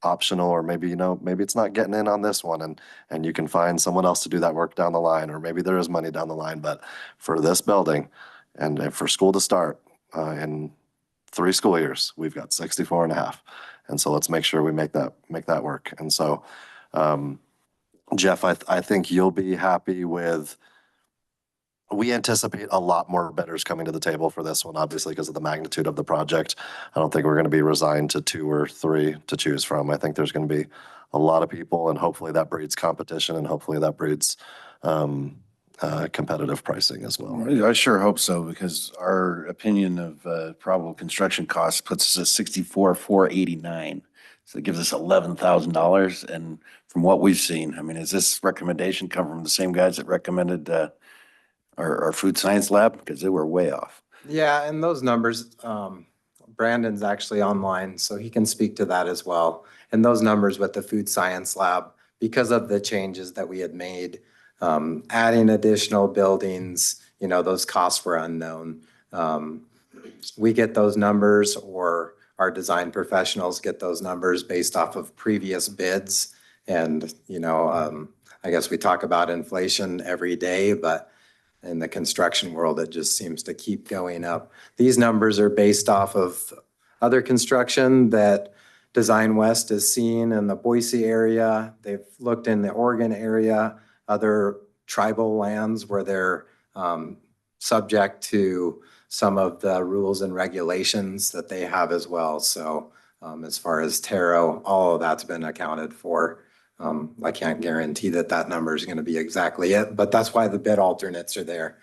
optional, or maybe, maybe it's not getting in on this one, and you can find someone else to do that work down the line, or maybe there is money down the line. But for this building and for school to start in 3 school years, we've got 64 and a half. And so let's make sure we make that work. And so, Jeff, I think you'll be happy with, we anticipate a lot more bidders coming to the table for this one, obviously, because of the magnitude of the project. I don't think we're going to be resigned to 2 or 3 to choose from. I think there's going to be a lot of people, and hopefully that breeds competition, and hopefully that breeds competitive pricing as well. I sure hope so, because our opinion of probable construction costs puts us at 64,489. So it gives us $11,000. And from what we've seen, I mean, has this recommendation come from the same guys that recommended our food science lab? Because they were way off. Yeah, and those numbers, Brandon's actually online, so he can speak to that as well. And those numbers with the food science lab, because of the changes that we had made, adding additional buildings, those costs were unknown. We get those numbers, or our design professionals get those numbers based off of previous bids. And, I guess we talk about inflation every day, but in the construction world, it just seems to keep going up. These numbers are based off of other construction that Design West has seen in the Boise area. They've looked in the Oregon area, other tribal lands where they're subject to some of the rules and regulations that they have as well. So as far as taro, all of that's been accounted for. I can't guarantee that number is going to be exactly it, but that's why the bid alternates are there.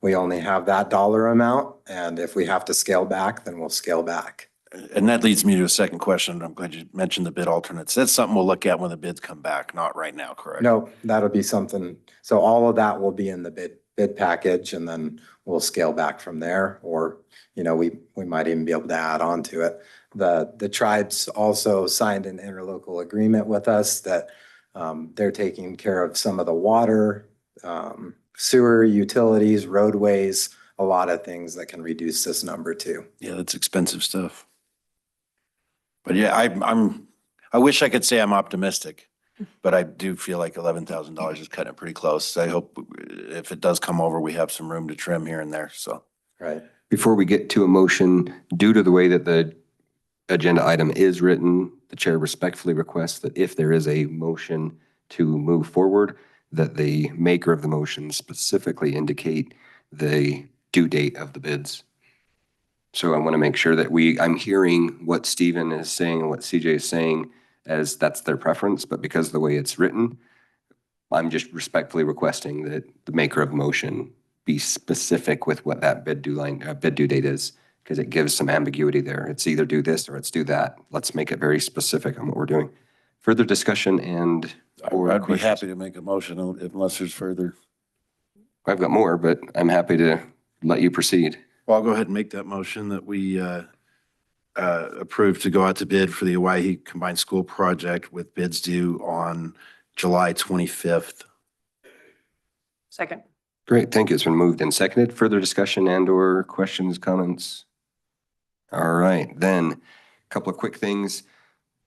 We only have that dollar amount, and if we have to scale back, then we'll scale back. And that leads me to a second question. I'm glad you mentioned the bid alternates. That's something we'll look at when the bids come back, not right now, correct? No, that'll be something. So all of that will be in the bid package, and then we'll scale back from there, or, we might even be able to add on to it. The tribes also signed an interlocal agreement with us that they're taking care of some of the water, sewer, utilities, roadways, a lot of things that can reduce this number too. Yeah, that's expensive stuff. But yeah, I wish I could say I'm optimistic, but I do feel like $11,000 is cutting it pretty close. I hope if it does come over, we have some room to trim here and there, so. Right. Before we get to a motion, due to the way that the agenda item is written, the chair respectfully requests that if there is a motion to move forward, that the maker of the motion specifically indicate the due date of the bids. So I want to make sure that I'm hearing what Stephen is saying and what CJ is saying as that's their preference, but because of the way it's written, I'm just respectfully requesting that the maker of the motion be specific with what that bid due date is, because it gives some ambiguity there. It's either do this or it's do that. Let's make it very specific on what we're doing. Further discussion and I'd be happy to make a motion unless there's further. I've got more, but I'm happy to let you proceed. Well, I'll go ahead and make that motion that we approve to go out to bid for the Owyhee Combined School Project with bids due on July 25th. Second. Great, thank you. It's been moved and seconded. Further discussion and or questions, comments? All right, then a couple of quick things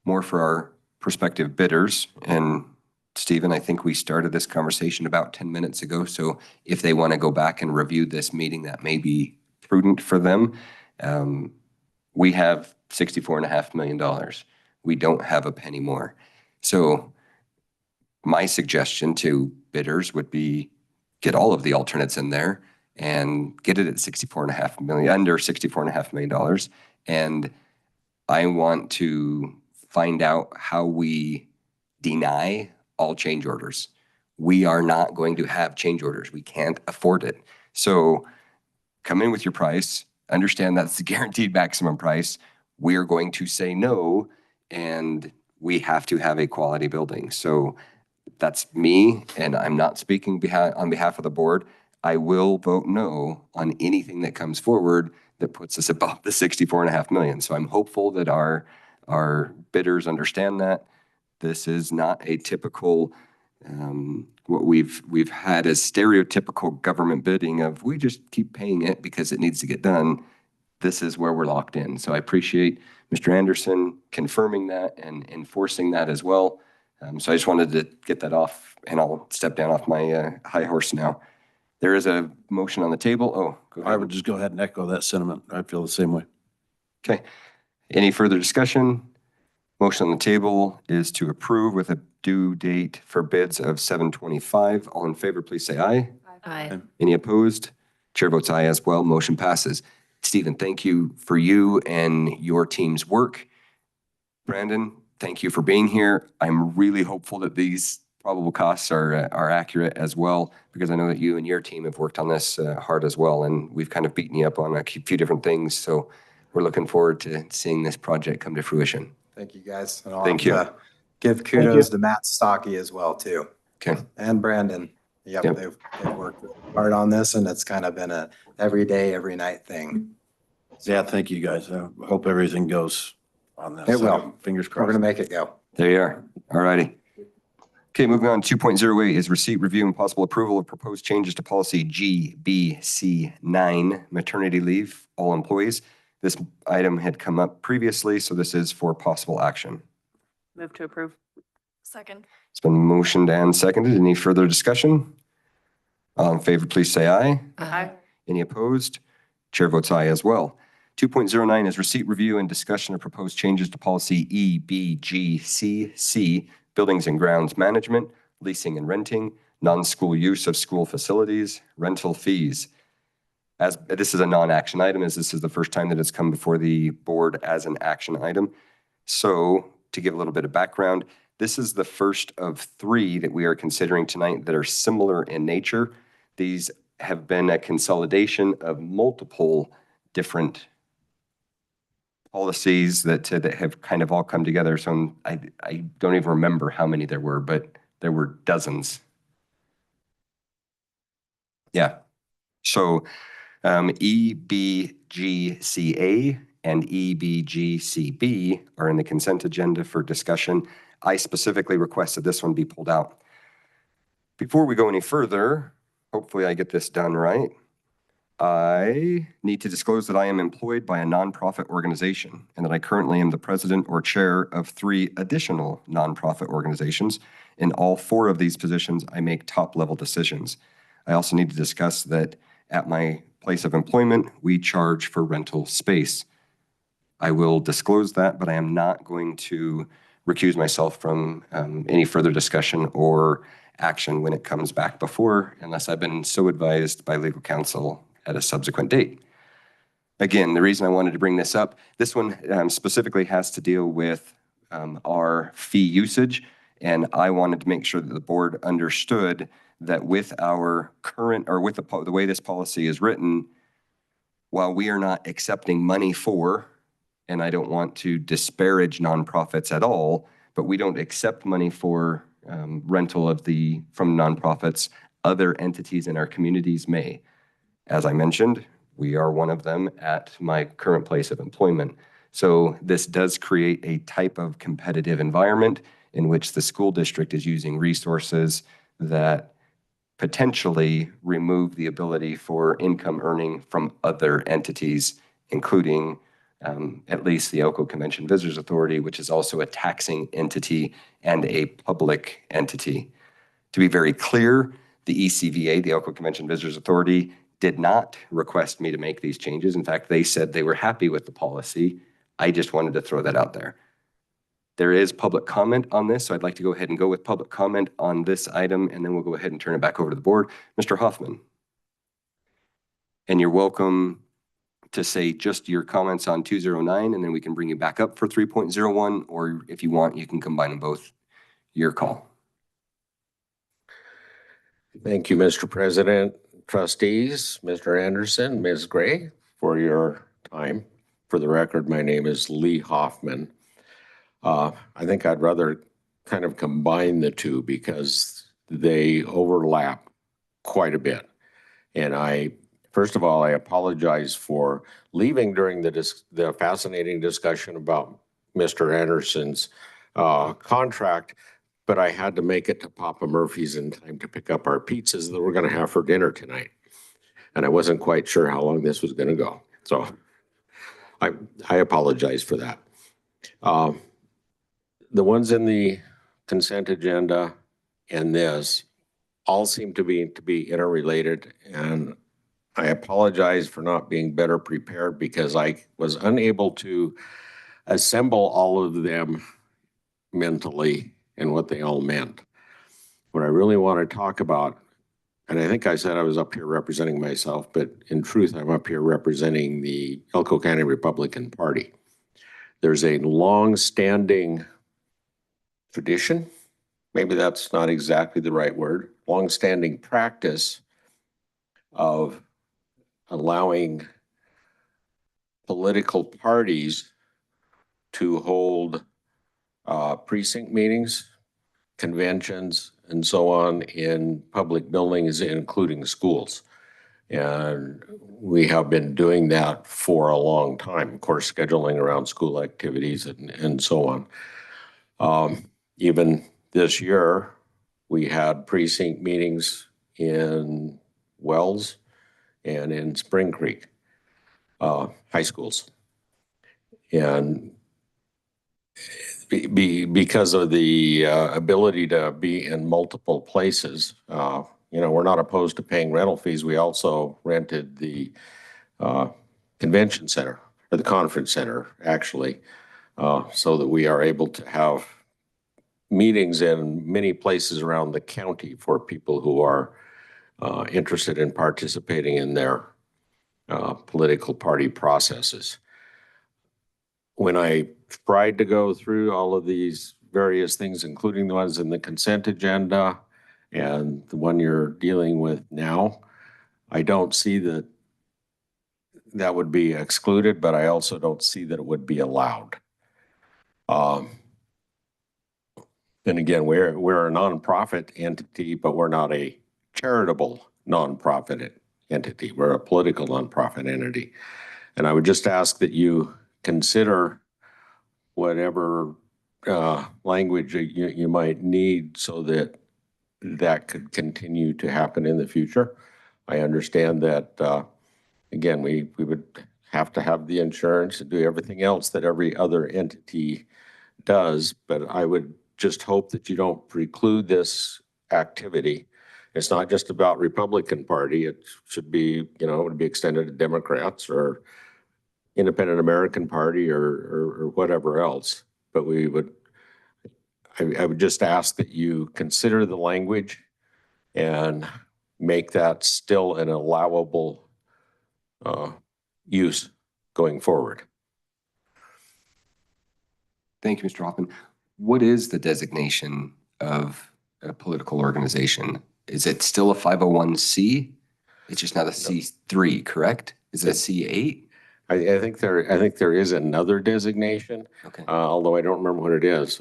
more for our prospective bidders. And Stephen, I think we started this conversation about 10 minutes ago. So if they want to go back and review this meeting, that may be prudent for them. We have $64.5 million. We don't have a penny more. So my suggestion to bidders would be get all of the alternates in there and get it at $64.5 million, under $64.5 million. And I want to find out how we deny all change orders. We are not going to have change orders. We can't afford it. So come in with your price, understand that's the guaranteed maximum price. We are going to say no, and we have to have a quality building. So that's me, and I'm not speaking on behalf of the board. I will vote no on anything that comes forward that puts us above the $64.5 million. So I'm hopeful that our bidders understand that. This is not a typical, what we've had as stereotypical government bidding of we just keep paying it because it needs to get done. This is where we're locked in. So I appreciate Mr. Anderson confirming that and enforcing that as well. So I just wanted to get that off, and I'll step down off my high horse now. There is a motion on the table. Oh, go ahead. I would just go ahead and echo that sentiment. I feel the same way. Okay. Any further discussion? Motion on the table is to approve with a due date for bids of 7/25. All in favor, please say aye. Aye. Any opposed? Chair votes aye as well. Motion passes. Stephen, thank you for you and your team's work. Brandon, thank you for being here. I'm really hopeful that these probable costs are accurate as well, because I know that you and your team have worked on this hard as well, and we've kind of beaten you up on a few different things. So we're looking forward to seeing this project come to fruition. Thank you, guys. And I'll Thank have you. to give kudos to Matt Stocky as well, too. Okay. And Brandon. Yep. They've worked hard on this, and it's kind of been a every day, every night thing. Yeah, thank you, guys. I hope everything goes on this. It will. Fingers We're crossed. going to make it go. There you are. All righty. Okay, moving on. 2.08 is receipt, review, and possible approval of proposed changes to policy GBC9, maternity leave, all employees. This item had come up previously, so this is for possible action. Move to approve. Second. It's been motioned and seconded. Any further discussion? All in favor, please say aye. Aye. Any opposed? Chair votes aye as well. 2.09 is receipt, review, and discussion of proposed changes to policy EBGCC, buildings and grounds management, leasing and renting, non-school use of school facilities, rental fees. As this is a non-action item, as this is the first time that it's come before the board as an action item. So to give a little bit of background, this is the first of 3 that we are considering tonight that are similar in nature. These have been a consolidation of multiple different policies that have kind of all come together. So I don't even remember how many there were, but there were dozens. Yeah. So EBGCA and EBGCB are in the consent agenda for discussion. I specifically requested this one be pulled out. Before we go any further, hopefully I get this done right. I need to disclose that I am employed by a nonprofit organization and that I currently am the president or chair of 3 additional nonprofit organizations. In all 4 of these positions, I make top-level decisions. I also need to discuss that at my place of employment, we charge for rental space. I will disclose that, but I am not going to recuse myself from any further discussion or action when it comes back before, unless I've been so advised by legal counsel at a subsequent date. Again, the reason I wanted to bring this up, this one specifically has to deal with our fee usage, and I wanted to make sure that the board understood that with our current, or with the way this policy is written, while we are not accepting money for, and I don't want to disparage nonprofits at all, but we don't accept money for rental from nonprofits. Other entities in our communities may. As I mentioned, we are one of them at my current place of employment. So this does create a type of competitive environment in which the school district is using resources that potentially remove the ability for income earning from other entities, including at least the Elko Convention Visitors Authority, which is also a taxing entity and a public entity. To be very clear, the ECVA, the Elko Convention Visitors Authority, did not request me to make these changes. In fact, they said they were happy with the policy. I just wanted to throw that out there. There is public comment on this, so I'd like to go ahead and go with public comment on this item, and then we'll go ahead and turn it back over to the board. Mr. Hoffman. And you're welcome to say just your comments on 209, and then we can bring you back up for 3.01, or if you want, you can combine them both. Your call. Thank you, Mr. President, trustees, Mr. Anderson, Ms. Gray, for your time. For the record, my name is Lee Hoffman. I think I'd rather kind of combine the two because they overlap quite a bit. And first of all, I apologize for leaving during the fascinating discussion about Mr. Anderson's contract, but I had to make it to Papa Murphy's in time to pick up our pizzas that we're going to have for dinner tonight. And I wasn't quite sure how long this was going to go. So I apologize for that. The ones in the consent agenda and this all seem to be interrelated, and I apologize for not being better prepared because I was unable to assemble all of them mentally and what they all meant. What I really want to talk about, and I think I said I was up here representing myself, but in truth, I'm up here representing the Elko County Republican Party. There's a long-standing tradition, maybe that's not exactly the right word, long-standing practice of allowing political parties to hold precinct meetings, conventions, and so on in public buildings, including schools. And we have been doing that for a long time, of course, scheduling around school activities and so on. Even this year, we had precinct meetings in Wells and in Spring Creek high schools. And because of the ability to be in multiple places, we're not opposed to paying rental fees. We also rented the convention center, or the conference center, actually, so that we are able to have meetings in many places around the county for people who are interested in participating in their political party processes. When I tried to go through all of these various things, including the ones in the consent agenda and the one you're dealing with now, I don't see that that would be excluded, but I also don't see that it would be allowed. And again, we're a nonprofit entity, but we're not a charitable nonprofit entity. We're a political nonprofit entity. And I would just ask that you consider whatever language you might need so that that could continue to happen in the future. I understand that, again, we would have to have the insurance and do everything else that every other entity does, but I would just hope that you don't preclude this activity. It's not just about Republican Party. It should be, it would be extended to Democrats or Independent American Party or whatever else. But I would just ask that you consider the language and make that still an allowable use going forward. Thank you, Mr. Hoffman. What is the designation of a political organization? Is it still a 501c? It's just not a C3, correct? Is it a C8? I think there is another designation. Okay. Although I don't remember what it is.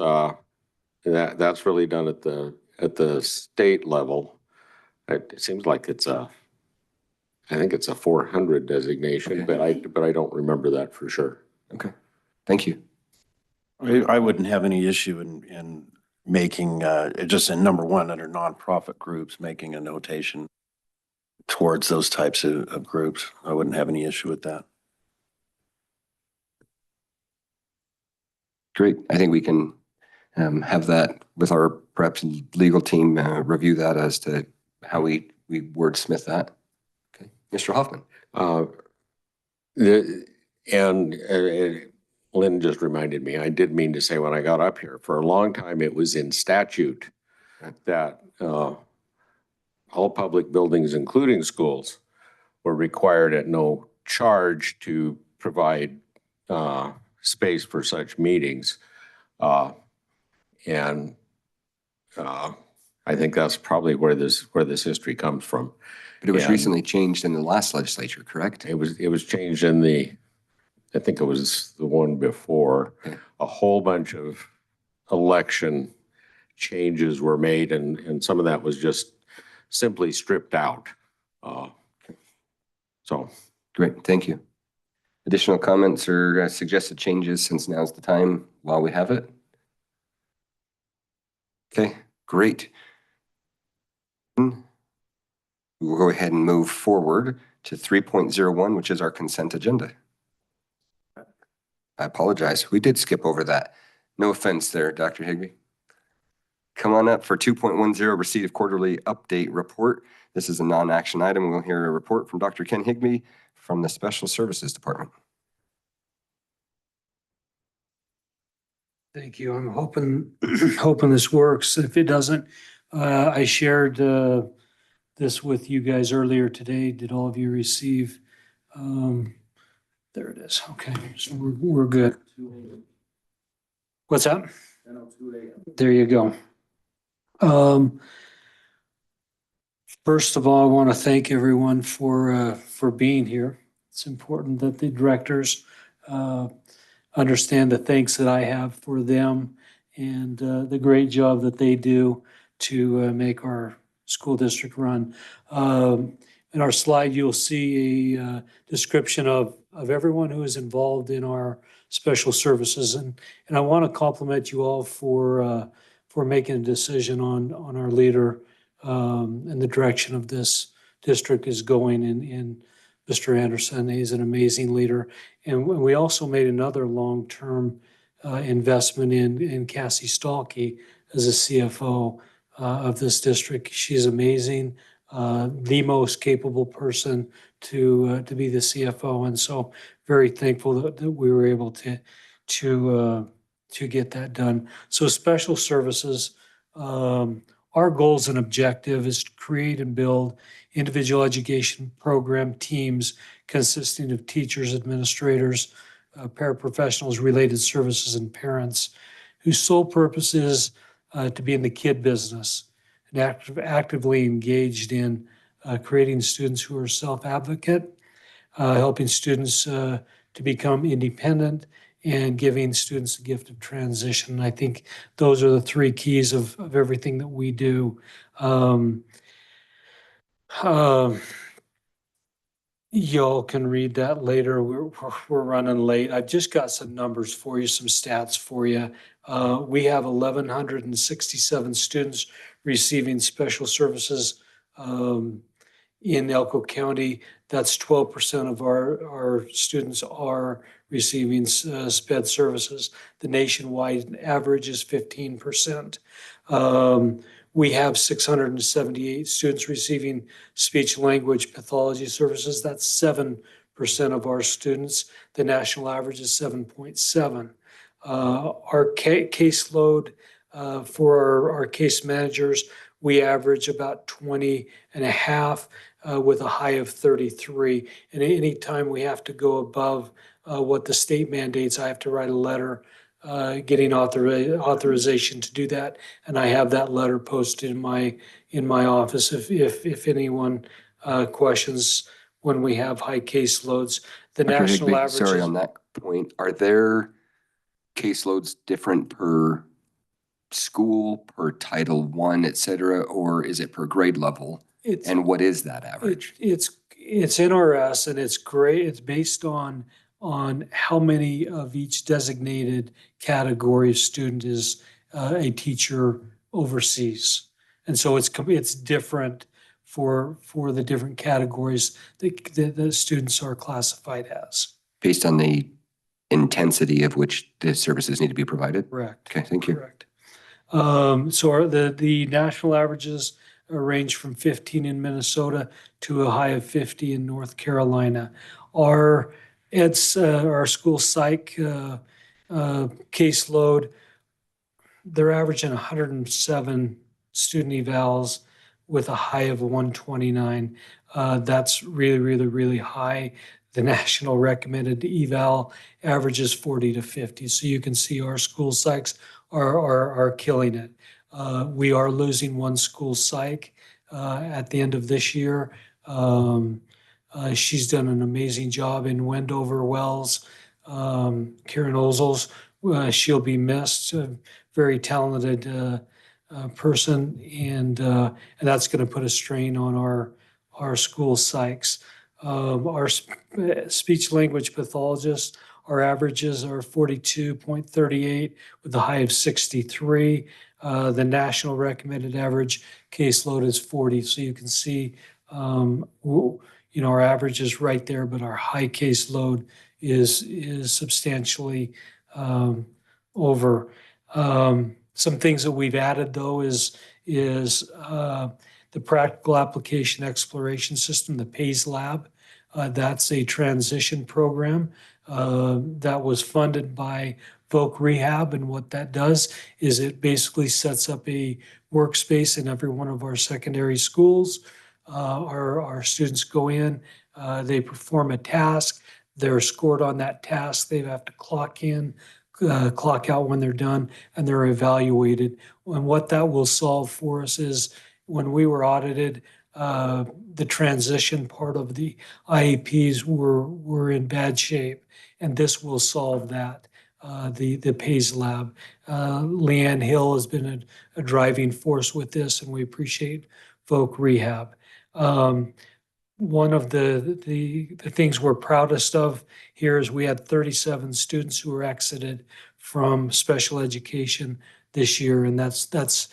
That's really done at the state level. It seems like I think it's a 400 designation, okay. but I don't remember that for sure. Okay. Thank you. I wouldn't have any issue in making, just in number one, under nonprofit groups, making a notation towards those types of groups. I wouldn't have any issue with that. Great. I think we can have that with our perhaps legal team review that as to how we wordsmith that. Okay, Mr. Hoffman. Lynn just reminded me, I did mean to say when I got up here, for a long time, it was in statute that all public buildings, including schools, were required at no charge to provide space for such meetings. And I think that's probably where this history comes from. But it was And recently changed in the last legislature, correct? It was changed in I think it was the one before. A whole bunch of election changes were made, and some of that was just simply stripped out. So. Great, thank you. Additional comments or suggested changes since now's the time while we have it? Okay, great. We'll go ahead and move forward to 3.01, which is our consent agenda. I apologize. We did skip over that. No offense there, Dr. Higbee. Come on up for 2.10, receipt of quarterly update report. This is a non-action item. We'll hear a report from Dr. Ken Higbee from the Special Services Department. Thank you. I'm hoping this works. If it doesn't, I shared this with you guys earlier today. Did all of you receive? There it is. Okay, so we're good. What's that? There you go. First of all, I want to thank everyone for being here. It's important that the directors understand the thanks that I have for them and the great job that they do to make our school district run. In our slide, you'll see a description of everyone who is involved in our special services. And I want to compliment you all for making a decision on our leader and the direction of this district is going in Mr. Anderson. He's an amazing leader. And we also made another long-term investment in Cassie Stalkey as a CFO of this district. She's amazing, the most capable person to be the CFO. And so very thankful that we were able to get that done. So special services, our goals and objective is to create and build individual education program teams consisting of teachers, administrators, paraprofessionals, related services, and parents whose sole purpose is to be in the kid business and actively engaged in creating students who are self-advocate, helping students to become independent, and giving students the gift of transition. I think those are the three keys of everything that we do. Y'all can read that later. We're running late. I've just got some numbers for you, some stats for you. We have 1,167 students receiving special services in Elko County. That's 12% of our students are receiving SPED services. The nationwide average is 15%. We have 678 students receiving speech language pathology services. That's 7% of our students. The national average is 7.7. Our caseload for our case managers, we average about 20 and a half with a high of 33. And anytime we have to go above what the state mandates, I have to write a letter getting authorization to do that. And I have that letter posted in my office if anyone questions when we have high caseloads. The Dr. national Higbee, average sorry, is, on that point, are there caseloads different per school, per Title I, et cetera, or is it per grade level? And what is that average? It's NRS and it's great. It's based on how many of each designated category of student is a teacher oversees. And so it's different for the different categories that the students are classified as. Based on the intensity of which the services need to be provided? Correct. Okay, thank you. Correct. The national averages range from 15 in Minnesota to a high of 50 in North Carolina. Our school psych caseload, they're averaging 107 student evals with a high of 129. That's really, really, really high. The national recommended eval average is 40 to 50. So you can see our school psychs are killing it. We are losing one school psych at the end of this year. She's done an amazing job in Wendover Wells. Karen Ozels, she'll be missed. A very talented person, and that's going to put a strain on our school psychs. Our speech language pathologists, our averages are 42.38 with a high of 63. The national recommended average caseload is 40. So you can see, our average is right there, but our high caseload is substantially over. Some things that we've added though is the practical application exploration system, the PAYS lab. That's a transition program that was funded by Voc Rehab. And what that does is it basically sets up a workspace in every one of our secondary schools. Our students go in, they perform a task, they're scored on that task, they have to clock in, clock out when they're done, and they're evaluated. And what that will solve for us is when we were audited, the transition part of the IEPs were in bad shape, and this will solve that. The PAYS lab. Leanne Hill has been a driving force with this, and we appreciate Voc Rehab. One of the things we're proudest of here is we had 37 students who were exited from special education this year, and that's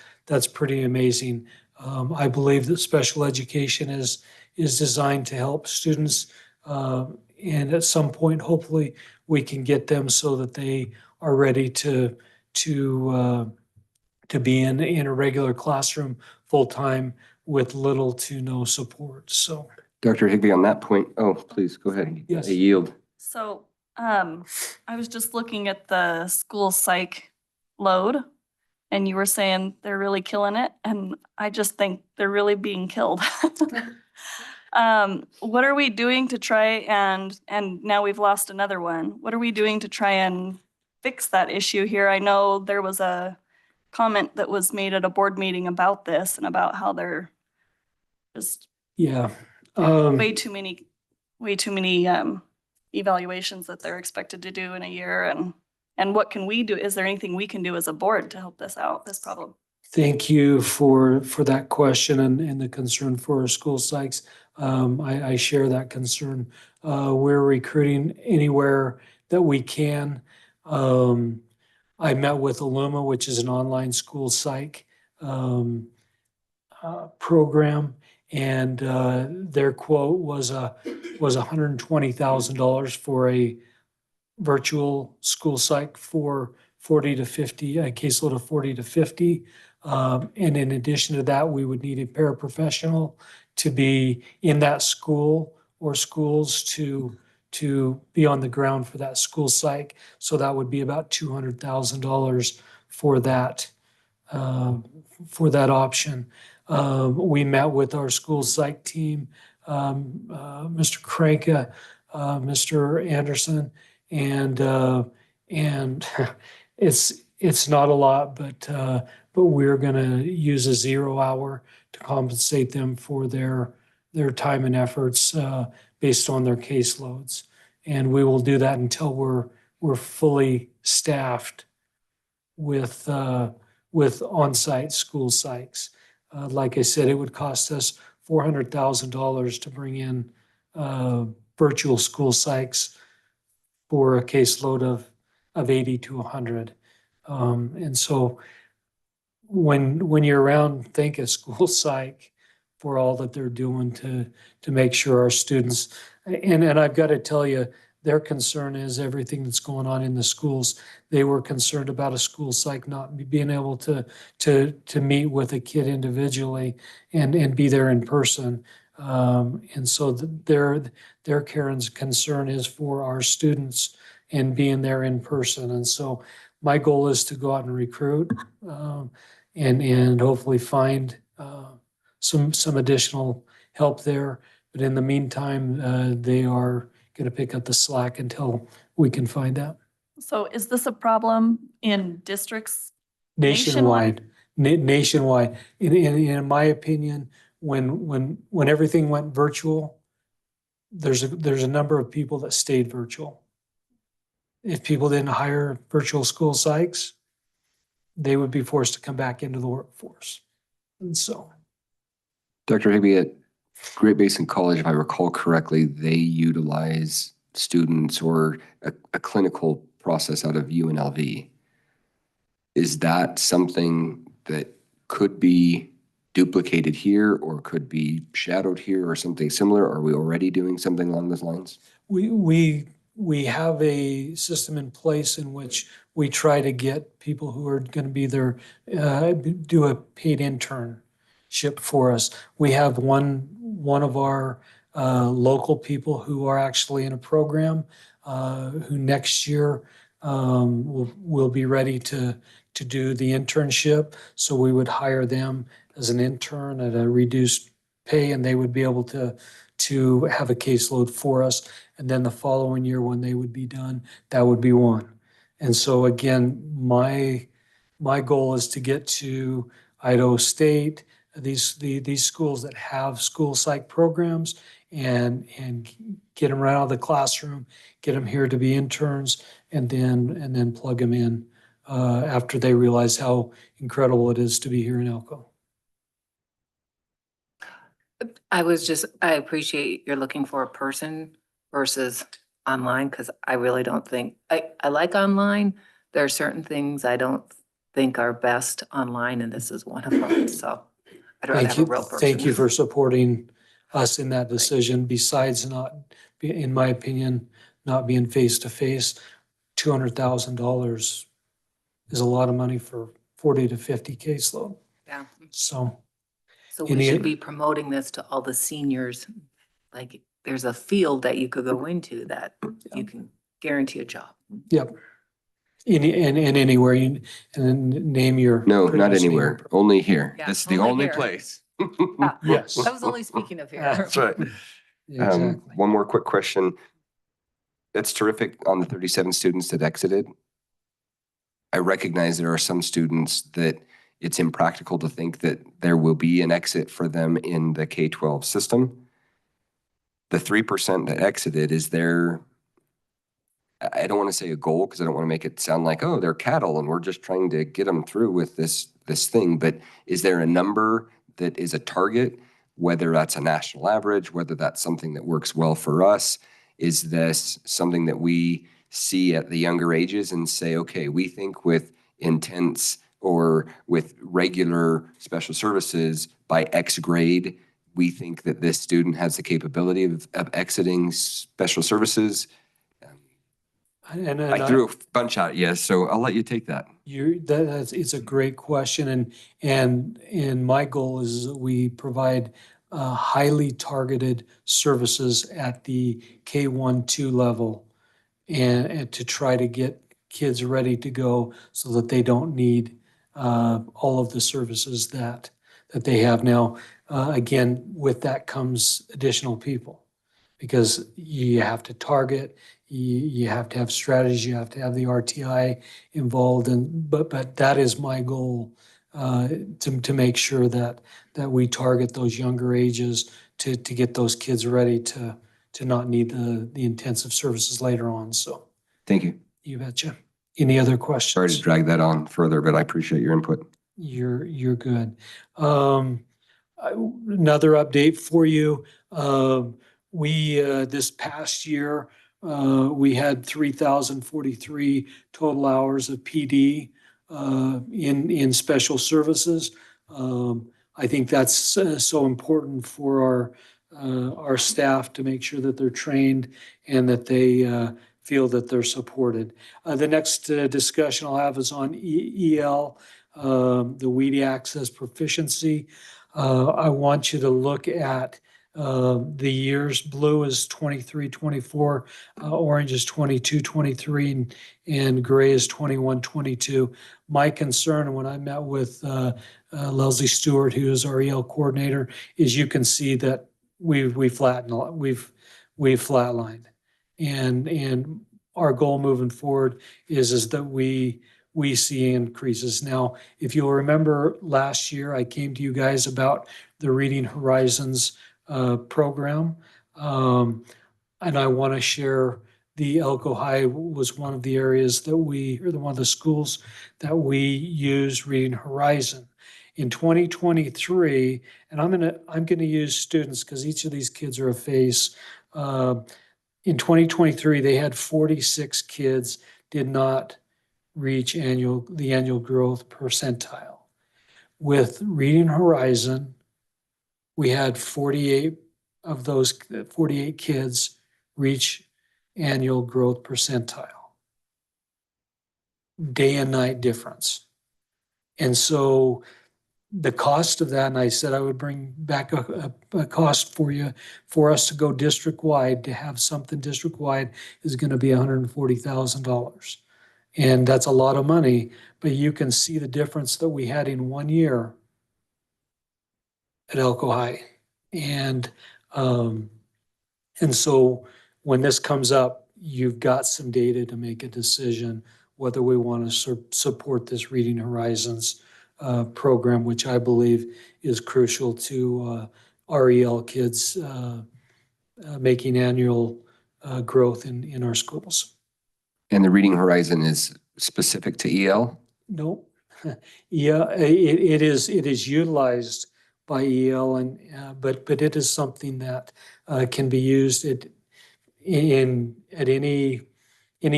pretty amazing. I believe that special education is designed to help students, and at some point, hopefully, we can get them so that they are ready to be in a regular classroom full time with little to no support. So, Dr. Higbee, on that point, please go ahead. Yes. I yield. So I was just looking at the school psych load, and you were saying they're really killing it, and I just think they're really being killed. What are we doing to try and now we've lost another one. What are we doing to try and fix that issue here? I know there was a comment that was made at a board meeting about this and about how they're just way too many evaluations that they're expected to do in a year. And what can we do? Is there anything we can do as a board to help this problem? Thank you for that question and the concern for our school psychs. I share that concern. We're recruiting anywhere that we can. I met with Illuma, which is an online school psych program, and their quote was $120,000 for a virtual school psych for 40 to 50, a caseload of 40 to 50. And in addition to that, we would need a paraprofessional to be in that school or schools to be on the ground for that school psych. So that would be about $200,000 for that option. We met with our school psych team, Mr. Kranka, Mr. Anderson, and it's not a lot, but we're going to use a 0 hour to compensate them for their time and efforts based on their caseloads. And we will do that until we're fully staffed with on-site school psychs. Like I said, it would cost us $400,000 to bring in virtual school psychs for a caseload of 80 to 100. And so when you're around, think of school psych for all that they're doing to make sure our students, and I've got to tell you, their concern is everything that's going on in the schools. They were concerned about a school psych not being able to meet with a kid individually and be there in person. And so their Karen's concern is for our students and being there in person. And so my goal is to go out and recruit and hopefully find some additional help there. But in the meantime, they are going to pick up the slack until we can find out. So is this a problem in districts? Nationwide. Nationwide. In my opinion, when everything went virtual, there's a number of people that stayed virtual. If people didn't hire virtual school psychs, they would be forced to come back into the workforce. And so. Dr. Higby, at Great Basin College, if I recall correctly, they utilize students or a clinical process out of UNLV. Is that something that could be duplicated here or could be shadowed here or something similar? Are we already doing something along those lines? We have a system in place in which we try to get people who are going to be there, do a paid internship for us. We have one of our local people who are actually in a program who next year will be ready to do the internship. So we would hire them as an intern at a reduced pay, and they would be able to have a caseload for us. And then the following year when they would be done, that would be one. And so again, my goal is to get to Idaho State, these schools that have school psych programs and get them right out of the classroom, get them here to be interns, and then plug them in after they realize how incredible it is to be here in Elko. I appreciate you're looking for a person versus online, because I really don't think, I like online. There are certain things I don't think are best online, and this is one of them, so I'd rather have a real person. Thank you for supporting us in that decision. Besides in my opinion, not being face-to-face, $200,000 is a lot of money for 40 to 50 caseload. Yeah. So we should be promoting this to all the seniors. Like, there's a field that you could go into that you can guarantee a job. Yep. And anywhere you and name your. No, not anywhere, only here. Yeah, This is the only only here. place. Yes. I was only speaking of here. That's right. Exactly. One more quick question. That's terrific on the 37 students that exited. I recognize there are some students that it's impractical to think that there will be an exit for them in the K-12 system. The 3% that exited, is there, I don't want to say a goal because I don't want to make it sound like, oh, they're cattle and we're just trying to get them through with this thing, but is there a number that is a target, whether that's a national average, whether that's something that works well for us? Is this something that we see at the younger ages and say, okay, we think with intense or with regular special services by X grade, we think that this student has the capability of exiting special services? I threw a bunch at you, so I'll let you take that. It's a great question, and my goal is that we provide highly targeted services at the K-1-2 level, and to try to get kids ready to go so that they don't need all of the services that they have now. Again, with that comes additional people, because you have to target, you have to have strategy, you have to have the RTI involved, but that is my goal, to make sure that we target those younger ages to get those kids ready to not need the intensive services later on. So thank you. You betcha. Any other questions? Sorry to drag that on further, but I appreciate your input. You're good. Another update for you. We this past year, we had 3,043 total hours of PD in special services. I think that's so important for our staff to make sure that they're trained and that they feel that they're supported. The next discussion I'll have is on EL, the weed access proficiency. I want you to look at the years. Blue is 23, 24, orange is 22, 23, and gray is 21, 22. My concern when I met with Leslie Stewart, who is our EL coordinator, is you can see that we've flatlined. And our goal moving forward is that we see increases. Now, if you'll remember last year, I came to you guys about the Reading Horizons program. And I want to share the Elko High was one of the areas that one of the schools that we use Reading Horizon. In 2023, and I'm gonna use students because each of these kids are a face. In 2023, they had 46 kids did not reach the annual growth percentile. With Reading Horizon, we had 48 of those 48 kids reach annual growth percentile. Day and night difference. And so the cost of that, and I said I would bring back a cost for us to go district-wide, to have something district-wide is going to be $140,000. And that's a lot of money, but you can see the difference that we had in 1 year at Elko High. And so when this comes up, you've got some data to make a decision whether we want to support this Reading Horizons program, which I believe is crucial to REL kids making annual growth in our schools. And the Reading Horizon is specific to EL? No, yeah, it is utilized by EL, and but it is something that can be used at any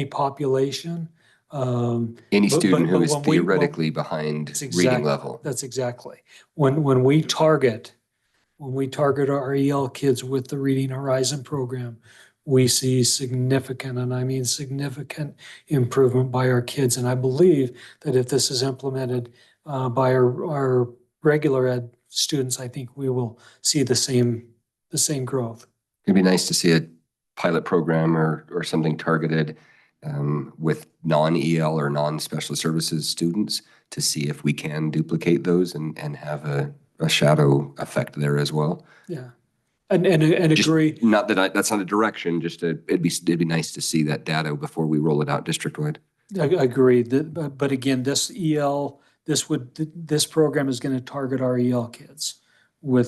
population. Any student who is when we- theoretically behind reading level. That's exactly. When we target our EL kids with the Reading Horizon program, we see significant, and I mean significant, improvement by our kids. And I believe that if this is implemented by our regular ed students, I think we will see the same growth. It'd be nice to see a pilot program or something targeted with non-EL or non-special services students to see if we can duplicate those and have a shadow effect there as well. Yeah. And Just agree. Not that that's not a direction, just it'd be nice to see that data before we roll it out district-wide. I agree. But again, this program is going to target our EL kids for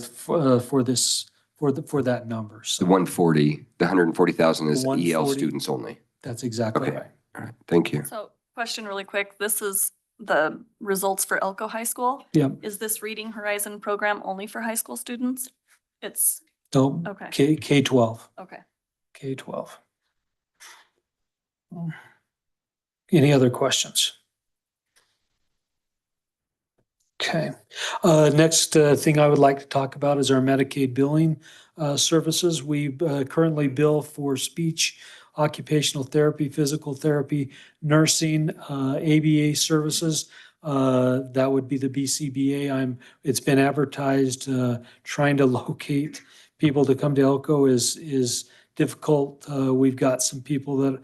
that number. So The 140,000 is The 140 EL students only. that's exactly Okay. right. All right, thank you. So question really quick. This is the results for Elko High School. Yep. Is this Reading Horizon program only for high school students? It's, So Okay. K-12. okay. K-12. Any other questions? Okay. Next thing I would like to talk about is our Medicaid billing services. We currently bill for speech, occupational therapy, physical therapy, nursing, ABA services. That would be the BCBA. It's been advertised. Trying to locate people to come to Elko is difficult. We've got some people that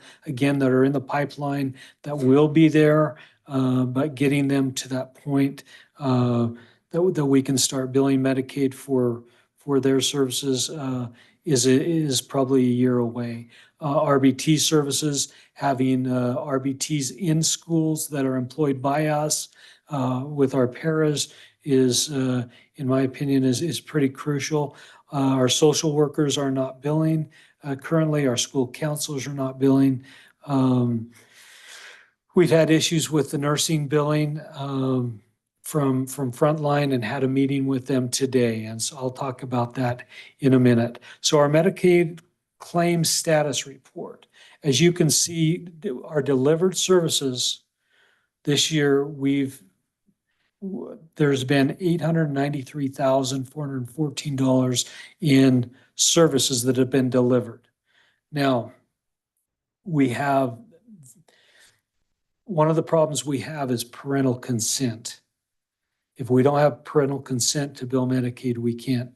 are in the pipeline that will be there, but getting them to that point that we can start billing Medicaid for their services is probably a year away. RBT services, having RBTs in schools that are employed by us with our paras is, in my opinion, is pretty crucial. Our social workers are not billing. Currently, our school counselors are not billing. We've had issues with the nursing billing from Frontline and had a meeting with them today. And so I'll talk about that in a minute. So our Medicaid claim status report, as you can see, our delivered services this year, there's been $893,414 in services that have been delivered. Now, one of the problems we have is parental consent. If we don't have parental consent to bill Medicaid, we can't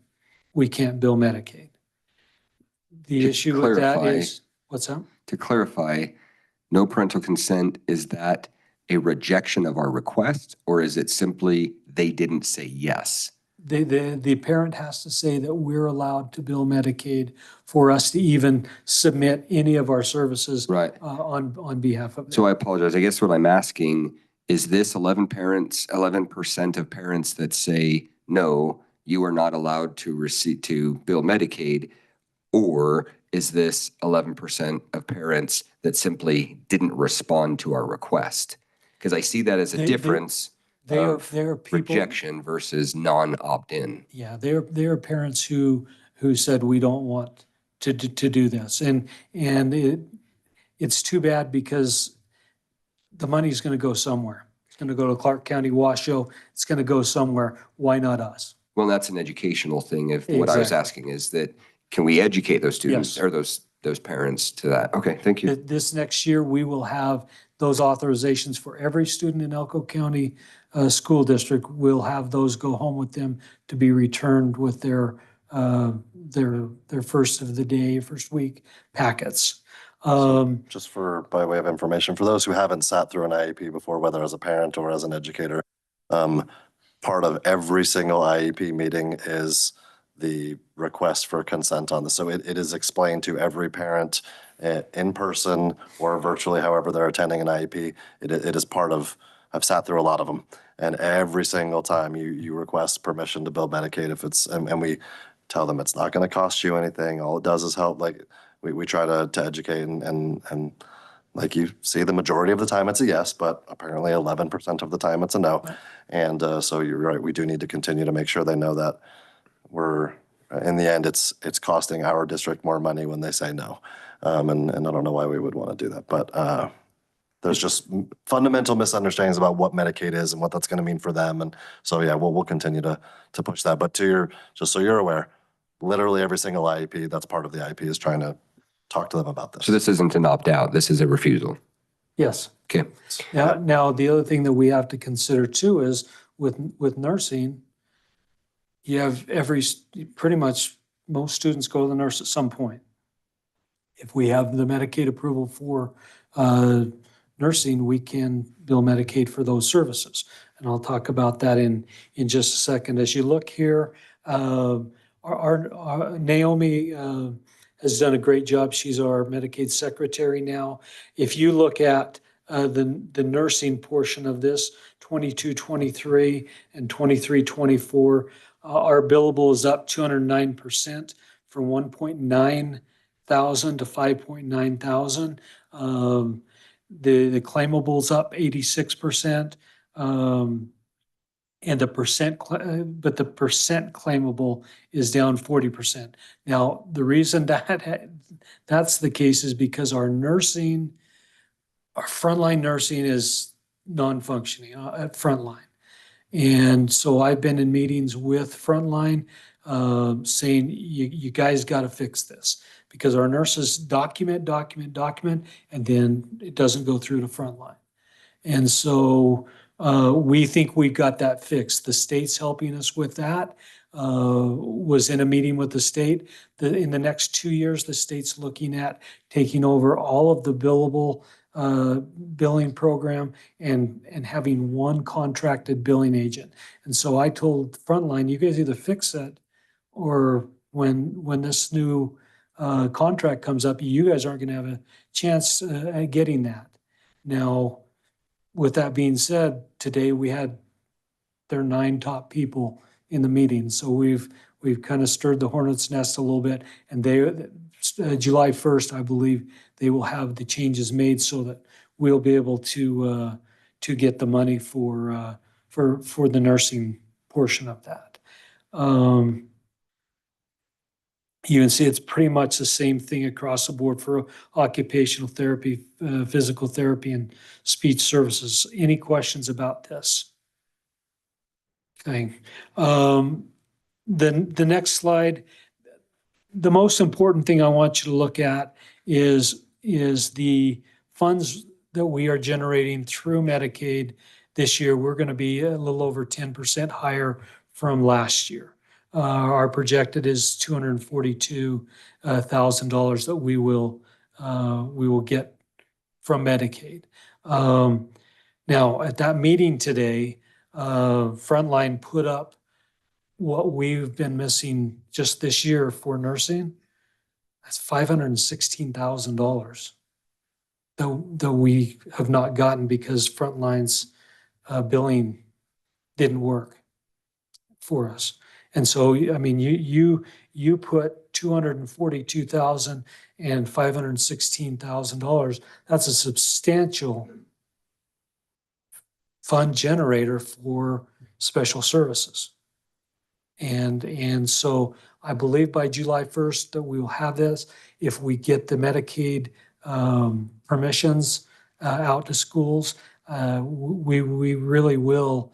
bill Medicaid. The To issue with that clarify- is, what's that? To clarify, no parental consent, is that a rejection of our request, or is it simply they didn't say yes? The parent has to say that we're allowed to bill Medicaid for us to even submit any of our services Right. on behalf of them. So I apologize. I guess what I'm asking, is this 11% of parents that say, no, you are not allowed to bill Medicaid, or is this 11% of parents that simply didn't respond to our request? Because I see that as a difference of rejection versus non-opt-in. Yeah, there are parents who said, we don't want to do this. And it's too bad because the money's going to go somewhere. It's going to go to Clark County, Washoe. It's going to go somewhere. Why not us? Well, that's an educational thing. If what I was Exactly. asking is that, can we educate those students Yes. or those parents to that? Okay, thank you. This next year, we will have those authorizations for every student in Elko County School District. We'll have those go home with them to be returned with their first of the day, first week packets. Just by way of information, for those who haven't sat through an IEP before, whether as a parent or as an educator, part of every single IEP meeting is the request for consent on this. So it is explained to every parent in person or virtually, however they're attending an IEP. It is part of, I've sat through a lot of them. And every single time you request permission to bill Medicaid, if it's, and we tell them it's not going to cost you anything. All it does is help. Like we try to educate and like you see, the majority of the time it's a yes, but apparently 11% of the time it's a no. And so you're right. We do need to continue to make sure they know that we're, in the end, it's costing our district more money when they say no. And I don't know why we would want to do that, but there's just fundamental misunderstandings about what Medicaid is and what that's going to mean for them. And so, yeah, we'll continue to push that. But just so you're aware, literally every single IEP that's part of the IEP is trying to talk to them about this. So this isn't an opt-out, this is a refusal. Yes. Okay. Now, the other thing that we have to consider too is with nursing, you have pretty much most students go to the nurse at some point. If we have the Medicaid approval for nursing, we can bill Medicaid for those services. And I'll talk about that in just a second. As you look here, our Naomi has done a great job. She's our Medicaid secretary now. If you look at the nursing portion of this, 22-23 and 23-24, our billable is up 209% from 1.9 thousand to 5.9 thousand. The claimable's up 86%. And the percent claimable is down 40%. Now, the reason that's the case is because our frontline nursing is non-functioning at frontline. And so I've been in meetings with frontline saying, you guys got to fix this because our nurses document, and then it doesn't go through to frontline. And so we think we got that fixed. The state's helping us with that. Was in a meeting with the state. In the next 2 years, the state's looking at taking over all of the billable billing program and having one contracted billing agent. And so I told Frontline, you guys either fix it or when this new contract comes up, you guys aren't going to have a chance at getting that. Now, with that being said, today we had their 9 top people in the meeting. So we've kind of stirred the hornet's nest a little bit, and July 1st, I believe, they will have the changes made so that we'll be able to get the money for the nursing portion of that. You can see it's pretty much the same thing across the board for occupational therapy, physical therapy, and speech services. Any questions about this? Okay. The next slide, the most important thing I want you to look at is the funds that we are generating through Medicaid this year. We're going to be a little over 10% higher from last year. Our projected is $242,000 that we will get from Medicaid. Now, at that meeting today, Frontline put up what we've been missing just this year for nursing. That's $516,000 that we have not gotten because Frontline's billing didn't work for us. And so, I mean, you put $242,000 and $516,000. That's a substantial fund generator for special services. And so I believe by July 1st that we will have this. If we get the Medicaid permissions out to schools, we really will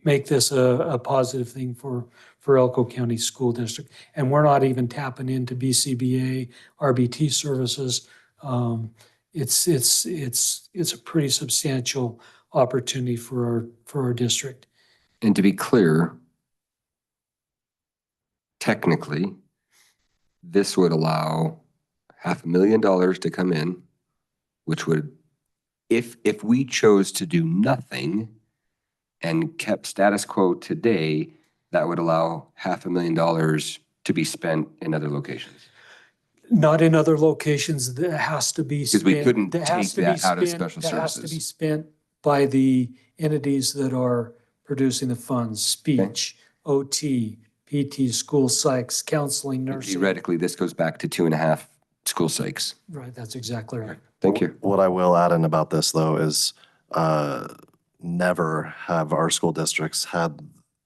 make this a positive thing for Elko County School District. And we're not even tapping into BCBA, RBT services. It's a pretty substantial opportunity for our district. And to be clear, technically, this would allow $500,000 to come in, which would, if we chose to do nothing and kept status quo today, that would allow $500,000 to be spent in other locations. Not in other locations. That has to be spent. Because we couldn't that has take to be that out of spent- special That has to be services. spent by the entities that are producing the funds, speech, OT, PT, school psychs, counseling, nursing. Theoretically, this goes back to 2.5 school psychs. Right, that's exactly right. Thank you. What I will add in about this, though, is never have our school districts had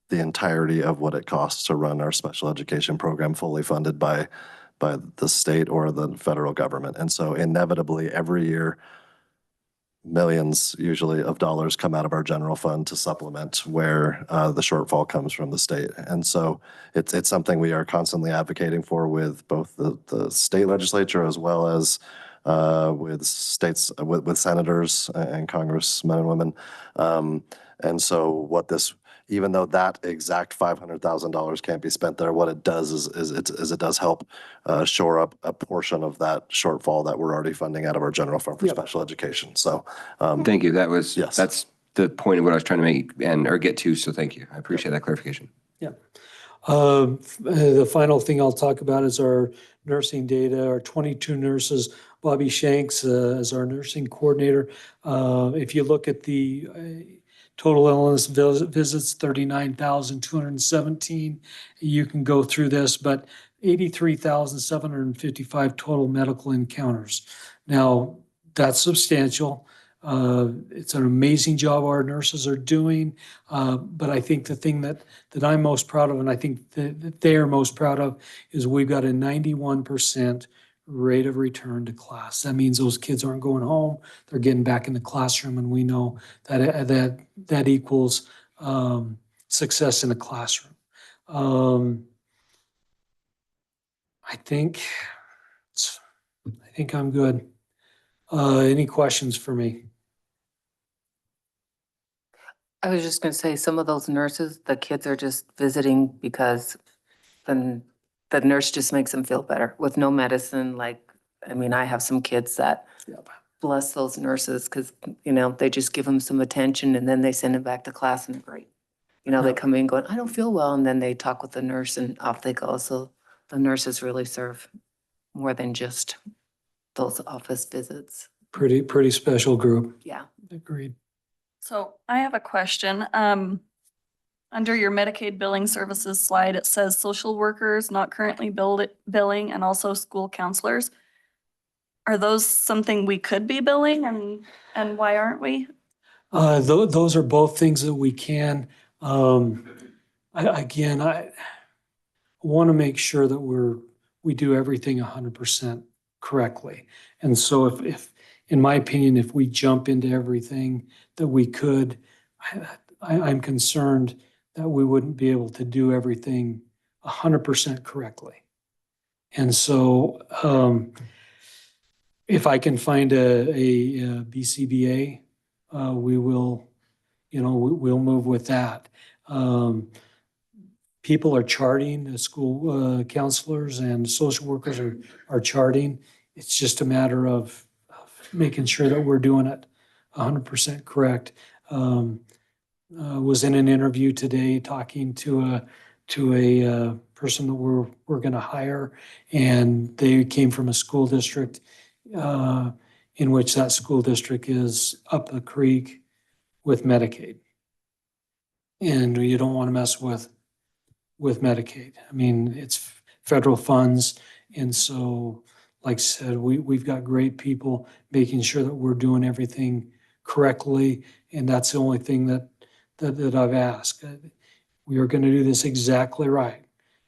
the entirety of what it costs to run our special education program fully funded by the state or the federal government. And so inevitably, every year, millions usually of dollars come out of our general fund to supplement where the shortfall comes from the state. And so it's something we are constantly advocating for with both the state legislature as well as with states, with senators and congressmen and women. And so what this, even though that exact $500,000 can't be spent there, what it does is it does help shore up a portion of that shortfall that we're already funding out of our general fund for special education. So thank you. That was, yes. That's the point of what I was trying to make or get to. So thank you. I appreciate that clarification. Yeah. The final thing I'll talk about is our nursing data, our 22 nurses. Bobby Shanks is our nursing coordinator. If you look at the total illness visits, 39,217. You can go through this, but 83,755 total medical encounters. Now, that's substantial. It's an amazing job our nurses are doing. But I think the thing that I'm most proud of, and I think that they are most proud of, is we've got a 91% rate of return to class. That means those kids aren't going home; they're getting back in the classroom, and we know that equals success in the classroom. I think I'm good. Any questions for me? I was just gonna say, some of those nurses, the kids are just visiting because then the nurse just makes them feel better with no medicine. Like, I mean, I have some kids that bless those nurses because, they just give them some attention and then they send them back to class and they're great. They come in going, I don't feel well. And then they talk with the nurse and off they go. So the nurses really serve more than just those office visits. Pretty special group. Yeah. Agreed. So I have a question. Under your Medicaid billing services slide, it says social workers not currently billing and also school counselors. Are those something we could be billing and why aren't we? Those are both things that we can. I want to make sure that we do everything 100% correctly. And so if in my opinion, if we jump into everything that we could, I'm concerned that we wouldn't be able to do everything 100% correctly. And so if I can find a BCBA, we will, we'll move with that. People are charting, the school counselors and social workers are charting. It's just a matter of making sure that we're doing it 100% correct. Was in an interview today talking to a person that we're going to hire, and they came from a school district in which that school district is up the creek with Medicaid. And you don't want to mess with Medicaid. I mean, it's federal funds. And so, like I said, we've got great people making sure that we're doing everything correctly. And that's the only thing that I've asked. We are going to do this exactly right.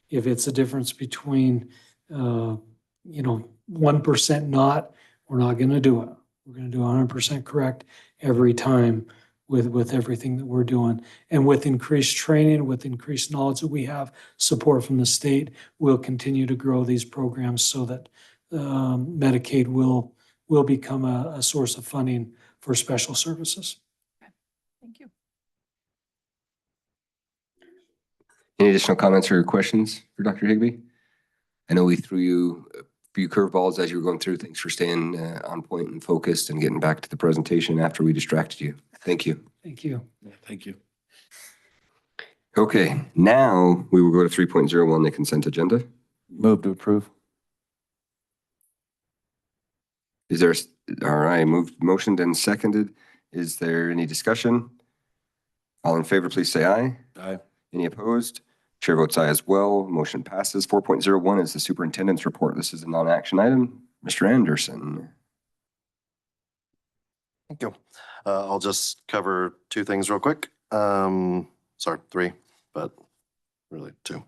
If it's a difference between, 1% not, we're not going to do it. We're going to do 100% correct every time with everything that we're doing. And with increased training, with increased knowledge that we have, support from the state, we'll continue to grow these programs so that Medicaid will become a source of funding for special services. Thank you. Any additional comments or questions for Dr. Higbee? I know we threw you a few curveballs as you were going through. Thanks for staying on point and focused and getting back to the presentation after we distracted you. Thank you. Thank you. Thank you. Okay, now we will go to 3.01, the consent agenda. Move to approve. Is there, all right, motioned and seconded. Is there any discussion? All in favor, please say aye. Aye. Any opposed? Chair votes aye as well. Motion passes. 4.01 is the superintendent's report. This is a non-action item. Mr. Anderson. Thank you. I'll just cover two things real quick. Sorry, three, but really two.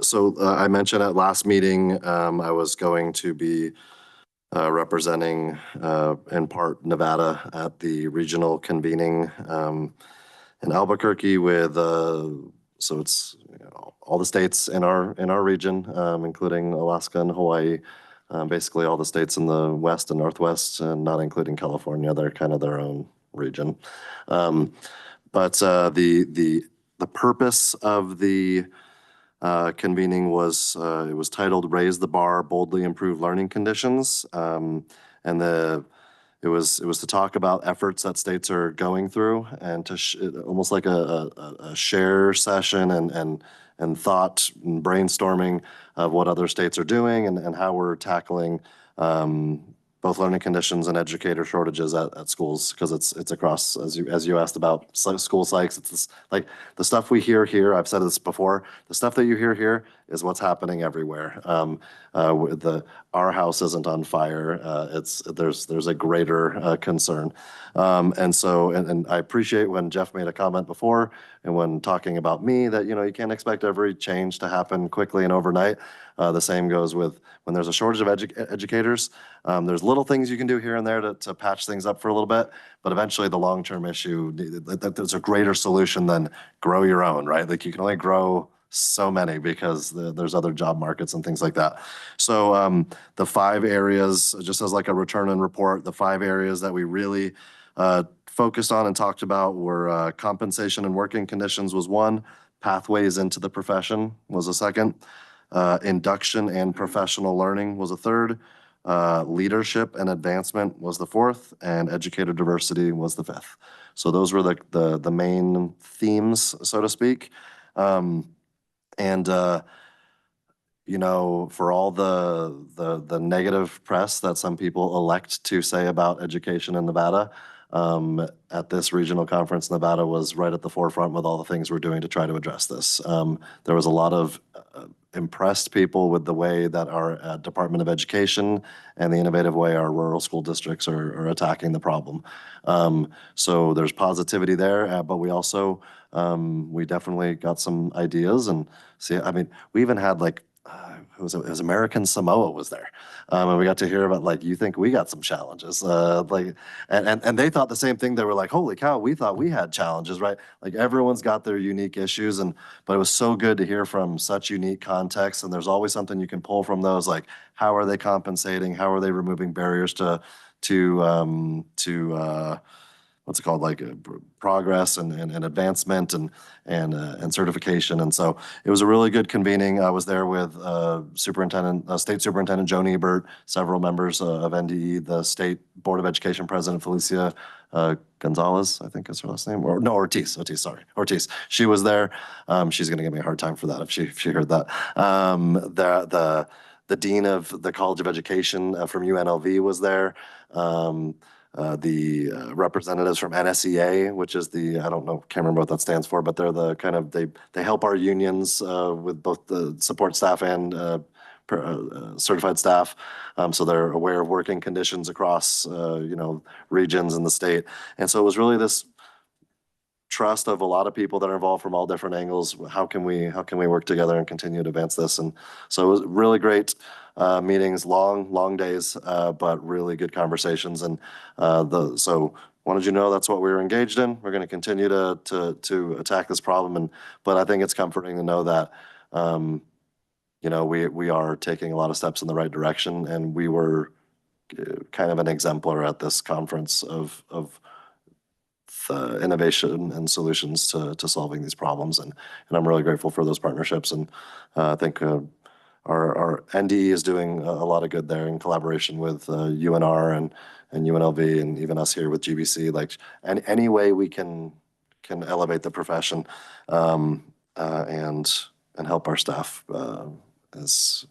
So I mentioned at last meeting, I was going to be representing in part Nevada at the regional convening in Albuquerque with, so it's all the states in our region, including Alaska and Hawaii. Basically all the states in the West and Northwest, and not including California. They're kind of their own region. But the purpose of the convening was, it was titled Raise the Bar, Boldly Improve Learning Conditions. And it was to talk about efforts that states are going through, and to almost like a share session and thought and brainstorming of what other states are doing and how we're tackling both learning conditions and educator shortages at schools, because it's across, as you asked about school psychs. It's like the stuff we hear here. I've said this before. The stuff that you hear here is what's happening everywhere. Our house isn't on fire. There's a greater concern, and I appreciate when Jeff made a comment before and when talking about me that you can't expect every change to happen quickly and overnight. The same goes with when there's a shortage of educators. There's little things you can do here and there to patch things up for a little bit, but eventually the long-term issue, there's a greater solution than grow your own, right? Like you can only grow so many because there's other job markets and things like that. So the 5 areas, just as like a return and report, the 5 areas that we really focused on and talked about were compensation and working conditions was 1, pathways into the profession was a 2nd, induction and professional learning was a 3rd, leadership and advancement was the 4th, and educator diversity was the 5th. So those were the main themes, so to speak. For all the negative press that some people elect to say about education in Nevada, at this regional conference, Nevada was right at the forefront with all the things we're doing to try to address this. There was a lot of impressed people with the way that our Department of Education and the innovative way our rural school districts are attacking the problem. So there's positivity there, but we also, we definitely got some ideas and we even had it was American Samoa was there. And we got to hear about like, you think we got some challenges, and they thought the same thing. They were like, holy cow, we thought we had challenges, right? Like everyone's got their unique issues, but it was so good to hear from such unique contexts. And there's always something you can pull from those, like how are they compensating? How are they removing barriers to what's it called, like progress and advancement and certification. And so it was a really good convening. I was there with State Superintendent Joan Ebert, several members of NDE, the State Board of Education President Felicia Gonzalez, I think is her last name, or no, Ortiz. She was there. She's going to give me a hard time for that if she heard that. The Dean of the College of Education from UNLV was there. The representatives from NSEA, which is I don't know, can't remember what that stands for, but they're the kind of, they help our unions with both the support staff and certified staff. So they're aware of working conditions across, regions in the state. And so it was really this trust of a lot of people that are involved from all different angles. How can we work together and continue to advance this? And so it was really great meetings, long days, but really good conversations. And so wanted you to know that's what we were engaged in. We're going to continue to attack this problem. But I think it's comforting to know that we are taking a lot of steps in the right direction, and we were kind of an exemplar at this conference of innovation and solutions to solving these problems. And I'm really grateful for those partnerships. And I think our NDE is doing a lot of good there in collaboration with UNR and UNLV and even us here with GBC. Like any way we can elevate the profession and help our staff as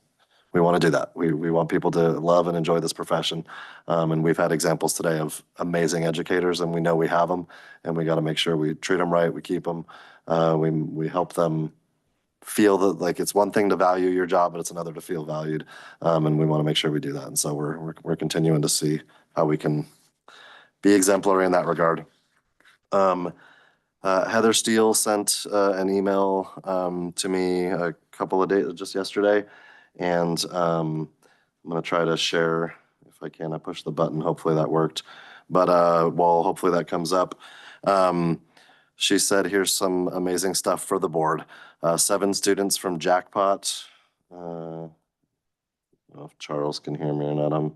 we want to do that. We want people to love and enjoy this profession. And we've had examples today of amazing educators, and we know we have them, and we got to make sure we treat them right, we keep them, we help them feel that, like, it's one thing to value your job, but it's another to feel valued. And we want to make sure we do that. And so we're continuing to see how we can be exemplary in that regard. Heather Steele sent an email to me a couple of days, just yesterday. And I'm going to try to share, if I can. I pushed the button. Hopefully that worked. But hopefully that comes up. She said, here's some amazing stuff for the board. 7 students from Jackpot. I don't know if Charles can hear me or not.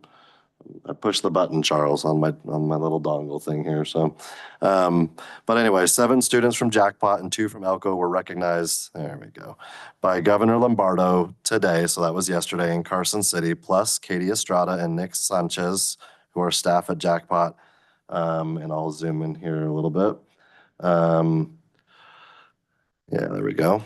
I pushed the button, Charles, on my little dongle thing here. So, but anyway, 7 students from Jackpot and 2 from Elko were recognized. There we go, by Governor Lombardo today. So that was yesterday in Carson City. Plus Katie Estrada and Nick Sanchez, who are staff at Jackpot. And I'll zoom in here a little bit. Yeah, there we go.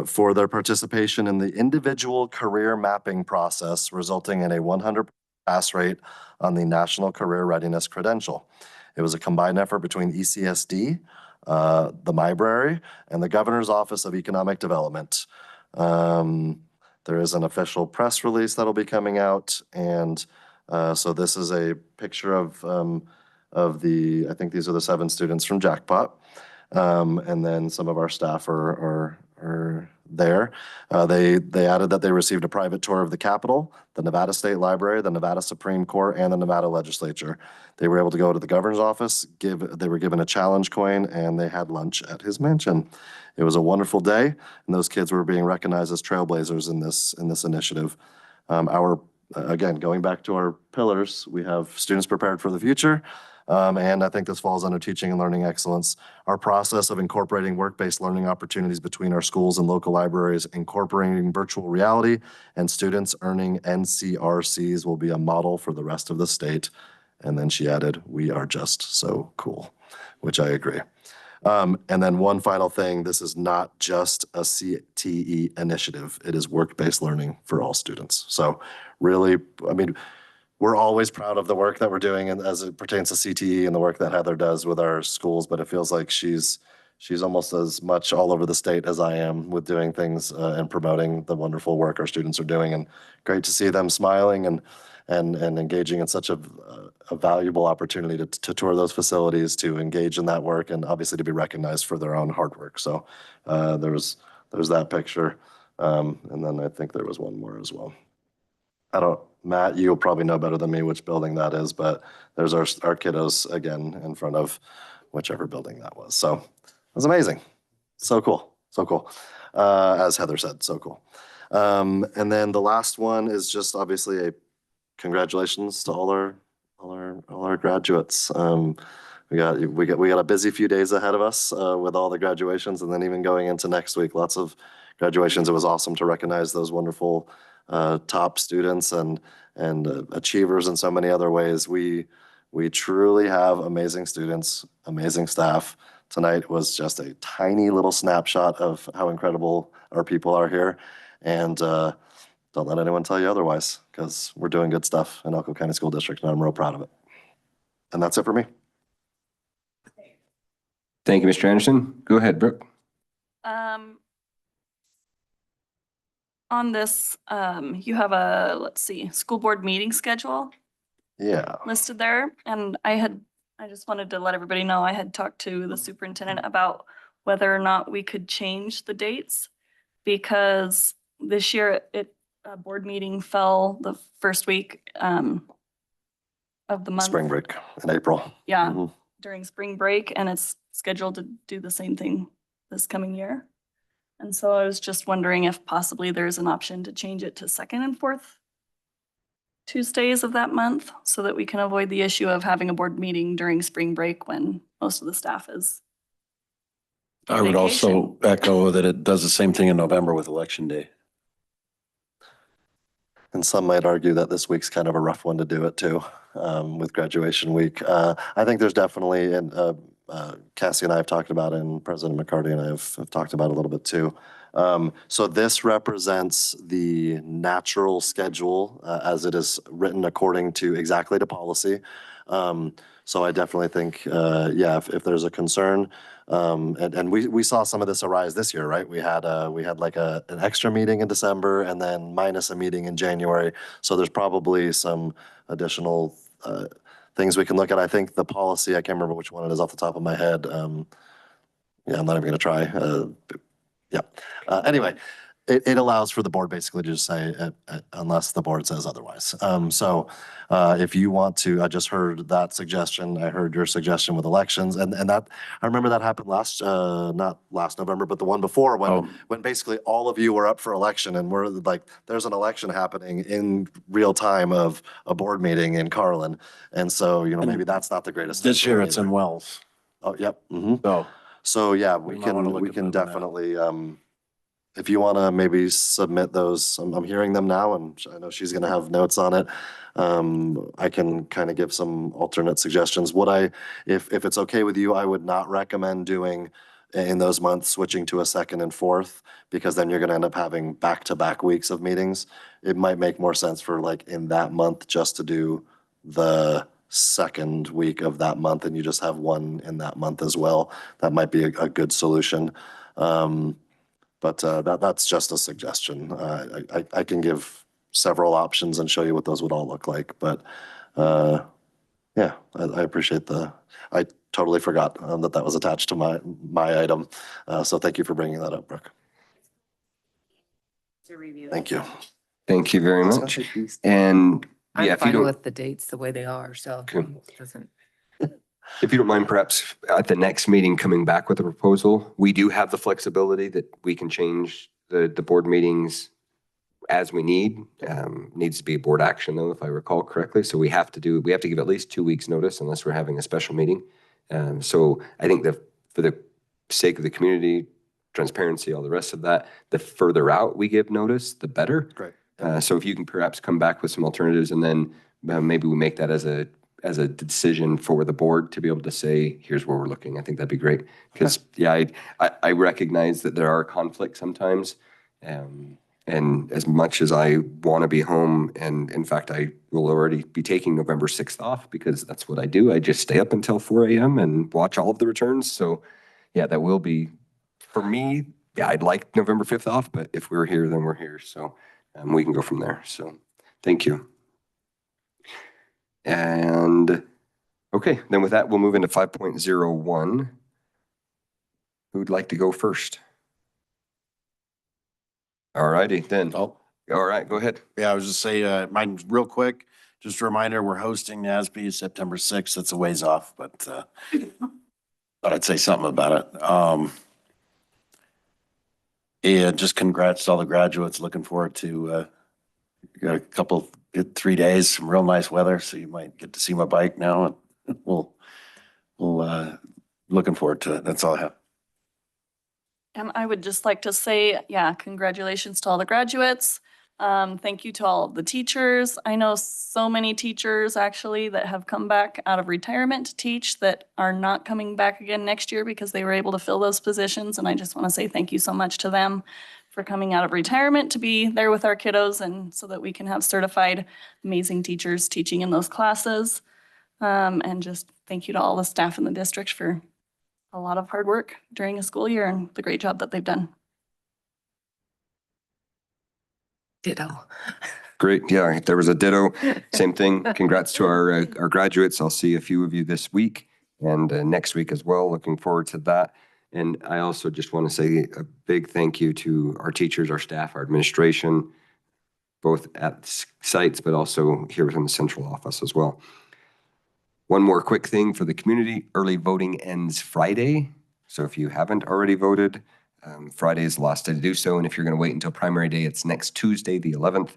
For their participation in the individual career mapping process, resulting in a 100% pass rate on the National Career Readiness Credential. It was a combined effort between ECSD, the library, and the Governor's Office of Economic Development. There is an official press release that'll be coming out, and so this is a picture of I think these are the 7 students from Jackpot, and then some of our staff are there. They added that they received a private tour of the Capitol, the Nevada State Library, the Nevada Supreme Court, and the Nevada Legislature. They were able to go to the governor's office, they were given a challenge coin, and they had lunch at his mansion. It was a wonderful day, and those kids were being recognized as trailblazers in this initiative. Again, going back to our pillars, we have students prepared for the future. And I think this falls under teaching and learning excellence. Our process of incorporating work-based learning opportunities between our schools and local libraries, incorporating virtual reality, and students earning NCRCs will be a model for the rest of the state. And then she added, we are just so cool, which I agree. And then one final thing, this is not just a CTE initiative. It is work-based learning for all students. So really, I mean, we're always proud of the work that we're doing and as it pertains to CTE and the work that Heather does with our schools, but it feels like she's almost as much all over the state as I am with doing things and promoting the wonderful work our students are doing. And great to see them smiling and engaging in such a valuable opportunity to tour those facilities, to engage in that work, and obviously to be recognized for their own hard work. So there's that picture. And then I think there was one more as well. Matt, you'll probably know better than me which building that is, but there's our kiddos again in front of whichever building that was. So it was amazing. So cool. So cool. As Heather said, so cool. And then the last one is just obviously a congratulations to all our graduates. We got a busy few days ahead of us with all the graduations, and then even going into next week, lots of graduations. It was awesome to recognize those wonderful top students and achievers in so many other ways. We truly have amazing students, amazing staff. Tonight was just a tiny little snapshot of how incredible our people are here, and don't let anyone tell you otherwise, because we're doing good stuff in Elko County School District, and I'm real proud of it. And that's it for me. Thank you, Mr. Anderson. Go ahead, Brooke. On this, you have a, let's see, school board meeting schedule Yeah. listed there. And I just wanted to let everybody know, I had talked to the superintendent about whether or not we could change the dates, because this year a board meeting fell the first week of the month. Spring break in April. Yeah, during spring break, and it's scheduled to do the same thing this coming year. And so I was just wondering if possibly there's an option to change it to second and fourth Tuesdays of that month, so that we can avoid the issue of having a board meeting during spring break when most of the staff is. I would also echo that it does the same thing in November with Election Day. And some might argue that this week's kind of a rough one to do it too, with graduation week. I think there's definitely, and Cassie and I have talked about it, and President McCarty and I have talked about it a little bit too. So this represents the natural schedule as it is written according to exactly to policy. So I definitely think, yeah, if there's a concern, and we saw some of this arise this year, right? We had like an extra meeting in December and then minus a meeting in January. So there's probably some additional things we can look at. I think the policy, I can't remember which one it is off the top of my head. Yeah, I'm not even gonna try. Yeah. Anyway, it allows for the board basically to just say, unless the board says otherwise. So if you want to, I just heard that suggestion. I heard your suggestion with elections, and that, I remember that happened not last November, but the one before, when basically all of you were up for election, and we're like, there's an election happening in real time of a board meeting in Carlin. And so, maybe that's not the greatest. This year it's in Wells. Oh, yep. So yeah, we can definitely, if you want to maybe submit those, I'm hearing them now, and I know she's going to have notes on it. I can kind of give some alternate suggestions. If it's okay with you, I would not recommend doing in those months, switching to a second and fourth, because then you're going to end up having back-to-back weeks of meetings. It might make more sense for like in that month just to do the second week of that month, and you just have one in that month as well. That might be a good solution. But that's just a suggestion. I can give several options and show you what those would all look like. But yeah, I appreciate I totally forgot that was attached to my item. So thank you for bringing that up, Brooke. Thank you. Thank you very much. And I'm yeah, if you fine don't, with the dates the way they are, so it doesn't. if you don't mind, perhaps at the next meeting coming back with a proposal, we do have the flexibility that we can change the board meetings as we need. Needs to be board action though, if I recall correctly. So we have to give at least 2 weeks notice unless we're having a special meeting. So I think that for the sake of the community, transparency, all the rest of that, the further out we give notice, the better. Great. So if you can perhaps come back with some alternatives, and then maybe we make that as a decision for the board to be able to say, here's where we're looking. I think that'd be great. Because yeah, I recognize that there are conflicts sometimes. And as much as I want to be home, and in fact, I will already be taking November 6th off because that's what I do. I just stay up until 4 a.m. and watch all of the returns. So yeah, that will be, for me, yeah, I'd like November 5th off, but if we're here, then we're here. So we can go from there. So thank you. And okay, then with that, we'll move into 5.01. Who'd like to go first? All righty then. Oh, All right, go ahead. yeah, I was just say, mine real quick, just a reminder, we're hosting NASB September 6th. It's a ways off, but, thought I'd say something about it. And just congrats to all the graduates. Looking forward to, got a couple, good 3 days, some real nice weather, so you might get to see my bike now. And we'll, looking forward to it. That's all I have. And I would just like to say, yeah, congratulations to all the graduates. Thank you to all of the teachers. I know so many teachers actually that have come back out of retirement to teach that are not coming back again next year because they were able to fill those positions. And I just want to say thank you so much to them for coming out of retirement to be there with our kiddos and so that we can have certified amazing teachers teaching in those classes. And just thank you to all the staff in the district for a lot of hard work during a school year and the great job that they've done. Ditto. Great. Yeah, there was a ditto. Same thing. Congrats to our graduates. I'll see a few of you this week and next week as well. Looking forward to that. And I also just want to say a big thank you to our teachers, our staff, our administration, both at sites, but also here within the central office as well. One more quick thing for the community. Early voting ends Friday. So if you haven't already voted, Friday is the last day to do so. And if you're going to wait until primary day, it's next Tuesday, the 11th.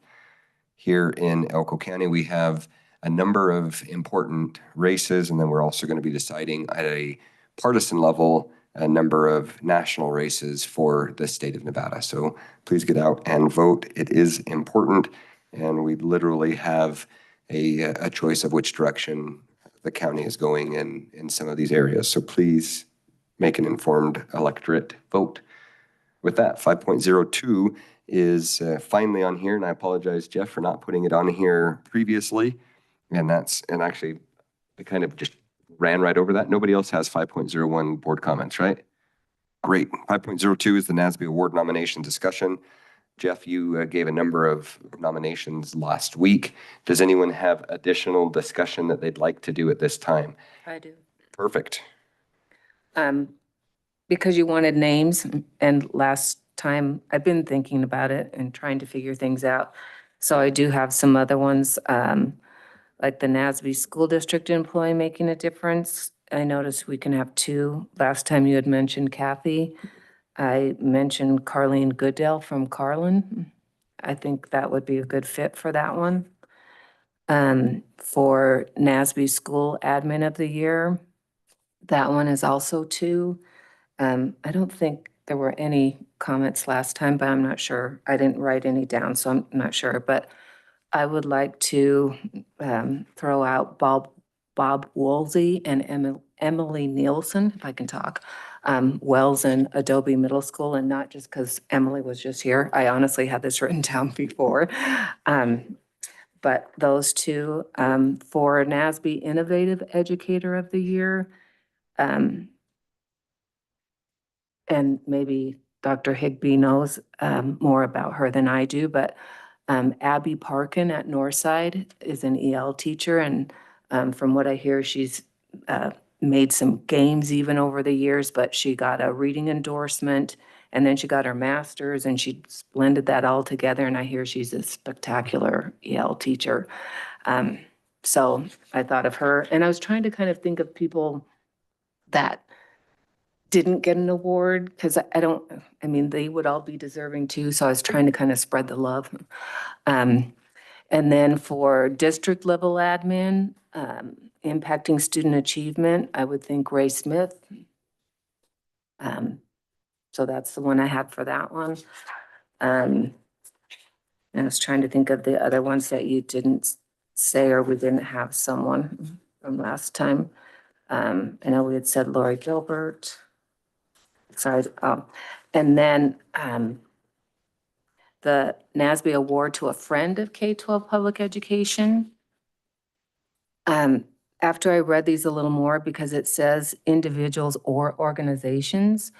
Here in Elko County, we have a number of important races, and then we're also going to be deciding at a partisan level a number of national races for the state of Nevada. So please get out and vote. It is important, and we literally have a choice of which direction the county is going in some of these areas. So please make an informed electorate vote. With that, 5.02 is finally on here, and I apologize, Jeff, for not putting it on here previously. And actually, I kind of just ran right over that. Nobody else has 5.01 board comments, right? Great. 5.02 is the NASB award nomination discussion. Jeff, you gave a number of nominations last week. Does anyone have additional discussion that they'd like to do at this time? I do. Perfect. Because you wanted names, and last time I've been thinking about it and trying to figure things out. So I do have some other ones, like the NASB school district employee making a difference. I noticed we can have 2. Last time you had mentioned Kathy. I mentioned Carlene Goodell from Carlin. I think that would be a good fit for that one. For NASB School Admin of the Year, that one is also 2. I don't think there were any comments last time, but I'm not sure. I didn't write any down, so I'm not sure. But I would like to throw out Bob Woolsey and Emily Nielsen, if I can talk. Wells and Adobe Middle School, and not just because Emily was just here. I honestly had this written down before. But those 2 for NASB Innovative Educator of the Year. And maybe Dr. Higbee knows more about her than I do, but Abby Parkin at Northside is an EL teacher, and from what I hear, she's made some games even over the years, but she got a reading endorsement, and then she got her master's, and she blended that all together, and I hear she's a spectacular EL teacher. So I thought of her, and I was trying to kind of think of people that didn't get an award, because I mean, they would all be deserving too, so I was trying to kind of spread the love. And then for district level admin, impacting student achievement, I would think Ray Smith. So that's the one I had for that one. And I was trying to think of the other ones that you didn't say, or we didn't have someone from last time. I know we had said Lori Gilbert. Sorry. And then the NASB award to a friend of K-12 public education. After I read these a little more, because it says individuals or organizations,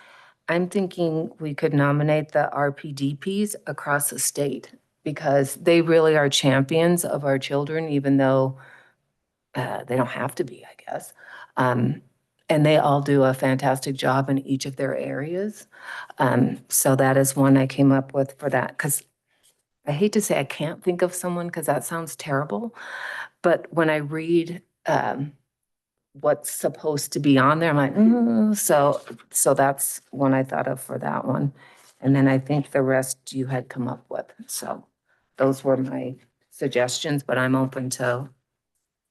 I'm thinking we could nominate the RPDPs across the state, because they really are champions of our children, even though they don't have to be, I guess. And they all do a fantastic job in each of their areas. So that is one I came up with for that, because I hate to say I can't think of someone because that sounds terrible. But when I read what's supposed to be on there, I'm like, so that's one I thought of for that one. And then I think the rest you had come up with. So those were my suggestions, but I'm open to,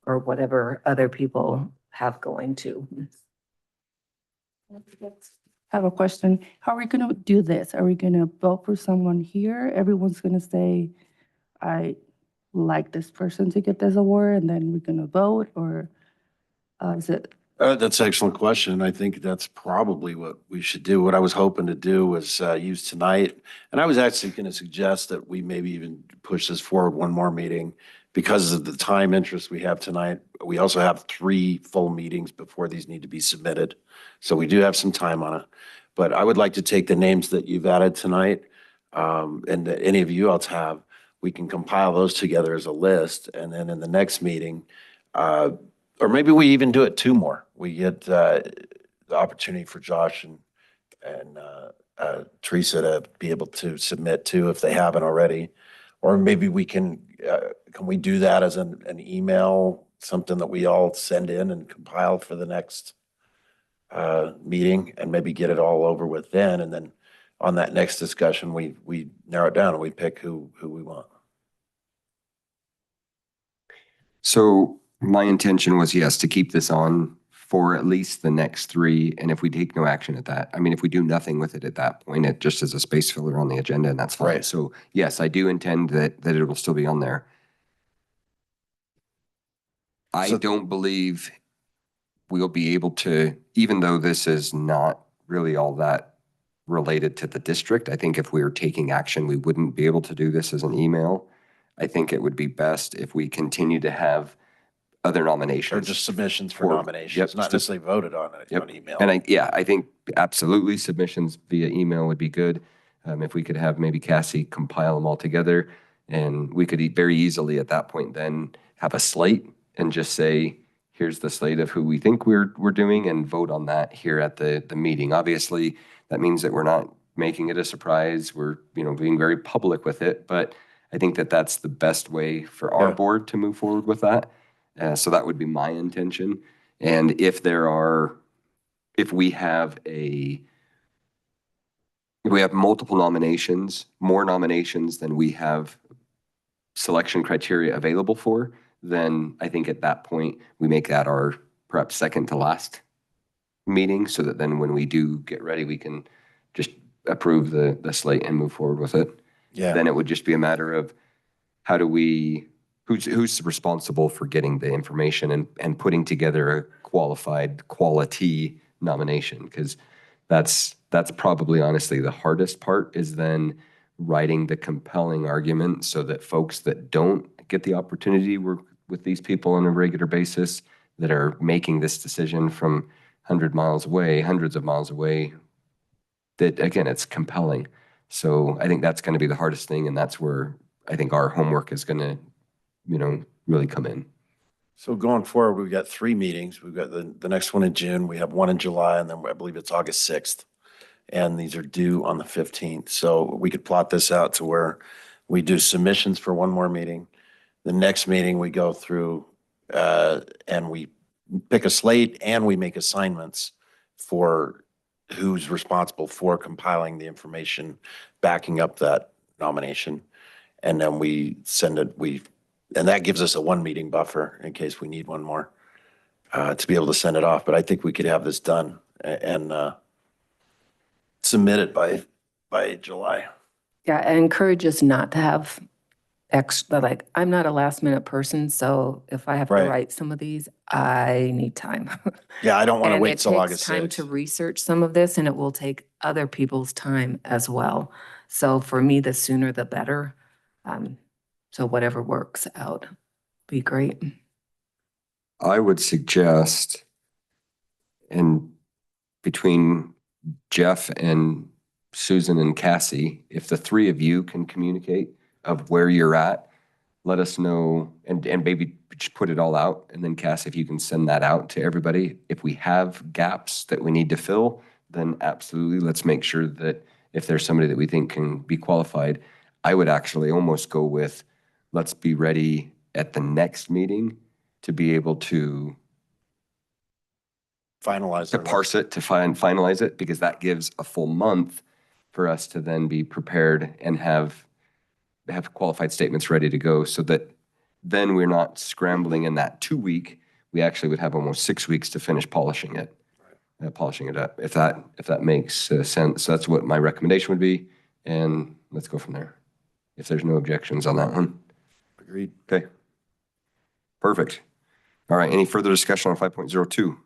or whatever other people have going to. I have a question. How are we gonna do this? Are we gonna vote for someone here? Everyone's gonna say, I like this person to get this award, and then we're gonna vote, or is it? That's an excellent question. I think that's probably what we should do. What I was hoping to do was use tonight. And I was actually going to suggest that we maybe even push this forward one more meeting because of the time interest we have tonight. We also have 3 full meetings before these need to be submitted. So we do have some time on it. But I would like to take the names that you've added tonight and that any of you else have. We can compile those together as a list. And then in the next meeting, or maybe we even do it 2 more. We get the opportunity for Josh and Teresa to be able to submit to if they haven't already. Or maybe we can we do that as an email, something that we all send in and compile for the next meeting and maybe get it all over with then. And then on that next discussion, we narrow it down and we pick who we want. So my intention was, yes, to keep this on for at least the next 3. And if we take no action at that, I mean, if we do nothing with it at that point, it just is a space filler on the agenda and that's fine. Right. So yes, I do intend that it will still be on there. I don't believe we'll be able to, even though this is not really all that related to the district, I think if we were taking action, we wouldn't be able to do this as an email. I think it would be best if we continue to have other nominations. Or just submissions for nominations, not necessarily voted on it on email. And I think absolutely submissions via email would be good. If we could have maybe Cassie compile them all together, and we could very easily at that point then have a slate and just say, here's the slate of who we think we're doing, and vote on that here at the meeting. Obviously, that means that we're not making it a surprise. We're being very public with it, but I think that that's the best way for our board to move forward with that. So that would be my intention. And if we have multiple nominations, more nominations than we have selection criteria available for, then I think at that point, we make that our perhaps second to last meeting, so that then when we do get ready, we can just approve the slate and move forward with it. Yeah. Then it would just be a matter of who's responsible for getting the information and putting together a quality nomination, because that's probably honestly the hardest part, is then writing the compelling argument so that folks that don't get the opportunity to work with these people on a regular basis, that are making this decision from hundreds of miles away, that again, it's compelling. So I think that's going to be the hardest thing, and that's where I think our homework is going to really come in. So going forward, we've got 3 meetings. We've got the next one in June, we have one in July, and then I believe it's August 6th. And these are due on the 15th. So we could plot this out to where we do submissions for one more meeting. The next meeting we go through and we pick a slate and we make assignments for who's responsible for compiling the information, backing up that nomination. And then we send it, and that gives us a 1 meeting buffer in case we need one more to be able to send it off. But I think we could have this done and submit it by July. Yeah, I encourage us not to have extra, I'm not a last minute person, so if I have to write some of these, I need time. Yeah, I don't want to wait till And it August takes time 6th. to research some of this, and it will take other people's time as well. So for me, the sooner the better. So whatever works out, be great. I would suggest, and between Jeff and Susan and Cassie, if the 3 of you can communicate of where you're at, let us know and maybe just put it all out. And then Cass, if you can send that out to everybody. If we have gaps that we need to fill, then absolutely, let's make sure that if there's somebody that we think can be qualified, I would actually almost go with, let's be ready at the next meeting to be able to Finalize. to parse it, to finalize it, because that gives a full month for us to then be prepared and have qualified statements ready to go, so that then we're not scrambling in that 2 week. We actually would have almost 6 weeks to finish polishing it up, if that makes sense. So that's what my recommendation would be, and let's go from there. If there's no objections on that one. Agreed. Okay. Perfect. All right, any further discussion on 5.02?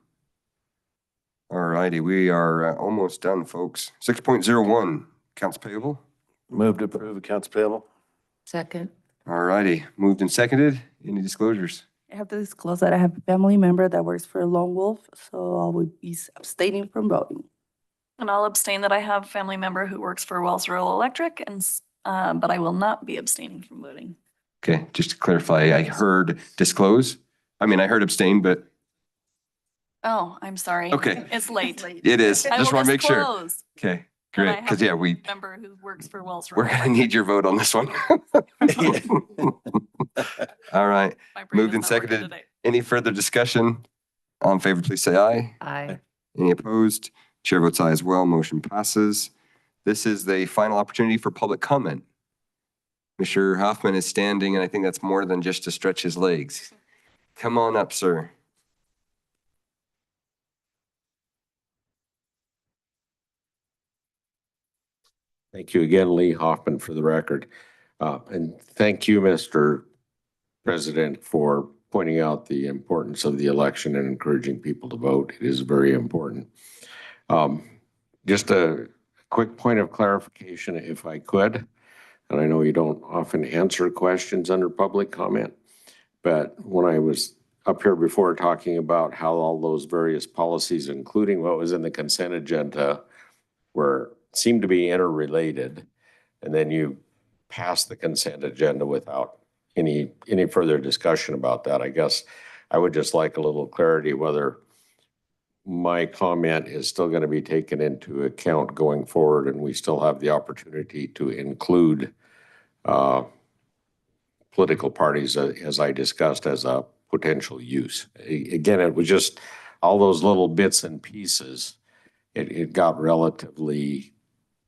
All righty, we are almost done, folks. 6.01, accounts payable. Move to approve accounts payable. Second. All righty, moved and seconded. Any disclosures? I have to disclose that I have a family member that works for Lone Wolf, so I would be abstaining from voting. And I'll abstain that I have a family member who works for Wells Rural Electric, and but I will not be abstaining from voting. Okay, just to clarify, I heard disclose. I mean, I heard abstain, but Oh, I'm sorry. Okay. It's late. it is. I Just will want to make sure. disclose Okay, that I great. have Because a yeah, we member who works for Wells we're Rural. gonna need your vote on this one. All right, My brain moved is and not working seconded. today. Any further discussion? All in favor, please say aye. Aye. Any opposed? Chair votes aye as well. Motion passes. This is the final opportunity for public comment. Mr. Hoffman is standing, and I think that's more than just to stretch his legs. Come on up, sir. Thank you again, Lee Hoffman, for the record. And thank you, Mr. President, for pointing out the importance of the election and encouraging people to vote. It is very important. Just a quick point of clarification, if I could. And I know you don't often answer questions under public comment, but when I was up here before talking about how all those various policies, including what was in the consent agenda, seemed to be interrelated, and then you pass the consent agenda without any further discussion about that. I guess I would just like a little clarity whether my comment is still going to be taken into account going forward, and we still have the opportunity to include political parties, as I discussed, as a potential use. Again, it was just all those little bits and pieces. It got relatively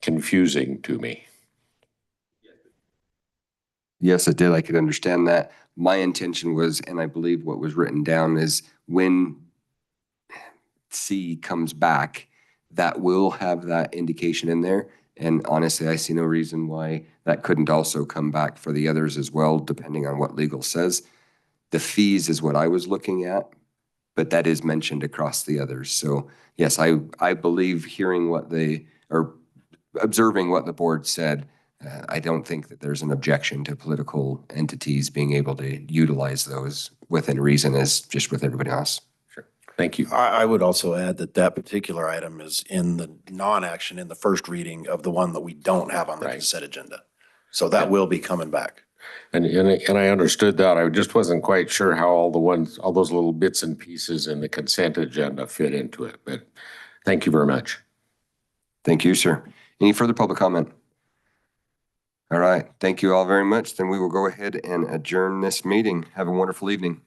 confusing to me. Yes, it did. I could understand that. My intention was, and I believe what was written down is when C comes back, that will have that indication in there. And honestly, I see no reason why that couldn't also come back for the others as well, depending on what legal says. The fees is what I was looking at, but that is mentioned across the others. So yes, I believe hearing or observing what the board said, I don't think that there's an objection to political entities being able to utilize those within reason as just with everybody else. Sure. Thank you. I would also add that particular item is in the non-action in the first reading of the one that we don't have on the consent agenda. So that will be coming back. And I understood that. I just wasn't quite sure how all those little bits and pieces in the consent agenda fit into it, but thank you very much. Thank you, sir. Any further public comment? All right. Thank you all very much. Then we will go ahead and adjourn this meeting. Have a wonderful evening.